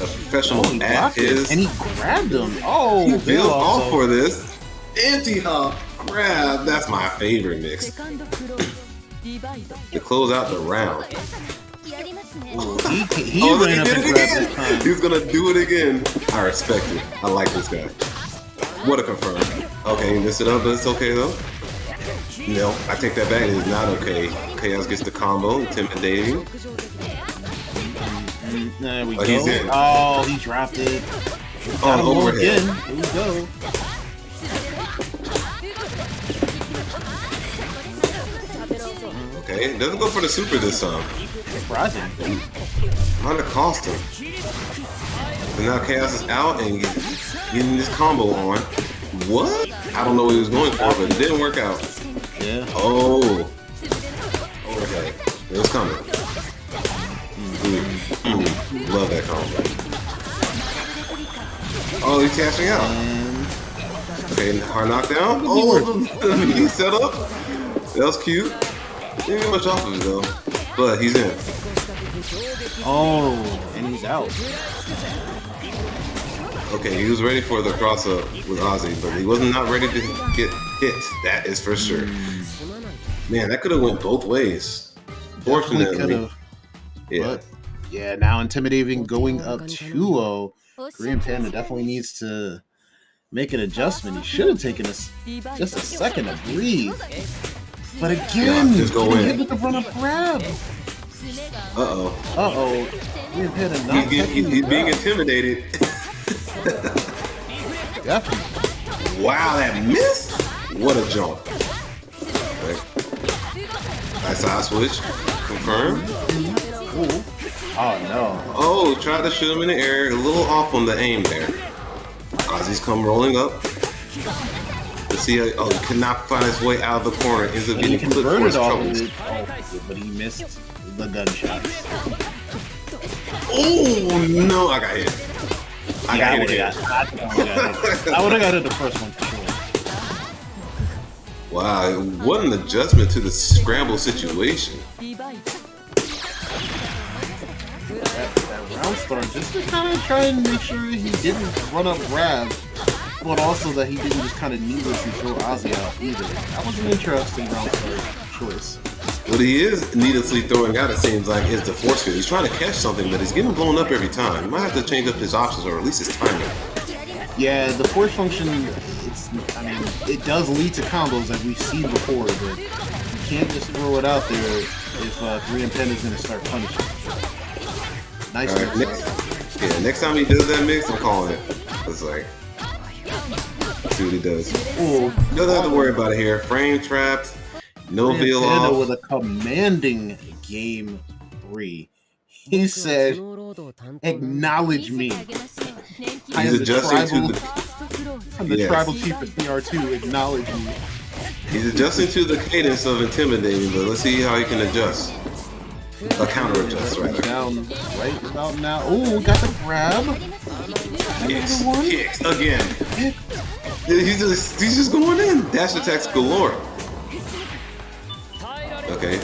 a professional He at blocked it, his. and he grabbed him. Oh, He built off also. for this. Anti-hop grab. That's my favorite mix. To close out the round. Ooh, he Oh, ran up did and it grabbed again. his time. He's gonna do it again. I respect it. I like this guy. What a confirm. Okay, he messed it up, but it's okay though. No, I take that back. It is not okay. Chaos gets the combo, intimidating. There we Oh, he's go. in. Oh, he dropped it. Oh, Got him overhead. again. Here we go. Okay, doesn't go for the super this time. Surprising. Might have cost him. And now Chaos is out and getting this combo on. What? I don't know what he was going for, but it didn't work out. Yeah. Oh. Overhead. It was coming. Love that combo. Oh, he's cashing out. Okay, hard knockdown. Oh, he set up. That was cute. Didn't get much off of it though. But he's in. Oh, and he's out. Okay, he was ready for the cross up with Ozzy, but he was not ready to get hit. That is for sure. Man, that could have went both ways. Fortunately, Could've. yeah. But, yeah, now intimidating going up 2-0. Korean Panda definitely needs to make an adjustment. He should have taken us just a second to breathe. But again, Yeah, just go he in. hit with the run up grab. Uh-oh. Korean Panda not He's being intimidated. Definitely. Wow, that missed? What a jump. Okay. Nice side switch. Confirm. Ooh. Oh no. Oh, tried to shoot him in the air. A little off on the aim there. Ozzy's come rolling up. To see, he could not find his way out of the corner. Ends up And he getting clipped for his converted off troubles. of it, but he missed the gunshots. Oh, no, I got hit. I got hit again. I would have got it the first one for sure. Wow, what an adjustment to the scramble situation. That round start just to kind of try and make sure he didn't run up grab, but also that he didn't just kind of needlessly throw Ozzy out either. That was an interesting round start choice. What he is needlessly throwing out, it seems like, is the force field. He's trying to catch something, but he's getting blown up every time. He might have to change up his options, or at least his timing. Yeah, the force function, it does lead to combos as we've seen before, but you can't just throw it out there if 3M is going to start punishing. Nice. All right, next time he does that mix, I'm calling it. It's like, see what he does. Ooh, Doesn't have to worry about it here. Frame trapped, no veil Nintendo off. with a commanding game 3. He said, acknowledge me. He's adjusting to the I'm the tribal chief of CR2, acknowledge me. He's adjusting to the cadence of intimidating, but let's see how he can adjust. A counter adjust, rather. Down right about now. Oh, got the grab. Kicks again. He's just going in. Dash attacks galore. Okay.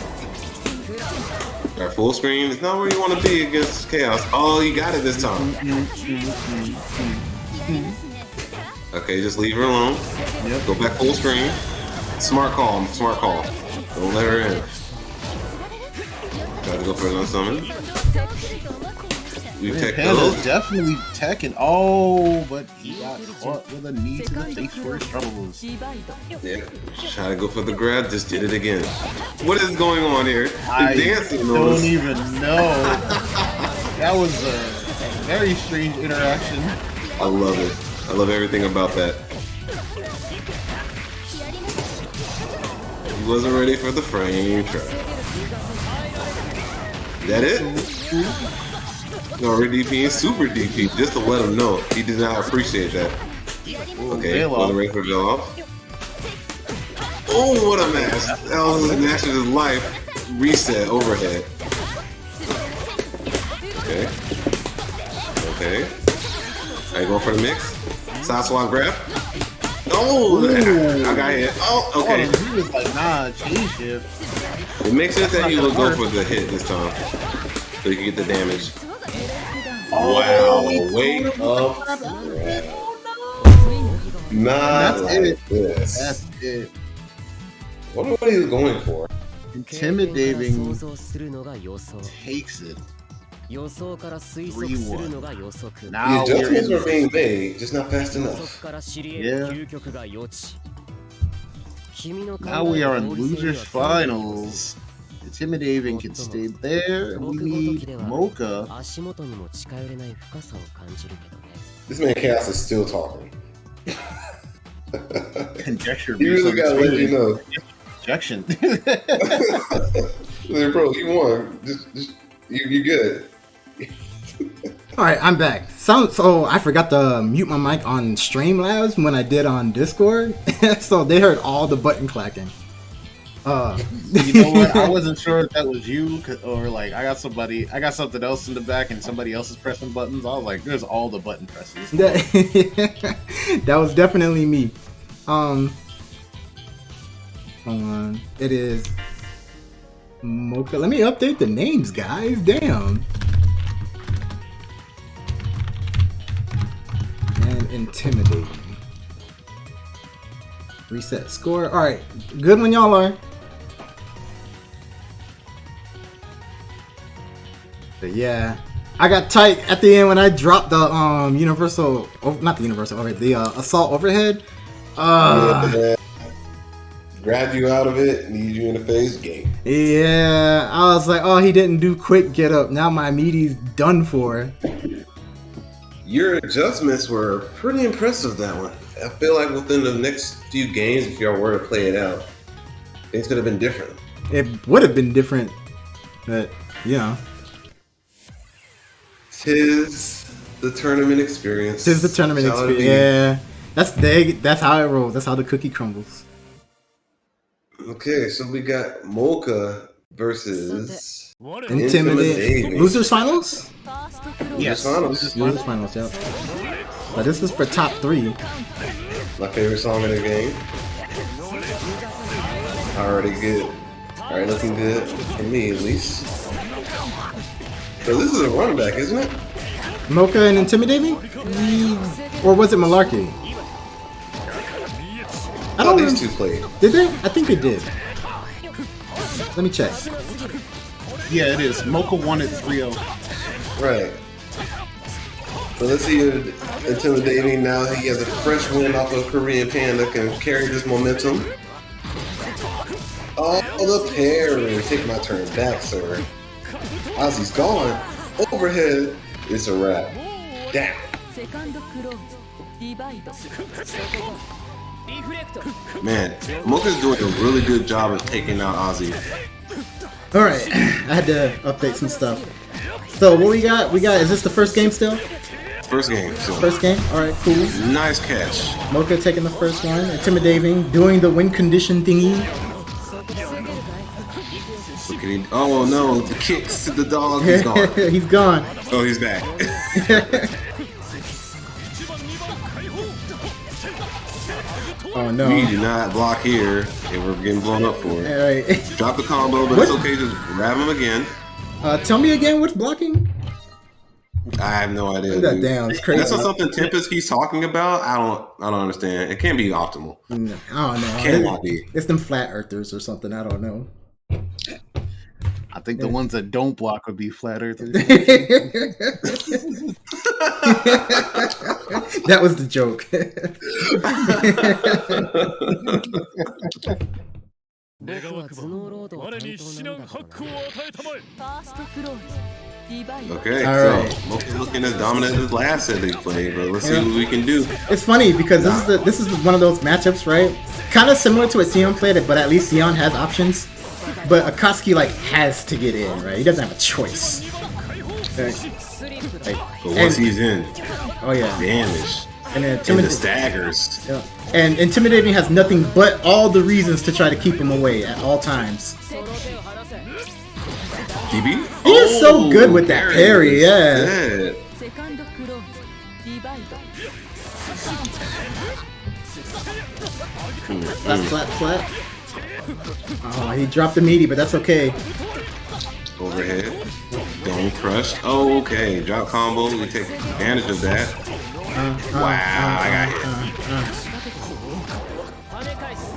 Alright, full screen. It's not where you want to be against Chaos. Oh, you got it this time. Okay, just leave her alone. Yep. Go back full screen. Smart call. Smart call. Don't let her in. Try to go for another summon. We tech Panda's those. definitely teching. Oh, but he got caught with a knee to the face for his troubles. Yeah. Try to go for the grab. Just did it again. What is going on here? I The dancing don't noise. even know. That was a very strange interaction. I love it. I love everything about that. He wasn't ready for the frame trap. Is that it? No, we're DPing super DP just to let him know he did not appreciate that. Okay, wasn't ready for go off. Oh, what a match! That was his match of his life. Reset overhead. Okay. Okay. Are you going for the mix? Side swap grab. Oh, I got hit. Oh, okay. Oh, he was like, nah, change shift. It makes sense that he would go for the hit this time, so you can get the damage. Wow, wait up. Not That's like it. this. That's it. Wonder what he was going for. Intimidating takes it. 予想から推測するのが予測。 The Now we're adjustments in were being made, just not fast 予 enough. 測から知り得る究極が予知。君の考え Now we are を in 合理性に losers は finals. Intimidating can stay there. We 僕ごとき need では Mocha. 足元にも近寄れない深さを感じるけどね。 This man Chaos is still talking. Conjecture He really based on gotta let you know. projection. Like, bro, you won. Just you're good. Alright, I'm back. So I forgot to mute my mic on Streamlabs when I did on Discord. So they heard all the button clacking. You know what? I wasn't sure if that was you or like I got something else in the back and somebody else is pressing buttons. I was like, there's all the button presses. That was definitely me. Hold on. It is Mocha. Let me update the names, guys. Damn. And intimidating. Reset score. Alright. Good when y'all are. But yeah. I got tight at the end when I dropped the universal, not the universal overhead, the assault overhead. Grabbed you out of it, need you in the face, game. Yeah, I was like, oh, he didn't do quick get up. Now my meaty's done for. Your adjustments were pretty impressive that one. I feel like within the next few games, if y'all were to play it out, things could have been different. It would have been different, but you know. Tis the tournament experience. Tis the tournament Shall it experience. be? Yeah, that's how it rolls. That's how the cookie crumbles. Okay, so we got Mocha versus Intimidating. Losers finals? Yes. Finals. Losers finals, yep. But this is for top 3. My favorite song in the game. Already good. Alright, looking good for me at least. So this is a run back, isn't it? Mocha and Intimidating? Or was it Malarkey? I Oh, don't these remember. two played. Did they? I think they did. Let me check. Yeah, it is. Mocha won at 3-0. Right. So let's see if intimidating now. He has a fresh win off of Korean Panda, can carry this momentum. Oh, the parry. Take my turn back, sir. Ozzy's gone. Overhead. It's a wrap. Down. セカンドクローズディバイドそこがリフレクト Man, Mocha's doing a really good job of taking out Ozzy. Alright, I had to update some stuff. So what we got? Is this the first game still? First game. So First game? Alright, cool. nice catch. Mocha taking the first one. Intimidating, doing the win condition thingy. Look at him. Oh no, the kicks to the dog. He's gone. He's gone. Oh, he's back. Oh no. We do not block here, and we're getting blown up for it. Alright. Drop the combo, but it's okay. Just grab him again. Tell me again what's blocking? I have no idea. Put that dude. down. It's crazy. That's not something Tempest keeps talking about. I don't understand. It can't be optimal. No, I don't know. Cannot be. It's them flat earthers or something. I don't know. I think the ones that don't block would be flat earthers. That was the joke. 僕は頭脳ロードを担当なのだからな。ファーストクローズディバイド Okay, All so right. Mocha's looking as dominant as last set they played, but let's see what we can do. It's funny because this is one of those matchups, right? Kind of similar to what Sion played it, but at least Sion has options. But Akatsuki like has to get in, right? He doesn't have a choice. Okay. But once he's in, Oh yeah. damage. And then And the staggers. Yeah. And Intimidating has nothing but all the reasons to try to keep him away at all times. DB? He is so good with that parry, yeah. Dead. セカンドクローズディバイド Flat, flat, flat. Oh, he dropped the meaty, but that's okay. Overhead. Dome crushed. Oh, okay. Drop combo. We take advantage of that. Wow, I got hit.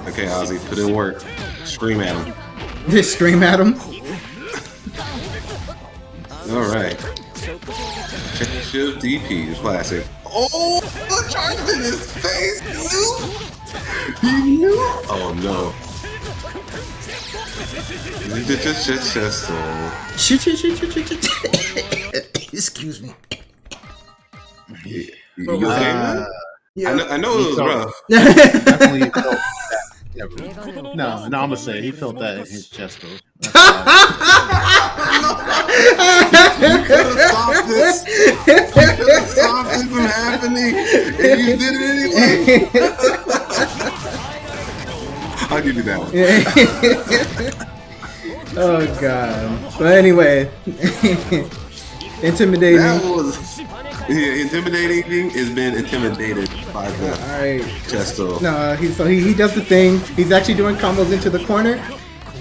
Okay, Ozzy, put in work. Scream at him. Just scream at him. Alright. Change shift DP is classic. Oh, the charge in his face! He knew! Oh no. Just Shoot. Excuse me. You okay? I know it was rough. Definitely felt that. Yeah, no, I'm gonna say he felt that in his chest though. You could have stopped this. You could have stopped this from happening, and you did it anyway. I'll give you that one. Oh god. But anyway, intimidating. That was intimidating. Has been intimidated by the Alright. Chesto. No, he does the thing. He's actually doing combos into the corner,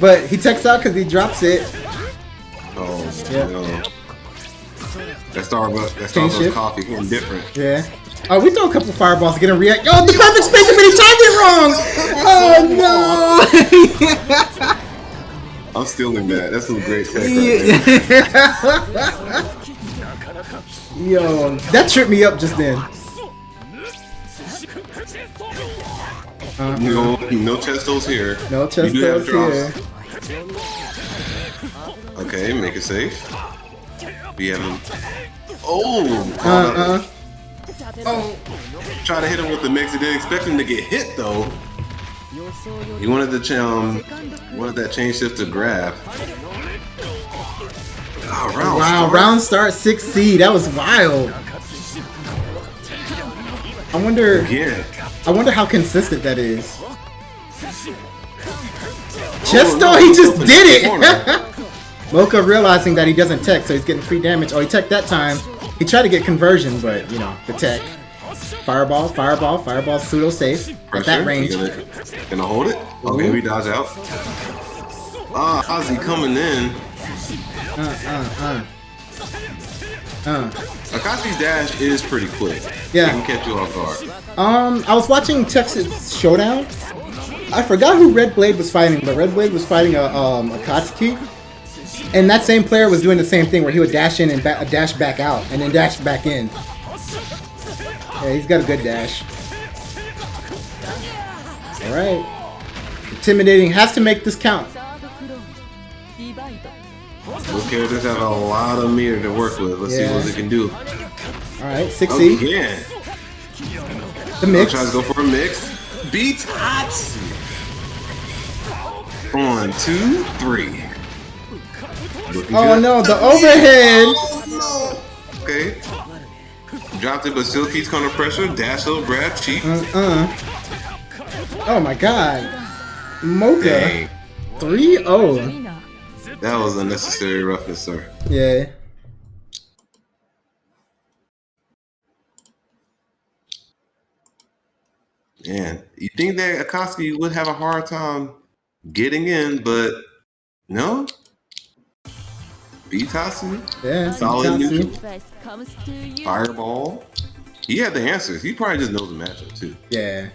but he techs out because he drops it. Oh Yeah. no. That Starbucks shift. coffee hitting different. Yeah. Oh, we throw a couple fireballs to get him react. Oh, the perfect spacing, but he timed it wrong. Oh no. I'm stealing that. That's some great tech right there. Yo, that tripped me up just then. No Chestos here. No You do have Chestos drops. here. Okay, make it safe. We have him. Oh! Try to hit him with the mix. He didn't expect him to get hit though. He wanted the that change shift to grab. Wow, round start 6C. That was wild. I wonder how consistent that is. Chesto, he just did it! Mocha realizing that he doesn't tech, so he's getting free damage. Oh, he teched that time. He tried to get conversion, but, you know, the tech. Fireball, pseudo safe. At that range. Gonna hold it? Okay, we dodge out. Ozzy coming in. Akashi's dash is pretty quick. Yeah. He can catch you off guard. I was watching Texas Showdown, I forgot who Red Blade was fighting, but Red Blade was fighting a Akatsuki. And that same player was doing the same thing where he would dash in and dash back out, and then dash back in. Yeah, he's got a good dash. Alright. Intimidating has to make this count. Those characters have a lot of meter to work with. Let's see what they can do. Alright, 6E. Again. The mix. Tries to go for a mix. Beats Aksys. 1, 2, 3. Oh no, the overhead! Oh no! Okay. Dropped it, but still keeps under pressure. Dash little grab, cheap. Oh my god. Mocha. 3-0. That was unnecessary roughness, sir. Yeah. Man, you think that Aksys would have a hard time getting in, but no. Bitatsu, Yeah. solid Bitatsu. neutral. Fireball. He had the answers. He probably just knows the matchup too. Yeah.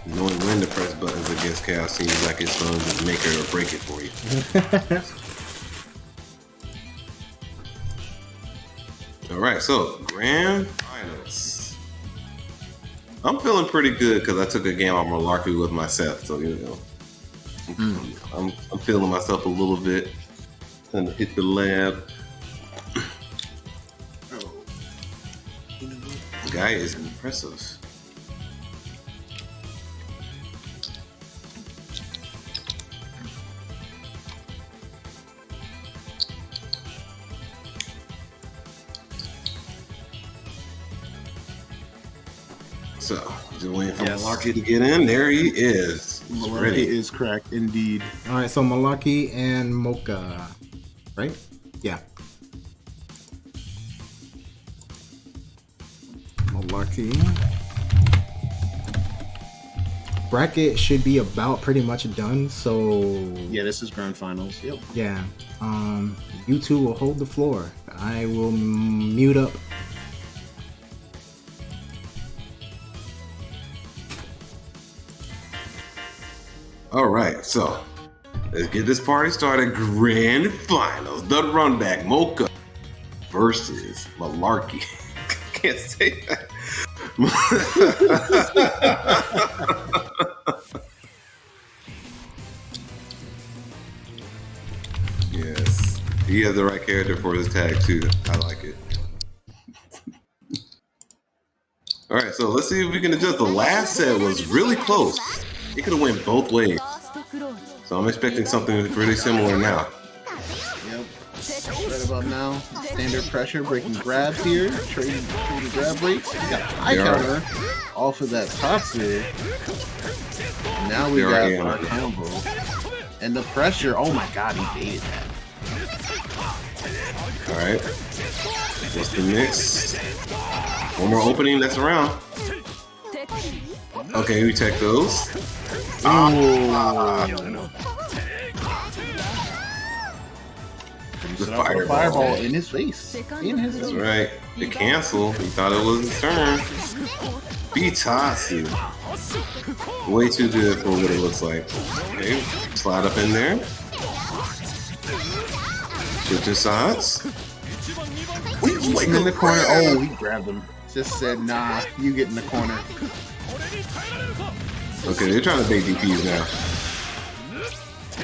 Knowing when to press buttons against Chaos seems like it's going to make it or break it for you. All right, so grand finals. I'm feeling pretty good because I took a game on Malarkey with myself, so you know, I'm feeling myself a little bit. Trying to hit the lab. The guy is impressive. So, just waiting for Malarkey to get in. There he is. He's Malarkey ready. is cracked indeed. Alright, so Malarkey and Mocha. Right? Yeah. Malarkey. Bracket should be about pretty much done, so Yeah, this is grand finals. Yep. yeah. You two will hold the floor. I will mute up. All right, so let's get this party started. Grand finals. The runback Mocha versus Malarkey. Can't say that. Yes, he has the right character for his tag too. I like it. All right, so let's see if we can adjust. The last set was really close. It could have went both ways. So I'm expecting something really similar now. Yep. Right about now, standard pressure, breaking grabs here, trading grab rates. We got high counter off of that Tatsu. Now we got our combo. And the pressure, oh my god, he baited that. Alright. What's the mix? One more opening that's around. Okay, we check those. The fireball in his face. That's right. The cancel. He thought it was his turn. Bitatsu. Way too good for what it looks like. Okay, slide up in there. Switching sides. He's in the corner. Oh, he grabbed him. Just said, nah, you get in the corner. Okay, they're trying to bait DPs now.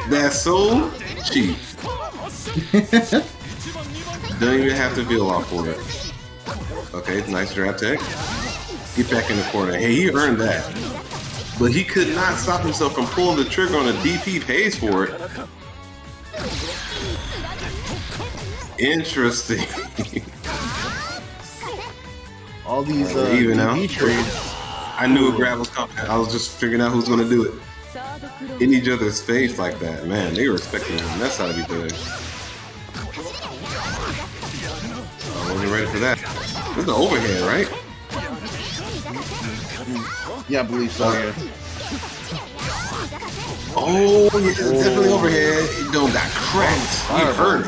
That's so cheap. Don't even have to feel off for it. Okay, nice drop tech. Get back in the corner. Hey, he earned that. But he could not stop himself from pulling the trigger on a DP pays for it. Interesting. All these even now. DP trades. I knew a grab was coming. I was just figuring out who's going to do it. In each other's face like that. Man, they were expecting the mess out of each other. I wasn't ready for that. This is the overhead, right? Yeah, I believe so, yeah. Oh, yeah, definitely overhead. He don't got cracked. He hurt.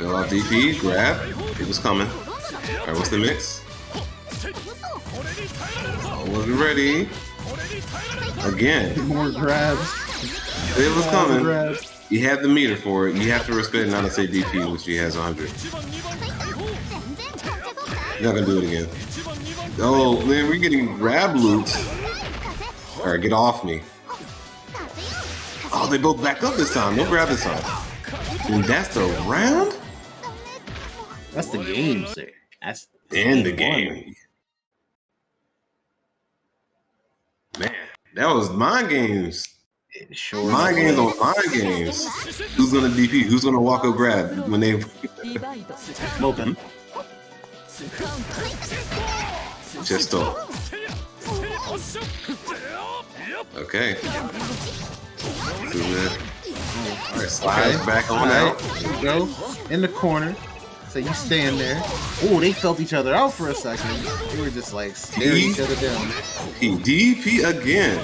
Fill out DP, grab. It was coming. Alright, what's the mix? I wasn't ready. Again. More grabs. It was coming. Grabs. You have the meter for it. You have to respect not to say DP, which she has 100. You're not gonna do it again. Oh man, we're getting grab loops. Alright, get off me. Oh, they both back up this time. No grab this time. And that's the round? That's the game, sir. That's In the game. Man, that was mind games. Sure. Mind games on mind games. Who's gonna DP? Who's gonna walk up grab when they Smoking. just up? Okay. Alright, slide back on out. There you go. In the corner. So you stand there. Oh, they felt each other out for a second. They were just like staring each other down. He DP again.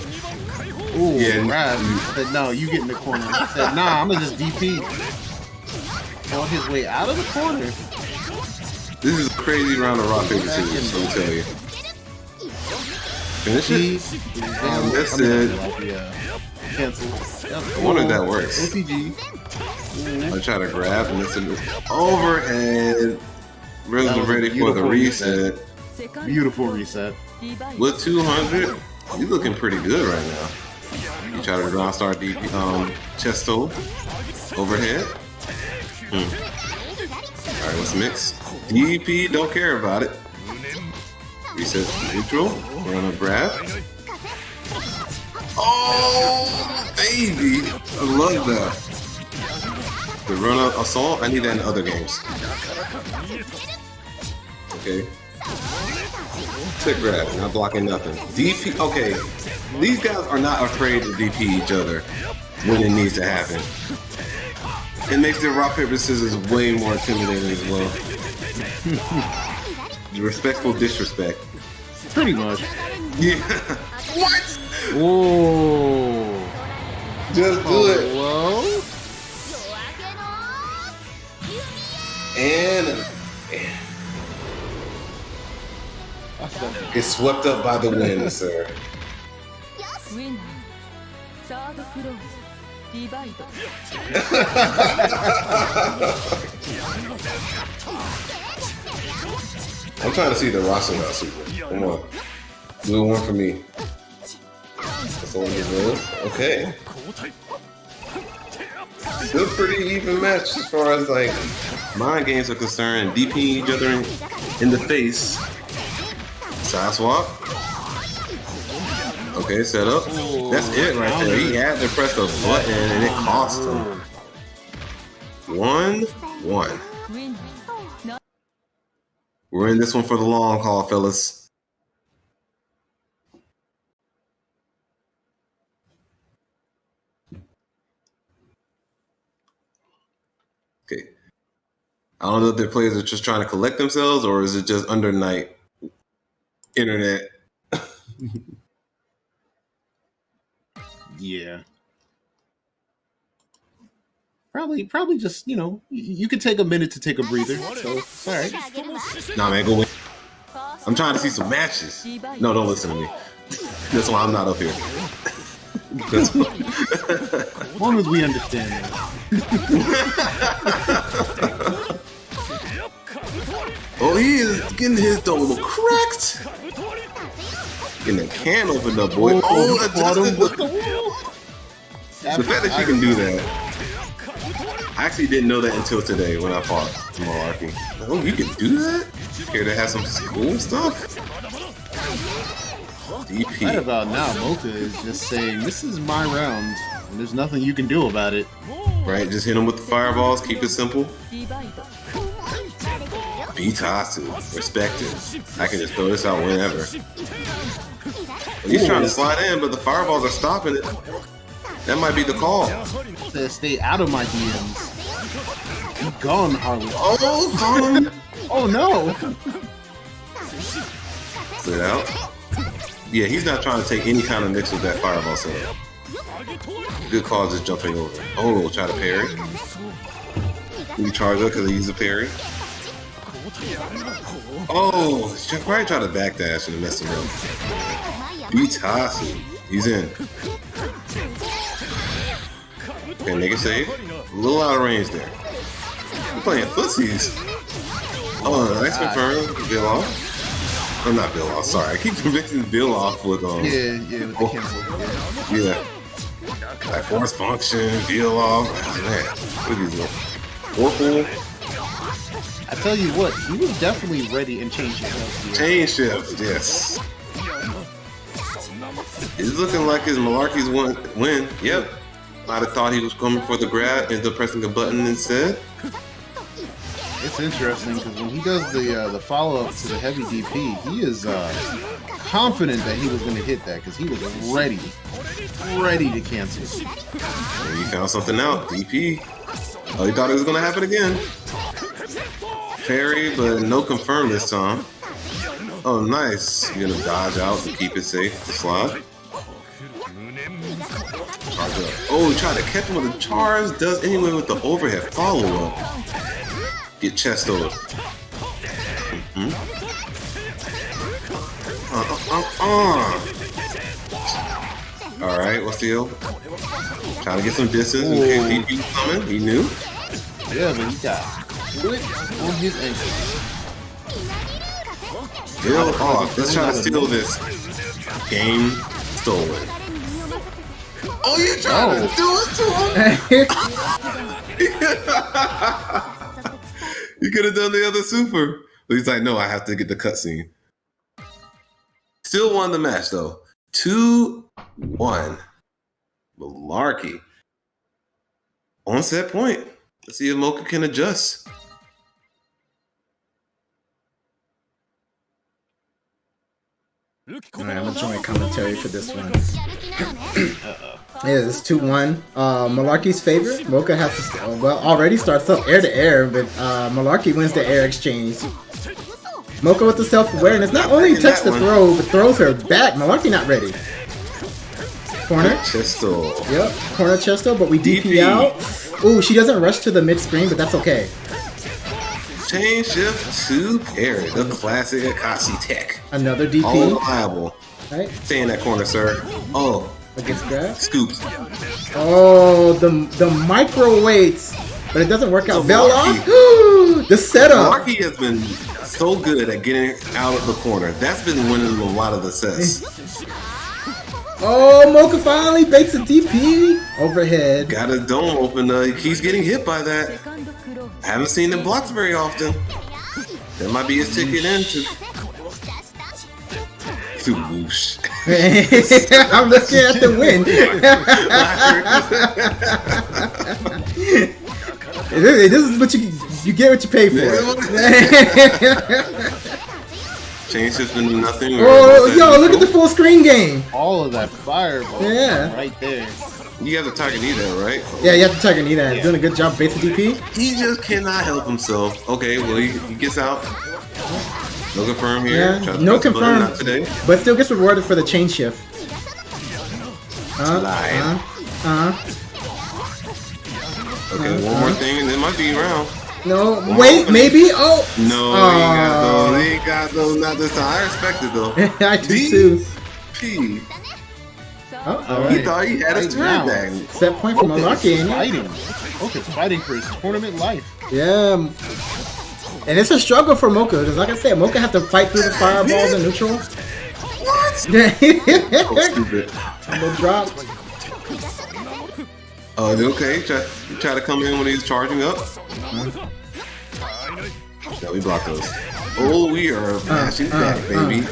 Ooh, Yeah. grab. He said, no, you get in the corner. He said, nah, I'm gonna just DP. On his way out of the corner. This is a crazy round of rock, paper, scissors, let me tell you. Finish it? That's it. Cancel. I wonder if that works. OTG. I try to grab and listen to overhead. Really ready for the reset. Beautiful reset. With 200, you looking pretty good right now. You try to ground start DP, chesto, overhead. Alright, what's the mix? DP, don't care about it. Reset neutral, run a grab. Oh, baby! I love that. The run up assault, I need that in other games. Okay. Tick grab, not blocking nothing. DP, okay. These guys are not afraid to DP each other when it needs to happen. It makes their rock, paper, scissors way more intimidating as well. Respectful disrespect. Pretty much. Yeah. What? Whoa. Just do it. Whoa. And it's swept up by the wind, sir. ウィナーサードクローズディバイド I'm trying to see the roster now, Super. Come on. Do one for me. That's all you know. Okay. Still pretty even match as far as like mind games are concerned. DPing each other in the face. Side swap. Okay, set up. That's it right there. He had to press the button and it cost him. 1-1. ウィナー We're in this one for the long haul, fellas. Okay. I don't know if their players are just trying to collect themselves or is it just under night internet? Yeah. Probably just, you could take a minute to take a breather. So, it's all right. Nah, man, go win. I'm trying to see some matches. No, don't listen to me. That's why I'm not up here. That's why. As long as we understand that. Oh, he is getting his dome cracked. Getting the can opened up, boy. Oh, the fact that she can do that. I actually didn't know that until today when I fought Malarkey. Oh, you can do that? Here to have some cool stuff? DP. Right about now, Mocha is just saying, this is my round, and there's nothing you can do about it. Right, just hit him with the fireballs, keep it simple. ディバイド Be Tatsu. Respect it. I can just throw this out whenever. He's trying to slide in, but the fireballs are stopping it. That might be the call. Says, stay out of my DMs. Be gone, Harley. Oh, son! Oh no! Clear out. Yeah, he's not trying to take any kind of mix with that fireball setup. Good cause is jumping over. Oh, try to parry. You charge up because he used a parry. Oh, she probably tried to backdash and mess him up. Bitasu. He's in. Okay, make it safe. A little out of range there. We're playing footsies. Oh, nice confirm. Bill off. Oh, not Bill off. Sorry, I keep mixing Bill off with Yeah, with the cancel. Yeah. Like force function, Bill off. Oh, man, look at these. Orpal. I tell you what, he was definitely ready and changed himself. Chain shift, yes. It's looking like his Malarkey's win. Yep. I'd have thought he was coming for the grab, ended up pressing a button instead. It's interesting because when he does the follow up to the heavy DP, he is confident that he was going to hit that because he was ready to cancel. And he found something out. DP. Oh, he thought it was going to happen again. Parry, but no confirm this time. Oh, nice. You're going to dodge out to keep it safe. The slide. Oh, he tried to catch him with the charge. Does anyway with the overhead follow-up. Get chest over. Alright, what's the deal? Trying to get some distance in case DP was coming. He knew. Yeah, but he got split on his ankle. Bill off. Let's try to steal this. Game stolen. Oh, you trying to do it to him? You could have done the other super. But he's like, no, I have to get the cutscene. Still won the match, though. 2-1. Malarkey. On set point. Let's see if Mocha can adjust. Alright, I'm gonna join commentary for this one. Yeah, this is 2-1. Malarkey's favorite. Mocha has to already starts up air to air, but Malarkey wins the air exchange. Mocha with the self-awareness not only touched the throw, but throws her back. Malarkey not ready. Corner. Chesto. Yep, corner Chesto, but we DP out. Ooh, she doesn't rush to the mid-screen, but that's okay. Chain shift to parry. The classic Aksys tech. Another DP. All reliable. Right. Stay in that corner, sir. Oh. Against grab. Scoops. Oh, the microwaves. But it doesn't work out. So Bell off. The setup. Malarkey has been so good at getting out of the corner. That's been winning a lot of the sets. Oh, Mocha finally bakes a DP. Overhead. Got his dome open. He keeps getting hit by that. I haven't seen him blocks very often. That might be his ticket in to whoosh. I'm looking at the win. This is what you get what you pay for. Change has been nothing. Oh, yo, look at the full screen game. All of that fireball. Yeah. Right there. You have to target that, right? Yeah, you have to target that. Yeah. Doing a good job basic DP. He just cannot help himself. Okay, well, he gets out. No confirm here. Yeah, no confirm. Not today. But still gets rewarded for the chain shift. Okay, one more thing and it might be around. No, wait, maybe? Oh! No, he got those not this time. I respect it though. I do too. P. Oh, alright. He thought he had his turn back. Set point for Malarkey, ain't fighting. Mocha's fighting for his tournament life. Yeah. And it's a struggle for Mocha, because like I said, Mocha has to fight through the fireballs in neutral. What? So stupid. No drop. Oh, okay. Try to come in when he's charging up. No, we block those. Oh, we are mashing back, baby.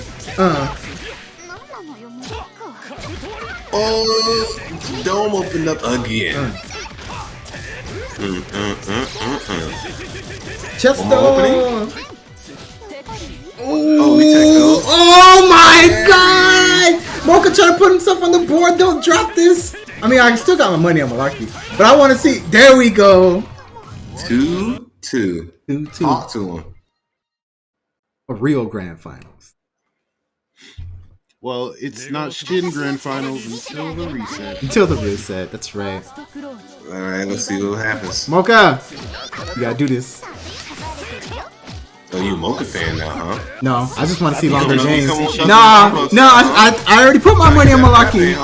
Oh, dome opened up again. Chesto! Oh, we take those. Oh my god! Mocha trying to put himself on the board. Don't drop this. I mean, I still got my money on Malarkey, but I want to see. There we go. 2-2. 2-2. Talk to him. A real grand finals. Well, it's not Shin Grand Finals until the reset. Until the reset, that's right. Alright, let's see what happens. Mocha! You gotta do this. Oh, you a Mocha fan now, huh? No, I just want to see longer coming games. up, he's No, coming up. I already put my money on Malarkey.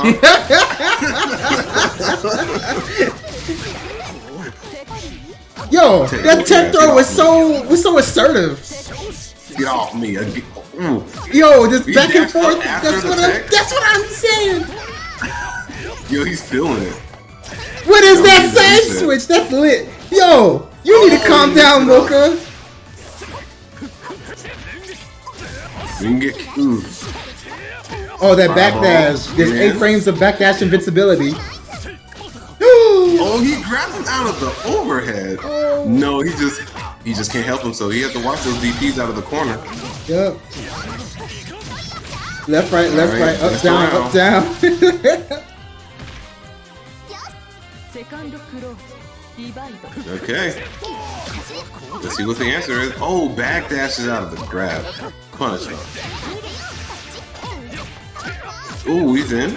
Yo, that tech throw was so assertive. Get off me. Ooh. Yo, just He back and dashed up forth. after That's the what tech? I'm saying. Yo, he's feeling it. What is Yo, that he's side decent. switch? That's lit. Yo, you need to calm he down, mixed it up. Mocha. We can get. Ooh. Oh, that backdash. There's Yeah. 8 frames of backdash invincibility. Oh, he grabbed him out of the overhead. Oh. No, he just can't help himself. He has to watch those DPs out of the corner. Yep. Left, right, up, that's down, around. up, down. セカンドクローディバイド Okay. Let's see what the answer is. Oh, backdashes out of the grab. Punish him. Ooh, he's in.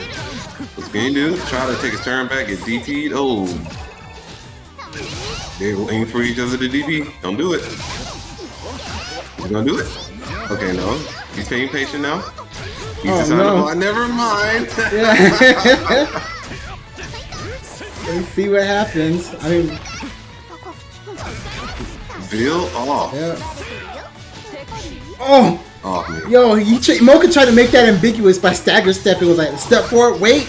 What's can he do? Try to take his turn back, get DP'd. Oh. They're aiming for each other to DP. Don't do it. He's gonna do it. Okay, no. He's being patient now. He's Oh, decided, no. oh, never mind. Yeah. Let's see what happens. I mean, Bill off. yeah. Oh, Off me. yo, Mocha tried to make that ambiguous by stagger step. It was like step forward, wait,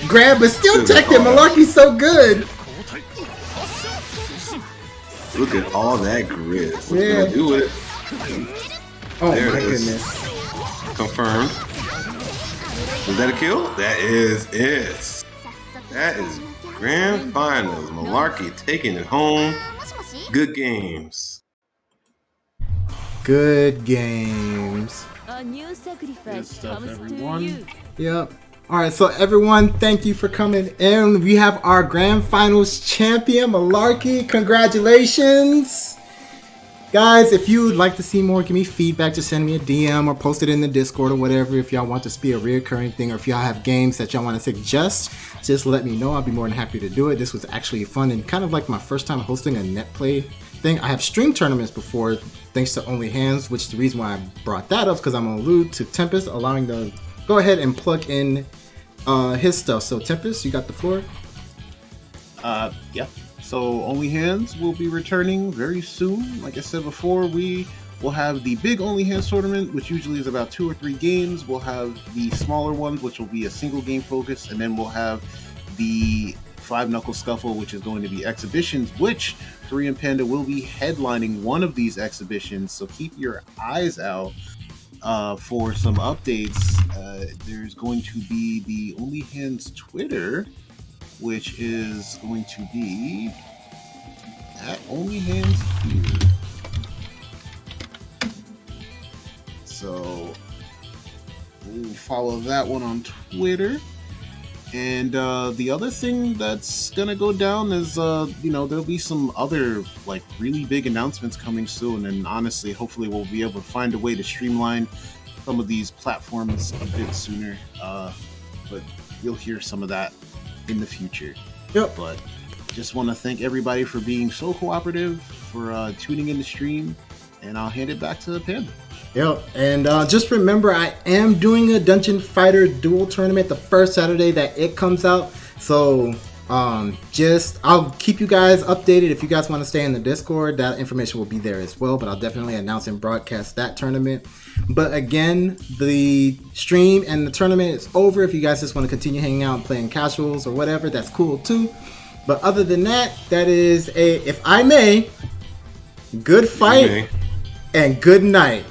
grab, but still tech him. Malarkey's so good. Look at all that grit. What's Yeah. gonna do with it? Oh There my it is. goodness. Confirmed. Was that a kill? That is it. That is grand finals. Malarkey taking it home. Good games. Good games. A new Good sacrifice stuff, comes to everyone. you. Yep. All right, so everyone, thank you for coming in. We have our grand finals champion, Malarkey. Congratulations. Guys, if you would like to see more, give me feedback. Just send me a DM or post it in the Discord or whatever. If y'all want this to be a reoccurring thing, or if y'all have games that y'all want to suggest, just let me know. I'll be more than happy to do it. This was actually fun and kind of like my first time hosting a net play thing. I have streamed tournaments before, thanks to Only Hands, which the reason why I brought that up is because I'm going to allude to Tempest, allowing the go ahead and plug in his stuff. So Tempest, you got the floor. Yeah. So Only Hands will be returning very soon. Like I said before, we will have the big Only Hands tournament, which usually is about 2 or 3 games. We'll have the smaller ones, which will be a single game focus, and then we'll have the 5 Knuckle Scuffle, which is going to be exhibitions, which Korean Panda will be headlining one of these exhibitions. So keep your eyes out for some updates. There's going to be the Only Hands Twitter, which is going to be at Only Hands here. So we'll follow that one on Twitter. And the other thing that's gonna go down is, there'll be some other like really big announcements coming soon. And honestly, hopefully, we'll be able to find a way to streamline some of these platforms a bit sooner. But you'll hear some of that in the future. Yep. But just want to thank everybody for being so cooperative, for tuning in the stream, and I'll hand it back to Panda. Yep, and just remember, I am doing a Dungeon Fighter Duel tournament the first Saturday that it comes out. So I'll keep you guys updated. If you guys want to stay in the Discord, that information will be there as well. But I'll definitely announce and broadcast that tournament. But again, the stream and the tournament is over. If you guys just want to continue hanging out and playing casuals or whatever, that's cool too. But other than that, that is if I may, good fight and good night.